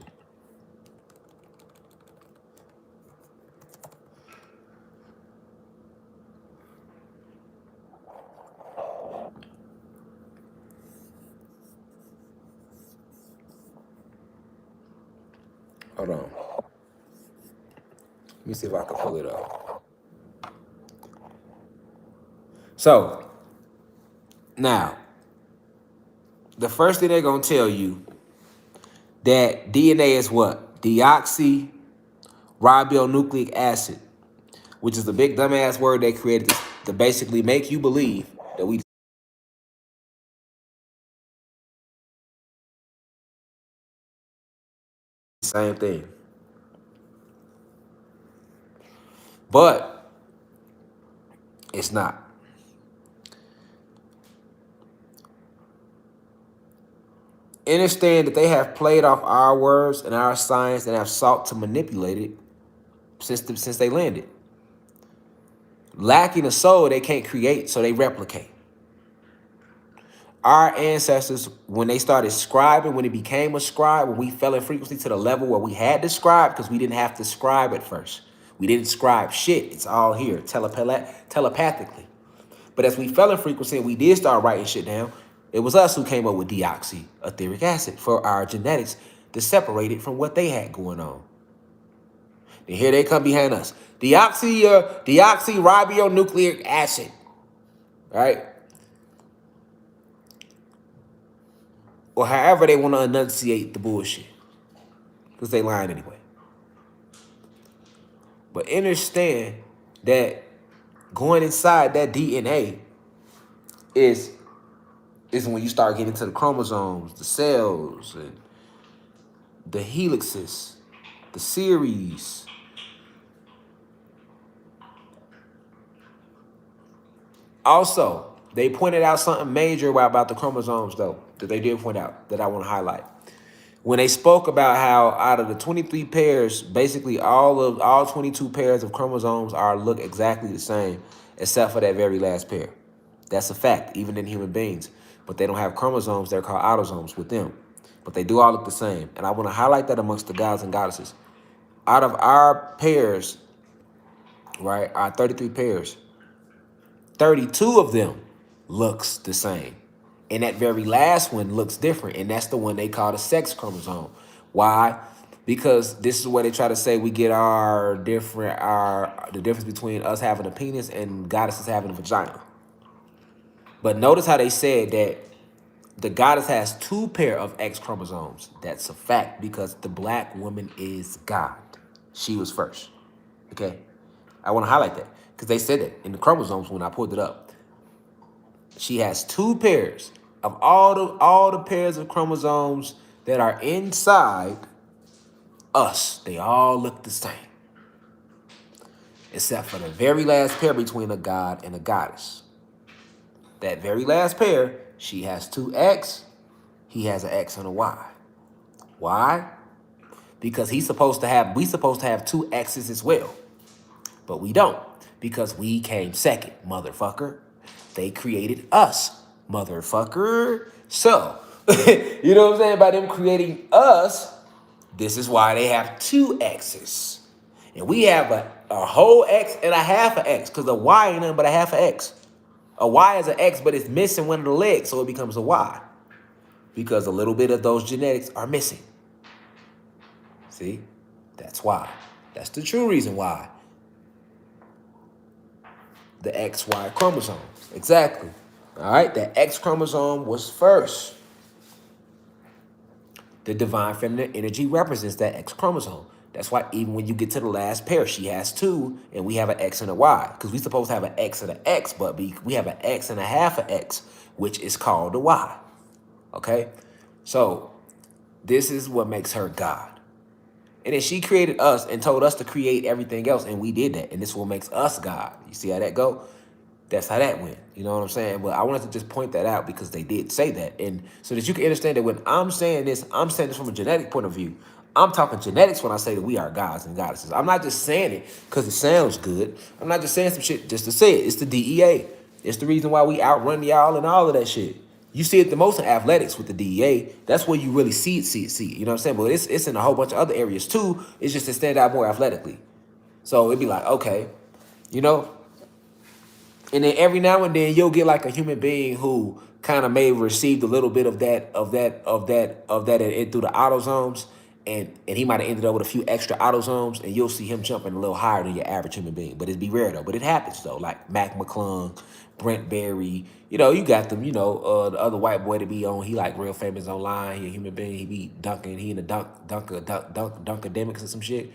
hold on. Let me see if I can pull it up. So, now, the first thing they're going to tell you that DNA is what? Deoxyribonucleic acid, which is the big dumbass word they created to basically make you believe that we the same thing. But it's not. Understand that they have played off our words and our science and have sought to manipulate it since they landed. Lacking a soul, they can't create, so they replicate. Our ancestors, when they started scribing, when it became a scribe, when we fell in frequency to the level where we had to scribe, because we didn't have to scribe at first. We didn't scribe shit. It's all here, telepathically. But as we fell in frequency and we did start writing shit down, it was us who came up with deoxyethric acid for our genetics to separate it from what they had going on. And here they come behind us. Deoxyribonucleic acid, right? Or however they want to enunciate the bullshit. Because they lying anyway. But understand that going inside that DNA is when you start getting to the chromosomes, the cells, and the helixes, the series. Also, they pointed out something major about the chromosomes, though, that they did point out that I want to highlight. When they spoke about how out of the 23 pairs, basically all 22 pairs of chromosomes look exactly the same, except for that very last pair. That's a fact, even in human beings. But they don't have chromosomes, they're called autosomes with them. But they do all look the same. And I want to highlight that amongst the gods and goddesses. Out of our pairs, right, our 33 pairs, 32 of them looks the same. And that very last one looks different. And that's the one they call the sex chromosome. Why? Because this is where they try to say we get the difference between us having a penis and goddesses having a vagina. But notice how they said that the goddess has 2 pair of X chromosomes. That's a fact because the black woman is God. She was first. Okay? I want to highlight that because they said it in the chromosomes when I pulled it up. She has 2 pairs of all the pairs of chromosomes that are inside us. They all look the same. Except for the very last pair between a god and a goddess. That very last pair, she has 2 X, he has an X and a Y. Why? Because we supposed to have 2 X's as well. But we don't. Because we came second, motherfucker. They created us, motherfucker. So, you know what I'm saying? By them creating us, this is why they have 2 X's. And we have a whole X and a half of X. Because a Y ain't nothing but a half of X. A Y is an X, but it's missing one of the legs, so it becomes a Y. Because a little bit of those genetics are missing. See? That's why. That's the true reason why. The XY chromosome. Exactly. All right, the X chromosome was first. The divine feminine energy represents that X chromosome. That's why even when you get to the last pair, she has two, and we have an X and a Y. Because we supposed to have an X and an X, but we have an X and a half of X, which is called the Y. Okay? So this is what makes her God. And then she created us and told us to create everything else, and we did that. And this is what makes us God. You see how that go? That's how that went. You know what I'm saying? But I wanted to just point that out because they did say that. And so that you can understand that when I'm saying this from a genetic point of view. I'm talking genetics when I say that we are gods and goddesses. I'm not just saying it because it sounds good. I'm not just saying some shit just to say it. It's the DEA. It's the reason why we outrun y'all and all of that shit. You see it the most in athletics with the DEA. That's where you really see it. You know what I'm saying? But it's in a whole bunch of other areas too. It's just to stand out more athletically. So it'd be like, okay, you know, and then every now and then you'll get like a human being who kind of may have received a little bit of that through the autosomes, and he might have ended up with a few extra autosomes, and you'll see him jumping a little higher than your average human being. But it'd be rare though. But it happens though, like Mac McClung, Brent Berry. You know, you got them. You know, the other white boy to be on. He like real famous online. He a human being. He be dunking. He in the dunkademics or some shit.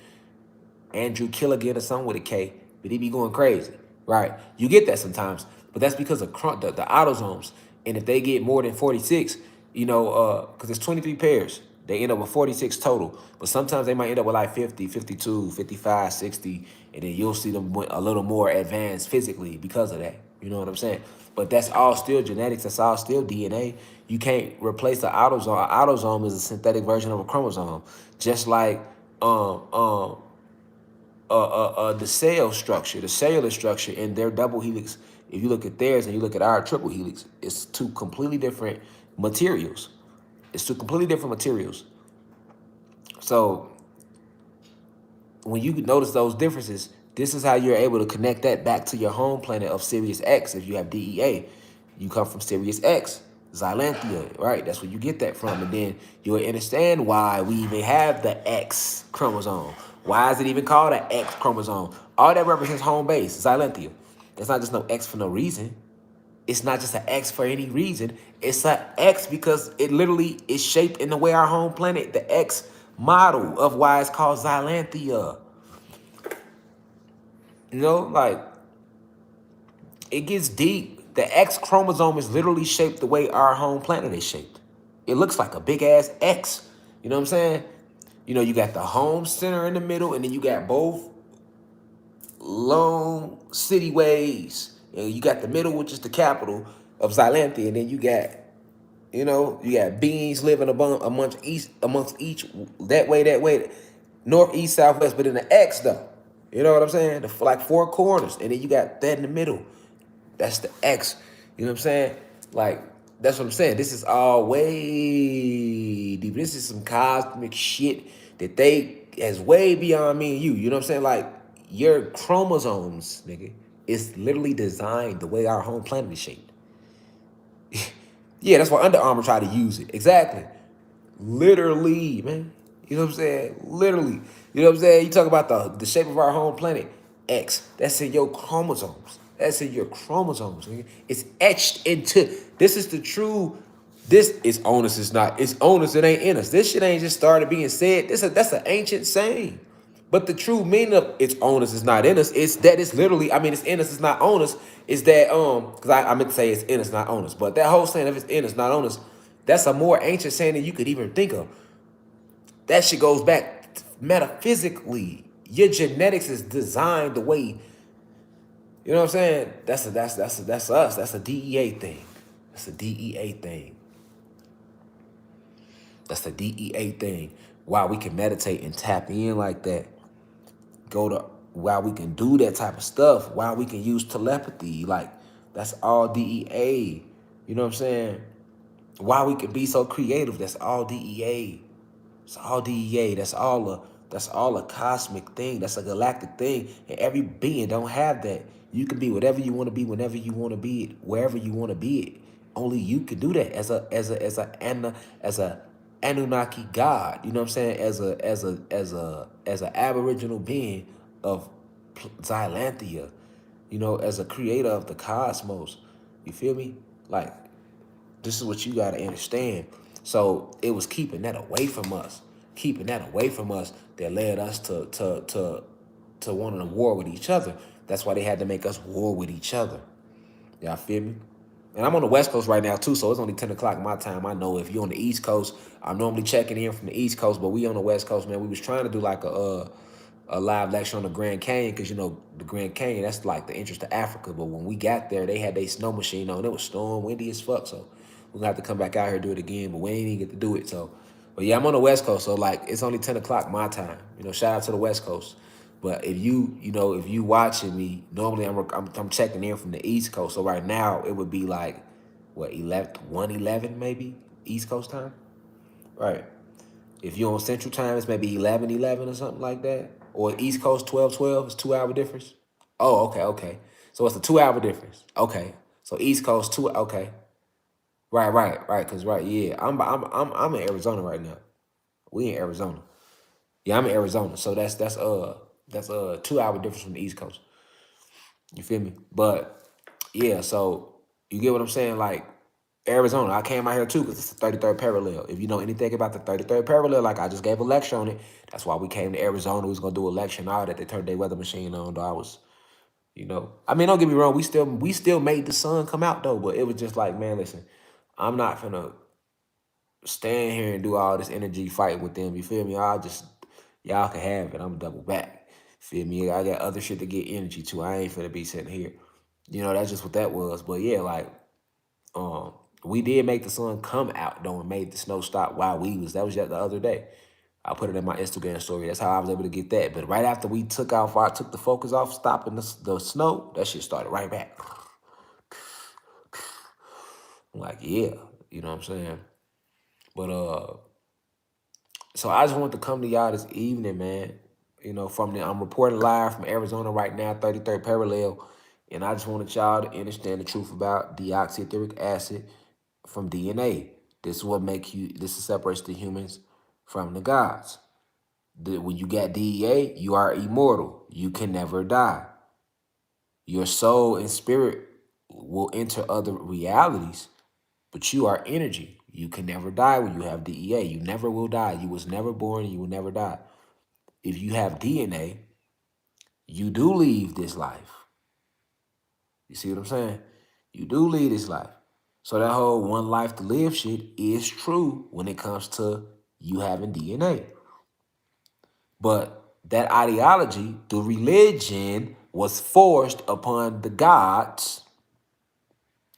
Andrew Killigan or something with a K, but he be going crazy, right? You get that sometimes, but that's because of the autosomes. And if they get more than 46, you know, because it's 23 pairs, they end up with 46 total. But sometimes they might end up with like 50, 52, 55, 60, and then you'll see them a little more advanced physically because of that. You know what I'm saying? But that's all still genetics. That's all still DNA. You can't replace the autosome. An autosome is a synthetic version of a chromosome, just like the cell structure, the cellular structure in their double helix. If you look at theirs and you look at our triple helix, it's two completely different materials. It's two completely different materials. So when you notice those differences, this is how you're able to connect that back to your home planet of Sirius X. If you have DEA, you come from Sirius X, Xylanthia, right? That's where you get that from. And then you'll understand why we even have the X chromosome. Why is it even called an X chromosome? All that represents home base, Xylanthia. It's not just no X for no reason. It's not just an X for any reason. It's an X because it literally is shaped in the way our home planet, the X model of why it's called Xylanthia. You know, like, it gets deep. The X chromosome is literally shaped the way our home planet is shaped. It looks like a big ass X. You know what I'm saying? You know, you got the home center in the middle, and then you got both long city ways. And you got the middle, which is the capital of Xylanthia, and then you got, you know, you got beings living amongst each that way, north, east, southwest, but in the X though. You know what I'm saying? Like four corners, and then you got that in the middle. That's the X. You know what I'm saying? Like, that's what I'm saying. This is all way deep. This is some cosmic shit that is way beyond me and you. You know what I'm saying? Like, your chromosomes, nigga, is literally designed the way our home planet is shaped. Yeah, that's why Under Armour tried to use it. Exactly. Literally, man. You know what I'm saying? Literally. You know what I'm saying? You talk about the shape of our home planet. X. That's in your chromosomes. That's in your chromosomes, nigga. It's etched into. This is the true. This is onus. It's onus. It ain't in us. This shit ain't just started being said. That's an ancient saying. But the true meaning of its onus is not in us. It's that it's literally, I mean, it's in us, it's not on us. Is that, because I meant to say it's in us, not on us. But that whole saying, if it's in us, not on us, that's a more ancient saying than you could even think of. That shit goes back metaphysically. Your genetics is designed the way, you know what I'm saying? That's us. That's a DEA thing. That's a DEA thing. That's the DEA thing. Why we can meditate and tap in like that. Why we can do that type of stuff. Why we can use telepathy. Like, that's all DEA. You know what I'm saying? Why we can be so creative. That's all DEA. It's all DEA. That's all a cosmic thing. That's a galactic thing. And every being don't have that. You can be whatever you want to be, whenever you want to be it, wherever you want to be it. Only you can do that as a Anunnaki God. You know what I'm saying? As a Aboriginal being of Xylanthia. You know, as a creator of the cosmos. You feel me? Like, this is what you got to understand. So it was keeping that away from us, that led us to wanting to war with each other. That's why they had to make us war with each other. Y'all feel me? And I'm on the West Coast right now too, so it's only 10 o'clock my time. I know if you're on the East Coast, I'm normally checking in from the East Coast, but we on the West Coast, man. We was trying to do like a live lecture on the Grand Canyon, because you know the Grand Canyon, that's like the entrance to Africa. But when we got there, they had their snow machine on. It was storm, windy as fuck. So we're gonna have to come back out here and do it again. But we ain't even get to do it. So, but yeah, I'm on the West Coast, so like it's only 10 o'clock my time. You know, shout out to the West Coast. But if if you watching me, normally I'm checking in from the East Coast. So right now it would be like what 1:11 maybe East Coast time, right? If you're on Central Time, it's maybe 11:11 or something like that. Or East Coast 12:12. It's 2 hour difference. Oh, okay, okay. So it's a 2 hour difference. Okay. So East Coast two. Okay. Right. Cause right, yeah. I'm in Arizona right now. We in Arizona. Yeah, I'm in Arizona. So that's 2 hour difference from the East Coast. You feel me? But yeah, so you get what I'm saying? Like Arizona, I came out here too because it's the 33rd parallel. If you know anything about the 33rd parallel, like I just gave a lecture on it. That's why we came to Arizona. We was gonna do a lecture and all that. They turned their weather machine on. Though I was, I mean, don't get me wrong. We still made the sun come out though. But it was just like, man, listen, I'm not gonna stand here and do all this energy fighting with them. You feel me? Y'all can have it. I'm double back. Feel me? I got other shit to get energy to. I ain't finna be sitting here. That's just what that was. But yeah, like, um, we did make the sun come out though and made the snow stop while that was just the other day. I put it in my Instagram story. That's how I was able to get that. But right after we took the focus off stopping the snow, that shit started right back. I'm like, yeah, you know what I'm saying? But so I just wanted to come to y'all this evening, man. I'm reporting live from Arizona right now, 33rd parallel. And I just wanted y'all to understand the truth about deoxyethric acid from D.E.A. This separates the humans from the gods. When you got D.E.A, you are immortal. You can never die. Your soul and spirit will enter other realities, but you are energy. You can never die when you have D.E.A. You never will die. You was never born and you will never die. If you have D.E.A, you do leave this life. You see what I'm saying? You do leave this life. So that whole one life to live shit is true when it comes to you having D.E.A. But that ideology, the religion, was forced upon the gods,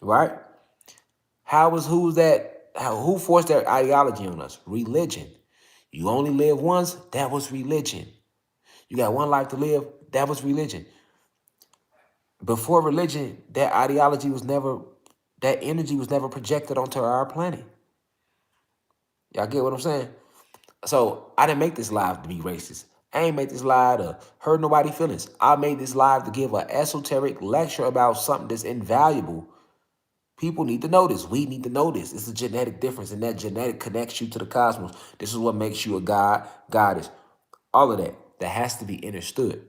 right? Who forced that ideology on us? Religion. You only live once, that was religion. You got one life to live, that was religion. Before religion, that energy was never projected onto our planet. Y'all get what I'm saying? So I didn't make this live to be racist. I ain't make this live to hurt nobody's feelings. I made this live to give an esoteric lecture about something that's invaluable. People need to know this. We need to know this. It's a genetic difference, and that genetic connects you to the cosmos. This is what makes you a god, goddess. All of that has to be understood.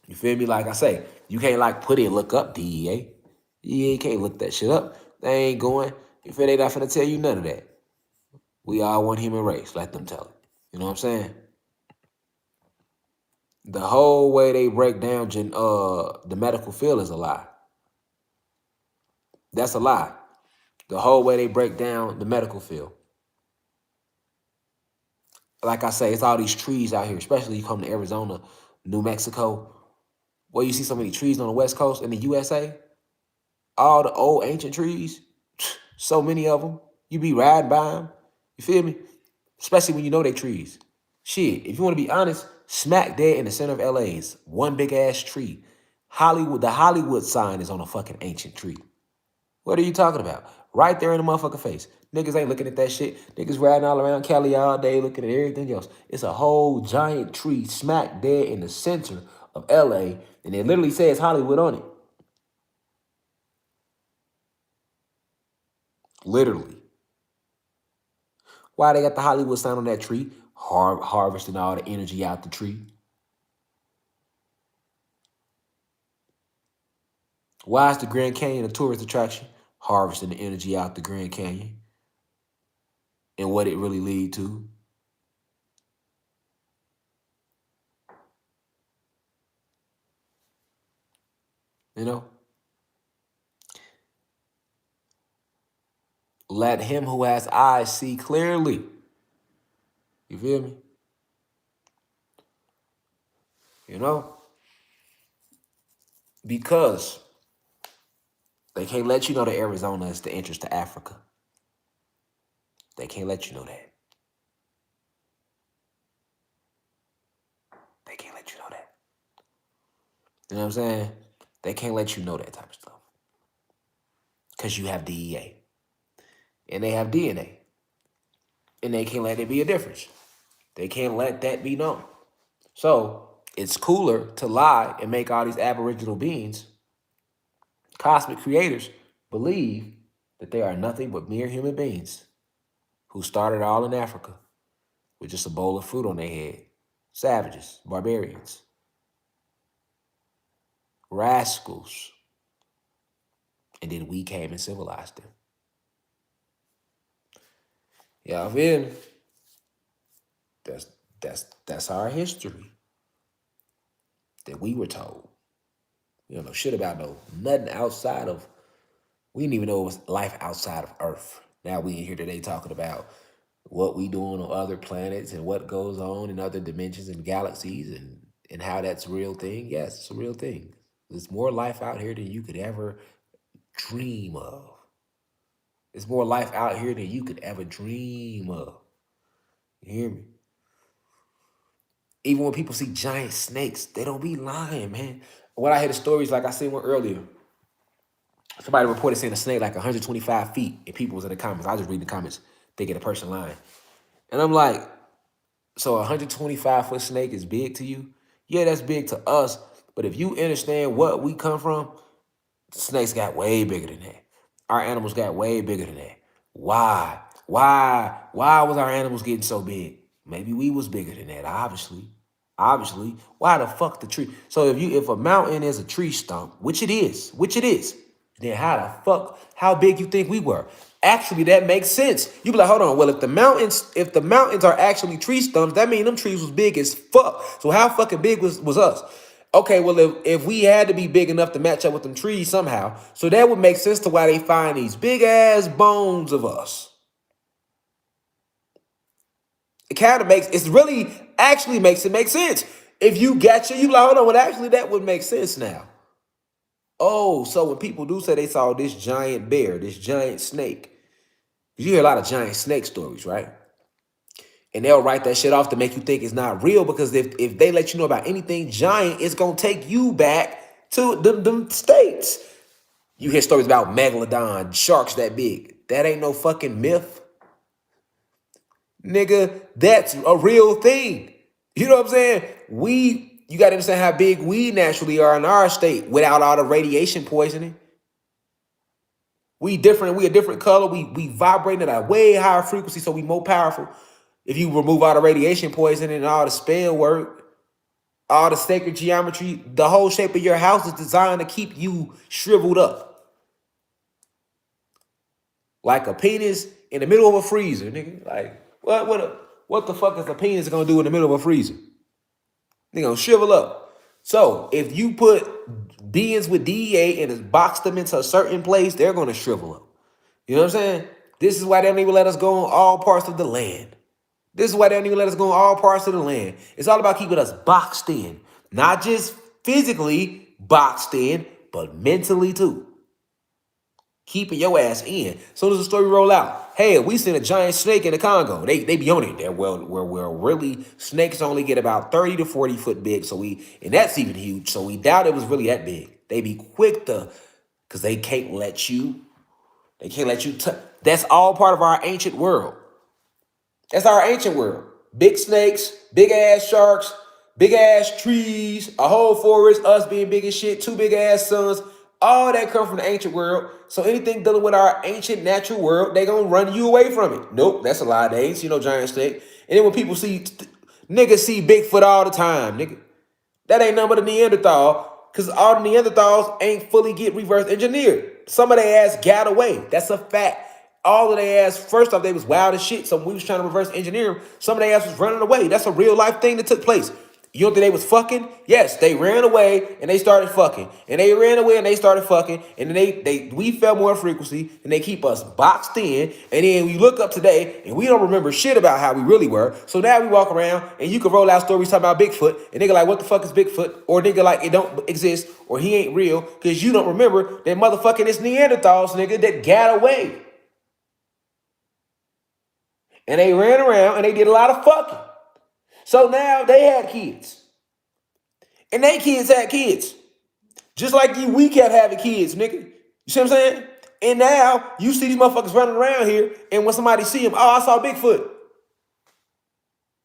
You feel me? Like I say, you can't like put in, look up D.E.A. Yeah, you can't look that shit up. They ain't going. You feel they not finna tell you none of that. We all one human race. Let them tell it. You know what I'm saying? The whole way they break down the medical field is a lie. That's a lie. The whole way they break down the medical field. Like I say, it's all these trees out here, especially you come to Arizona, New Mexico, where you see so many trees on the West Coast in the USA. All the old ancient trees, so many of them. You be riding by them. You feel me? Especially when you know they trees. Shit, if you want to be honest, smack dead in the center of LA is one big ass tree. The Hollywood sign is on a fucking ancient tree. What are you talking about? Right there in the motherfucking face. Niggas ain't looking at that shit. Niggas riding all around Cali all day looking at everything else. It's a whole giant tree smack dead in the center of LA, and it literally says Hollywood on it. Literally. Why they got the Hollywood sign on that tree? Harvesting all the energy out the tree. Why is the Grand Canyon a tourist attraction? harvesting the energy out the Grand Canyon and what it really lead to. You know, let him who has eyes see clearly. You feel me? You know, because they can't let you know that Arizona is the entrance to Africa. They can't let you know that. They can't let you know that. You know what I'm saying? They can't let you know that type of stuff. Because you have D.E.A. And they have DNA. And they can't let it be a difference. They can't let that be known. So it's cooler to lie and make all these aboriginal beings, cosmic creators, believe that they are nothing but mere human beings who started all in Africa with just a bowl of fruit on their head. Savages, barbarians, rascals. And then we came and civilized them. Yeah, I mean, that's our history that we were told. We don't know shit about nothing outside of. We didn't even know it was life outside of Earth. Now we in here today talking about what we doing on other planets and what goes on in other dimensions and galaxies and how that's a real thing. Yes, it's a real thing. There's more life out here than you could ever dream of. There's more life out here than you could ever dream of. You hear me? Even when people see giant snakes, they don't be lying, man. When I hear the stories, like I said one earlier, somebody reported seeing a snake like 125 feet, and people was in the comments. I was just reading the comments, thinking the person lying. And I'm like, so a 125-foot snake is big to you? Yeah, that's big to us. But if you understand what we come from, snakes got way bigger than that. Our animals got way bigger than that. Why? Why was our animals getting so big? Maybe we was bigger than that, obviously. Obviously. Why the fuck the tree? So if a mountain is a tree stump, which it is, then how big you think we were? Actually, that makes sense. You be like, hold on. Well, if the mountains are actually tree stumps, that means them trees was big as fuck. So how fucking big was us? Okay, well, if we had to be big enough to match up with them trees somehow, so that would make sense to why they find these big ass bones of us. It kind of actually makes it make sense. If you you like, hold on, well, actually that would make sense now. Oh, so when people do say they saw this giant bear, this giant snake, you hear a lot of giant snake stories, right? And they'll write that shit off to make you think it's not real, because if they let you know about anything giant, it's going to take you back to them states. You hear stories about megalodon, sharks that big. That ain't no fucking myth. Nigga, that's a real thing. You know what I'm saying? You got to understand how big we naturally are in our state without all the radiation poisoning. We different. We a different color. We vibrate at a way higher frequency, so we more powerful. If you remove all the radiation poisoning and all the spell work, all the sacred geometry, the whole shape of your house is designed to keep you shriveled up. Like a penis in the middle of a freezer, nigga. Like, what the fuck is a penis gonna do in the middle of a freezer? They gonna shrivel up. So if you put beings with D.E.A. and box them into a certain place, they're gonna shrivel up. You know what I'm saying? This is why they don't even let us go on all parts of the land. This is why they don't even let us go on all parts of the land. It's all about keeping us boxed in. Not just physically boxed in, but mentally too. Keeping your ass in. So does the story roll out. Hey, we seen a giant snake in the Congo. They be on it there. Well, really, snakes only get about 30 to 40 foot big. And that's even huge. So we doubt it was really that big. They be quick because they can't let you that's all part of our ancient world. That's our ancient world. Big snakes, big ass sharks, big ass trees, a whole forest, us being big as shit, two big ass suns. All that come from the ancient world. So anything dealing with our ancient natural world, they gonna run you away from it. Nope, that's a lie. They ain't see no giant snake. And then when people niggas see Bigfoot all the time, nigga. That ain't nothing but a Neanderthal, because all the Neanderthals ain't fully get reverse engineered. some of their ass got away. That's a fact. All of their ass, first off, they was wild as shit. So we was trying to reverse engineer them. Some of their ass was running away. That's a real life thing that took place. You don't think they was fucking? Yes, they ran away and they started fucking. And they ran away and they started fucking. And then we fell more frequency and they keep us boxed in. And then we look up today and we don't remember shit about how we really were. So now we walk around and you can roll out stories talking about Bigfoot. And nigga like, what the fuck is Bigfoot? Or nigga like, it don't exist. Or he ain't real. Because you don't remember that motherfucking it's Neanderthals, nigga, that got away. And they ran around and they did a lot of fucking. So now they had kids. And they kids had kids. Just like we kept having kids, nigga. You see what I'm saying? And now you see these motherfuckers running around here, and when somebody see them, oh, I saw Bigfoot.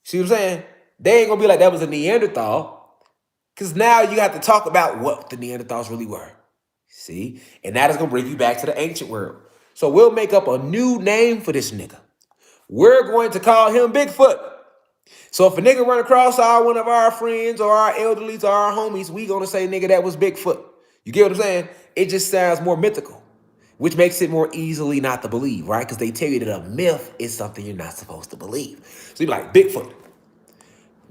See what I'm saying? They ain't gonna be like that was a Neanderthal. Because now you have to talk about what the Neanderthals really were. See? And that is gonna bring you back to the ancient world. So we'll make up a new name for this nigga. We're going to call him Bigfoot. So if a nigga run across one of our friends or our elderlies or our homies, we gonna say, nigga, that was Bigfoot. You get what I'm saying? It just sounds more mythical, which makes it more easily not to believe, right? Because they tell you that a myth is something you're not supposed to believe. So you be like, Bigfoot.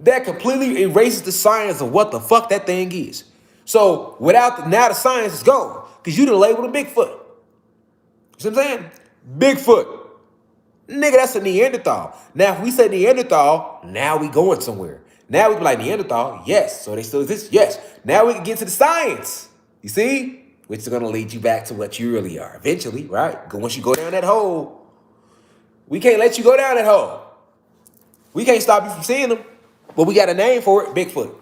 That completely erases the science of what the fuck that thing is. So now the science is gone because you done labeled him Bigfoot. You see what I'm saying? Bigfoot. Nigga, that's a Neanderthal. Now, if we say Neanderthal, now we going somewhere. Now we be like, Neanderthal, yes. So they still exist? Yes. Now we can get to the science. You see? Which is going to lead you back to what you really are. Eventually, right? Once you go down that hole, we can't let you go down that hole. We can't stop you from seeing them. But we got a name for it, Bigfoot.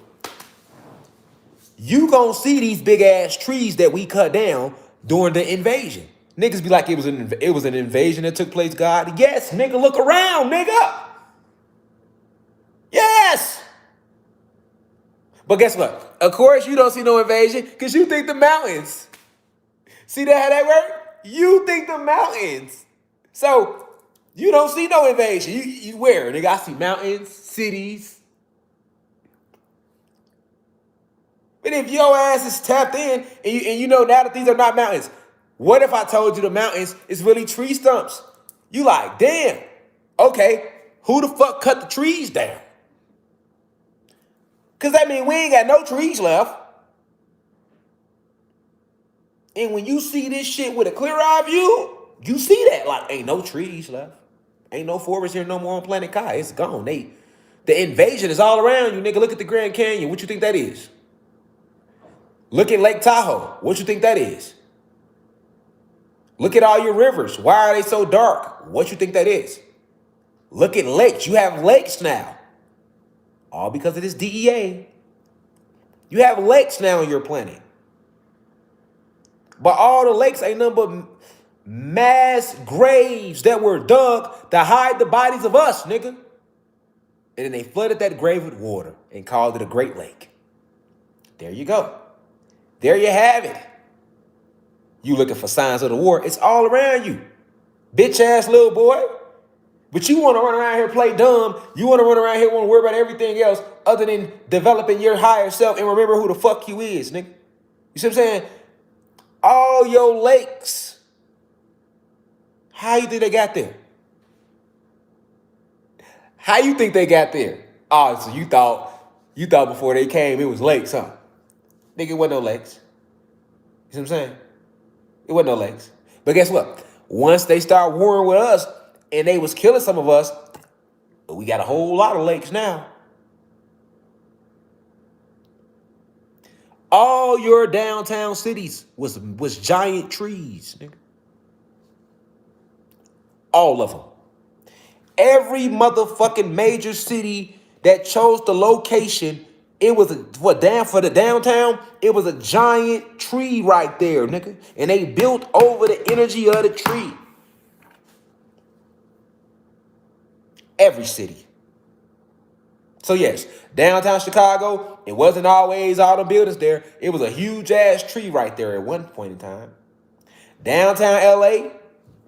You gonna see these big ass trees that we cut down during the invasion. Niggas be like it was an invasion that took place, God. Yes, nigga, look around, nigga. Yes. But guess what? Of course you don't see no invasion because you think the mountains. See that how that work? You think the mountains. So you don't see no invasion. You where? Nigga, I see mountains, cities. But if your ass is tapped in and you know now that these are not mountains, what if I told you the mountains is really tree stumps? You like, damn, okay, who the fuck cut the trees down? Because that means we ain't got no trees left. And when you see this shit with a clear eye view, you see that like ain't no trees left. Ain't no forest here no more on planet Kai. It's gone. The invasion is all around you, nigga. Look at the Grand Canyon. What you think that is? Look at Lake Tahoe. What you think that is? Look at all your rivers. Why are they so dark? What you think that is? Look at lakes. You have lakes now. All because of this D.E.A. You have lakes now on your planet. But all the lakes ain't nothing but mass graves that were dug to hide the bodies of us, nigga. And then they flooded that grave with water and called it a Great Lake. There you go. There you have it. You looking for signs of the war. It's all around you. Bitch ass little boy. But you want to run around here play dumb. You want to run around here want to worry about everything else other than developing your higher self and remember who the fuck you is, nigga. You see what I'm saying? All your lakes. How you think they got there? How you think they got there? Oh, so you thought before they came it was lakes, huh? Nigga, it wasn't no lakes. You see what I'm saying? It wasn't no lakes. But guess what? Once they start warring with us and they was killing some of us, we got a whole lot of lakes now. All your downtown cities was giant trees, nigga. All of them. Every motherfucking major city that chose the location, it was for the downtown, it was a giant tree right there, nigga. And they built over the energy of the tree. Every city. So yes, downtown Chicago, it wasn't always all the buildings there. It was a huge ass tree right there at one point in time. Downtown LA,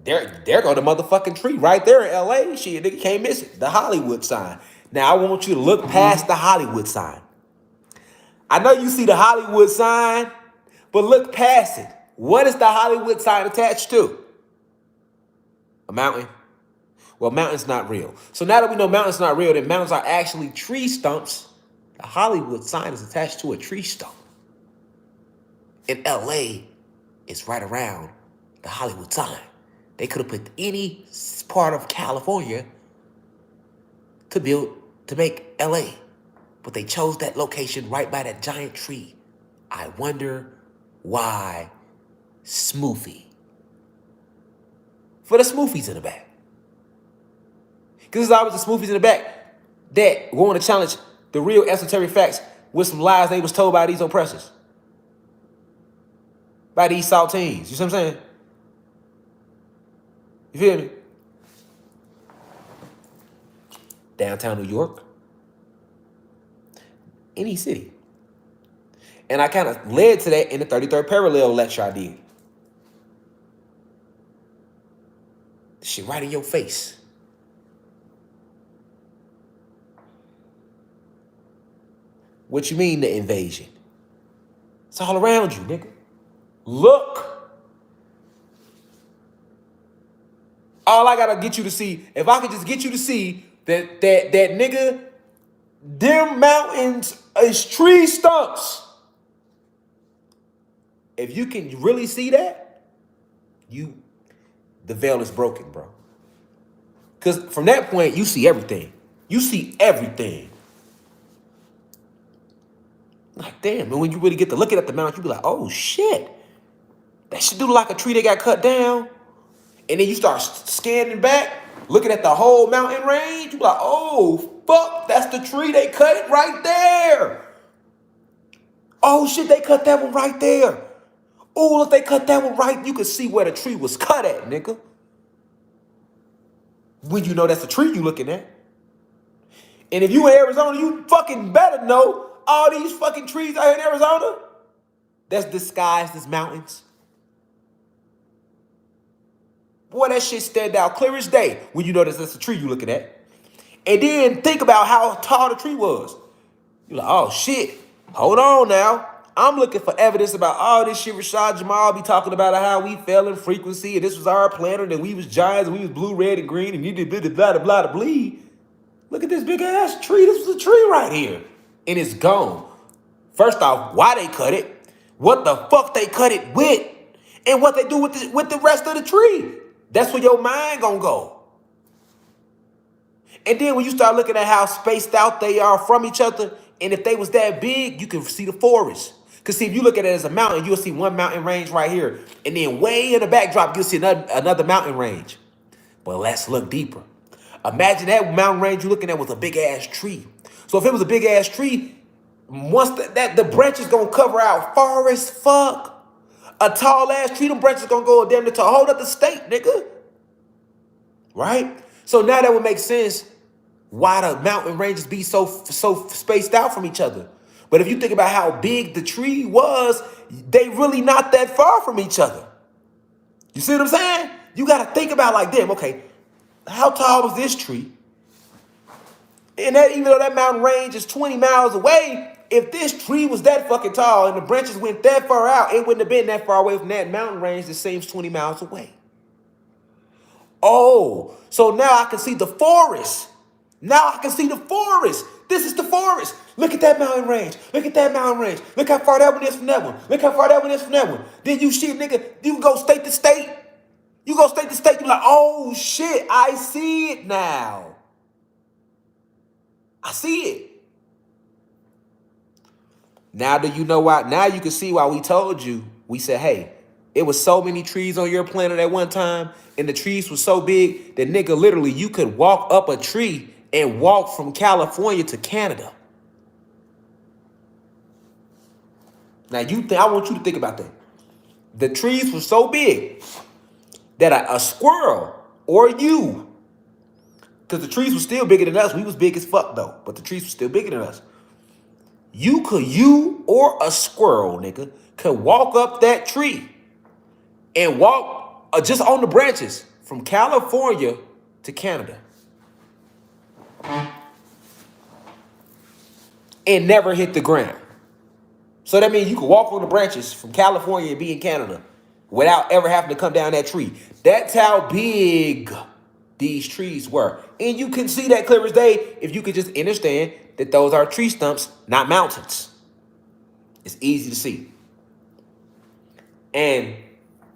there go the motherfucking tree right there in LA. Shit, nigga can't miss it. The Hollywood sign. Now I want you to look past the Hollywood sign. I know you see the Hollywood sign, but look past it. What is the Hollywood sign attached to? A mountain. Well, mountain's not real. So now that we know mountains not real, then mountains are actually tree stumps. The Hollywood sign is attached to a tree stump. In LA, it's right around the Hollywood sign. They could have put any part of California to make LA, but they chose that location right by that giant tree. I wonder why. Smoothie. For the smoothies in the back. Because there's always the smoothies in the back that want to challenge the real esoteric facts with some lies they was told by these oppressors. By these saltines. You see what I'm saying? You feel me? Downtown New York. Any city. And I kind of led to that in the 33rd parallel lecture I did. Shit right in your face. What you mean the invasion? It's all around you, nigga. Look. All I gotta get you to see, if I could just get you to see that nigga, them mountains is tree stumps. If you can really see that, the veil is broken, bro. Because from that point, you see everything. You see everything. Like, damn, and when you really get to looking at the mountain, you be like, oh, shit. That shit do look like a tree that got cut down. And then you start scanning back, looking at the whole mountain range. You be like, oh, fuck, that's the tree. They cut it right there. Oh, shit, they cut that one right there. Oh, if they cut that one right, you can see where the tree was cut at, nigga. When you know that's the tree you looking at. And if you in Arizona, you fucking better know all these fucking trees out here in Arizona that's disguised as mountains. Boy, that shit stand out clear as day when you know that's the tree you looking at. And then think about how tall the tree was. You're like, oh shit, hold on now. I'm looking for evidence about all this shit Rashad Jamal be talking about how we fell in frequency and this was our planet and we was giants and we was blue, red, and green and you did blah, blah, blah, blah, bleed. Look at this big ass tree. This was a tree right here. And it's gone. First off, why they cut it? What the fuck they cut it with? And what they do with the rest of the tree? That's where your mind gonna go. And then when you start looking at how spaced out they are from each other, and if they was that big, you can see the forest. Because see, if you look at it as a mountain, you'll see one mountain range right here. And then way in the backdrop, you'll see another mountain range. But let's look deeper. Imagine that mountain range you're looking at was a big ass tree. So if it was a big ass tree, once the branches gonna cover out far as fuck. A tall ass tree, them branches gonna go damn near to a whole other state, nigga. Right? So now that would make sense why the mountain ranges be so spaced out from each other. But if you think about how big the tree was, they really not that far from each other. You see what I'm saying? You gotta think about like, damn, okay, how tall was this tree? And that, even though that mountain range is 20 miles away, if this tree was that fucking tall and the branches went that far out, it wouldn't have been that far away from that mountain range that seems 20 miles away. Oh, so now I can see the forest. Now I can see the forest. This is the forest. Look at that mountain range. Look at that mountain range. Look how far that one is from that one. Look how far that one is from that one. Then you shit, nigga, you can go state to state. You go state to state, you're like, oh shit, I see it now. I see it. Now do you know why? Now you can see why we told you. We said, hey, it was so many trees on your planet at one time, and the trees were so big that nigga, literally, you could walk up a tree and walk from California to Canada. Now I want you to think about that. The trees were so big that a squirrel or you, because the trees were still bigger than us. We was big as fuck though, but the trees were still bigger than us. You or a squirrel, nigga, could walk up that tree and walk just on the branches from California to Canada and never hit the ground. So that means you could walk on the branches from California and be in Canada without ever having to come down that tree. That's how big these trees were. And you can see that clear as day if you could just understand that those are tree stumps, not mountains. It's easy to see. And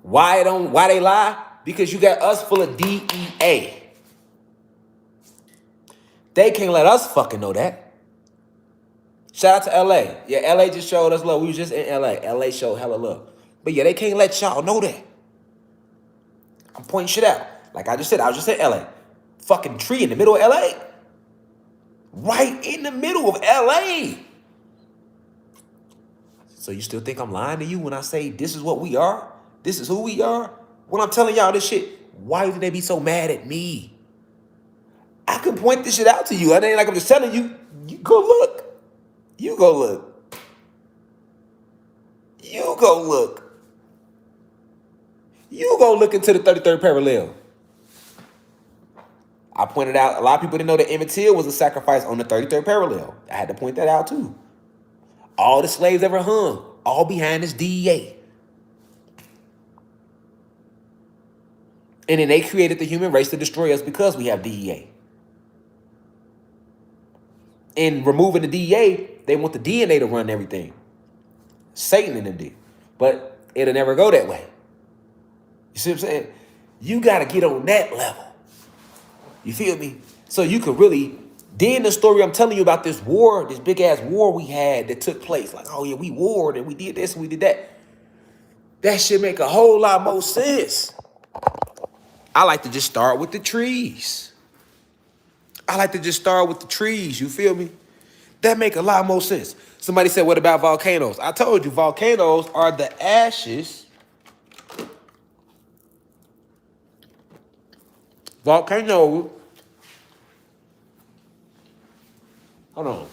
why they lie? Because you got us full of D.E.A. They can't let us fucking know that. Shout out to LA. Yeah, LA just showed us love. We was just in LA. LA showed hella love. But yeah, they can't let y'all know that. I'm pointing shit out. Like I just said, I was just in LA. Fucking tree in the middle of LA. Right in the middle of LA. So you still think I'm lying to you when I say this is what we are? This is who we are? When I'm telling y'all this shit, why would they be so mad at me? I can point this shit out to you. I ain't like I'm just telling you. You go look. You go look. You go look. You go look into the 33rd parallel. I pointed out, a lot of people didn't know that Emmett Till was a sacrifice on the 33rd parallel. I had to point that out too. All the slaves ever hung, all behind this D.E.A. And then they created the human race to destroy us because we have D.E.A. In removing the D.E.A., they want the DNA to run everything. Satan and them did. But it'll never go that way. You see what I'm saying? You got to get on that level. You feel me? So you could really, then the story I'm telling you about this war, this big ass war we had that took place. Like, oh yeah, we warred and we did this and we did that. That should make a whole lot more sense. I like to just start with the trees. You feel me? That make a lot more sense. Somebody said, what about volcanoes? I told you, volcanoes are the ashes. Volcanoes. Hold on.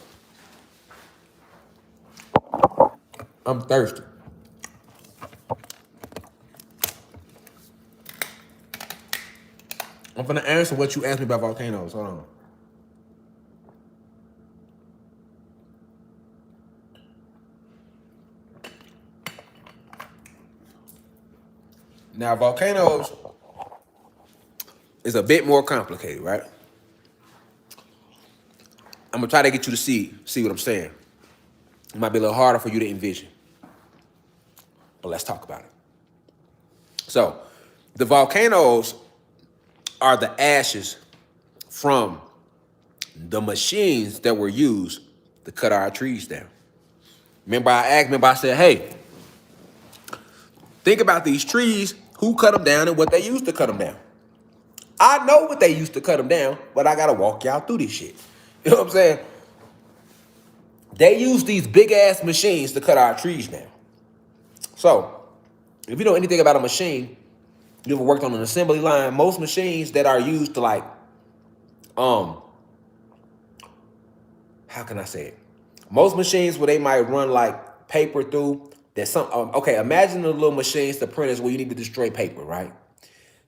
I'm thirsty. I'm gonna answer what you asked me about volcanoes. Hold on. Now, volcanoes is a bit more complicated, right? I'm gonna try to get you to see what I'm saying. It might be a little harder for you to envision, but let's talk about it. So, the volcanoes are the ashes from the machines that were used to cut our trees down. Remember I said, hey, think about these trees, who cut them down and what they used to cut them down. I know what they used to cut them down, but I gotta walk y'all through this shit. You know what I'm saying? They use these big ass machines to cut our trees down. So, if you know anything about a machine, you ever worked on an assembly line, most machines that are used to like, how can I say it? Most machines where they might run like paper through, there's some, okay, imagine the little machines, the printers where you need to destroy paper, right?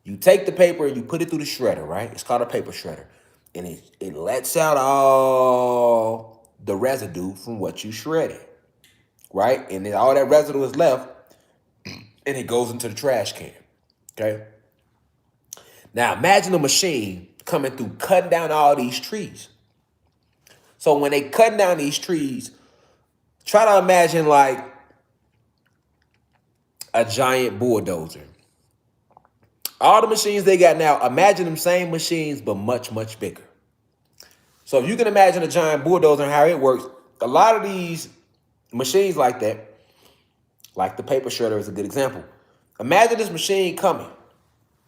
You take the paper and you put it through the shredder, right? It's called a paper shredder. And it lets out all the residue from what you shredded, right? And then all that residue is left and it goes into the trash can, okay? Now imagine a machine coming through cutting down all these trees. So when they cutting down these trees, try to imagine like a giant bulldozer. All the machines they got now, imagine them same machines, but much, much bigger. So if you can imagine a giant bulldozer and how it works, a lot of these machines like that, like the paper shredder is a good example. Imagine this machine coming,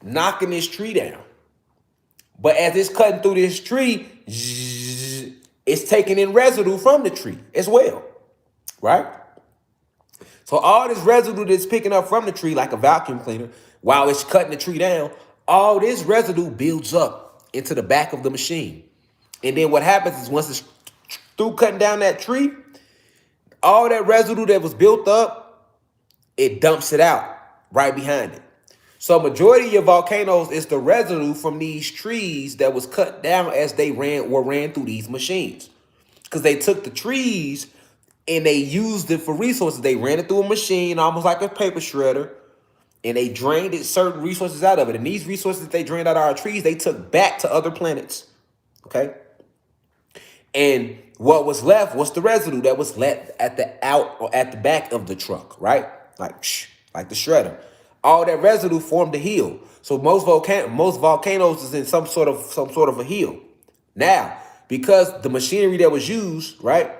knocking this tree down. But as it's cutting through this tree, it's taking in residue from the tree as well, right? So all this residue that's picking up from the tree like a vacuum cleaner, while it's cutting the tree down, all this residue builds up into the back of the machine. And then what happens is once it's through cutting down that tree, all that residue that was built up, it dumps it out right behind it. So majority of volcanoes is the residue from these trees that was cut down as they ran through these machines. Because they took the trees and they used it for resources. They ran it through a machine, almost like a paper shredder. and they drained certain resources out of it. And these resources that they drained out of our trees, they took back to other planets. Okay. And what was left was the residue that was left at the out or at the back of the truck, right? Like the shredder. All that residue formed a hill. So most volcanoes is in some sort of a hill. Now, because the machinery that was used, right,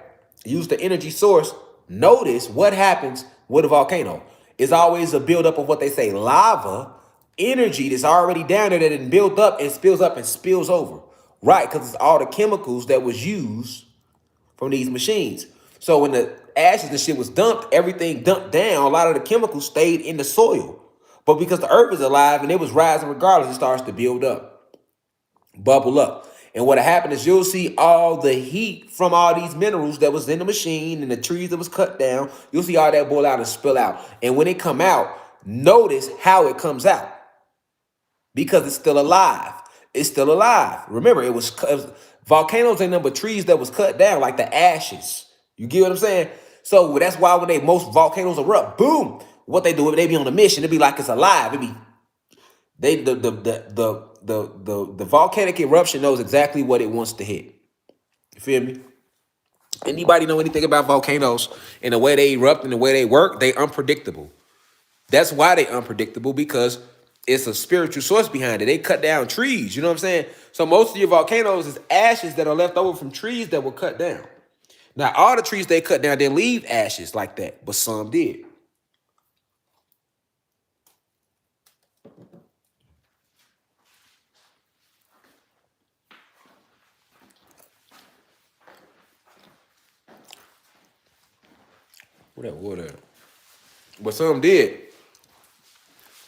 used the energy source, notice what happens with a volcano. It's always a buildup of what they say lava, energy that's already down there that didn't build up and spills over. Right, because it's all the chemicals that was used from these machines. So when the ashes and shit was dumped, everything dumped down, a lot of the chemicals stayed in the soil. But because the earth is alive and it was rising regardless, it starts to build up, bubble up. And what happened is you'll see all the heat from all these minerals that was in the machine and the trees that was cut down. You'll see all that boil out and spill out. And when it come out, notice how it comes out. Because it's still alive. It's still alive. Remember, it was volcanoes ain't nothing but trees that was cut down, like the ashes. You get what I'm saying? So that's why when most volcanoes erupt, boom, what they do, they be on a mission. It be like it's alive. It be the volcanic eruption knows exactly what it wants to hit. You feel me? Anybody know anything about volcanoes and the way they erupt and the way they work? They unpredictable. That's why they unpredictable, because it's a spiritual source behind it. They cut down trees, you know what I'm saying? So most of your volcanoes is ashes that are left over from trees that were cut down. Now, all the trees they cut down didn't leave ashes like that, but some did. What that water at? But some did.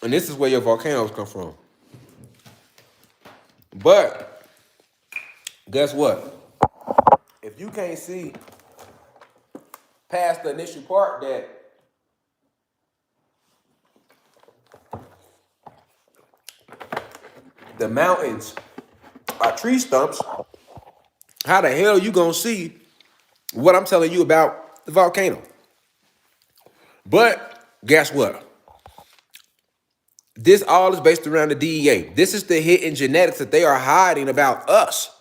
And this is where your volcanoes come from. But guess what? If you can't see past the initial part that the mountains are tree stumps, how the hell you gonna see what I'm telling you about the volcano? But guess what? This all is based around the D.E.A. This is the hidden genetics that they are hiding about us,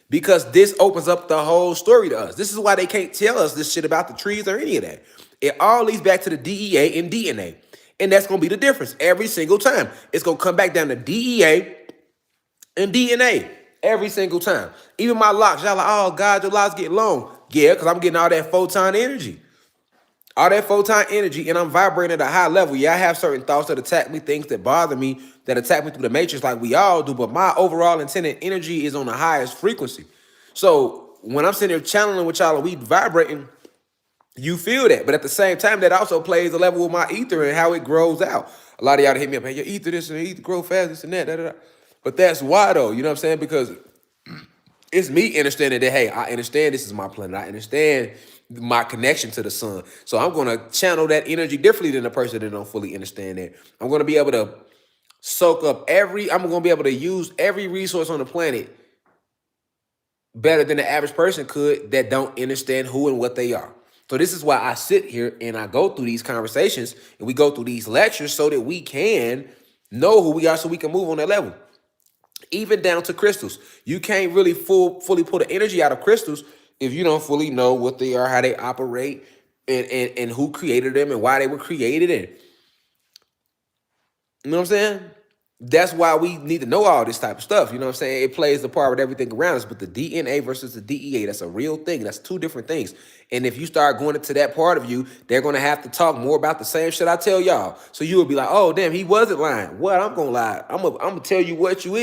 because this opens up the whole story to us. This is why they can't tell us this shit about the trees or any of that. It all leads back to the D.E.A. and DNA. And that's going to be the difference every single time. It's going to come back down to D.E.A. and DNA every single time. Even my locks, y'all like, oh, God, your locks get long. Yeah, because I'm getting all that photon energy. All that photon energy, and I'm vibrating at a high level. Yeah, I have certain thoughts that attack me, things that bother me, that attack me through the matrix like we all do, but my overall intended energy is on the highest frequency. So when I'm sitting here channeling with y'all and we vibrating, you feel that. But at the same time, that also plays a level with my ether and how it grows out. A lot of y'all hit me up, hey, your ether this and ether grow fast, this and that, da, da, da. But that's why though, you know what I'm saying? Because it's me understanding that, hey, I understand this is my planet. I understand my connection to the sun. So I'm going to channel that energy differently than a person that don't fully understand that. I'm going to be able to soak up I'm going to be able to use every resource on the planet better than the average person could that don't understand who and what they are. So this is why I sit here and I go through these conversations and we go through these lectures so that we can know who we are, so we can move on that level. Even down to crystals. You can't really fully pull the energy out of crystals if you don't fully know what they are, how they operate, and who created them and why they were created. And you know what I'm saying? That's why we need to know all this type of stuff. You know what I'm saying? It plays a part with everything around us. But the DNA versus the DEA, that's a real thing. That's two different things. And if you start going into that part of you, they're going to have to talk more about the same shit I tell y'all. So you will be like, oh, damn, he wasn't lying. What? I'm going to lie. I'm going to tell you what you is.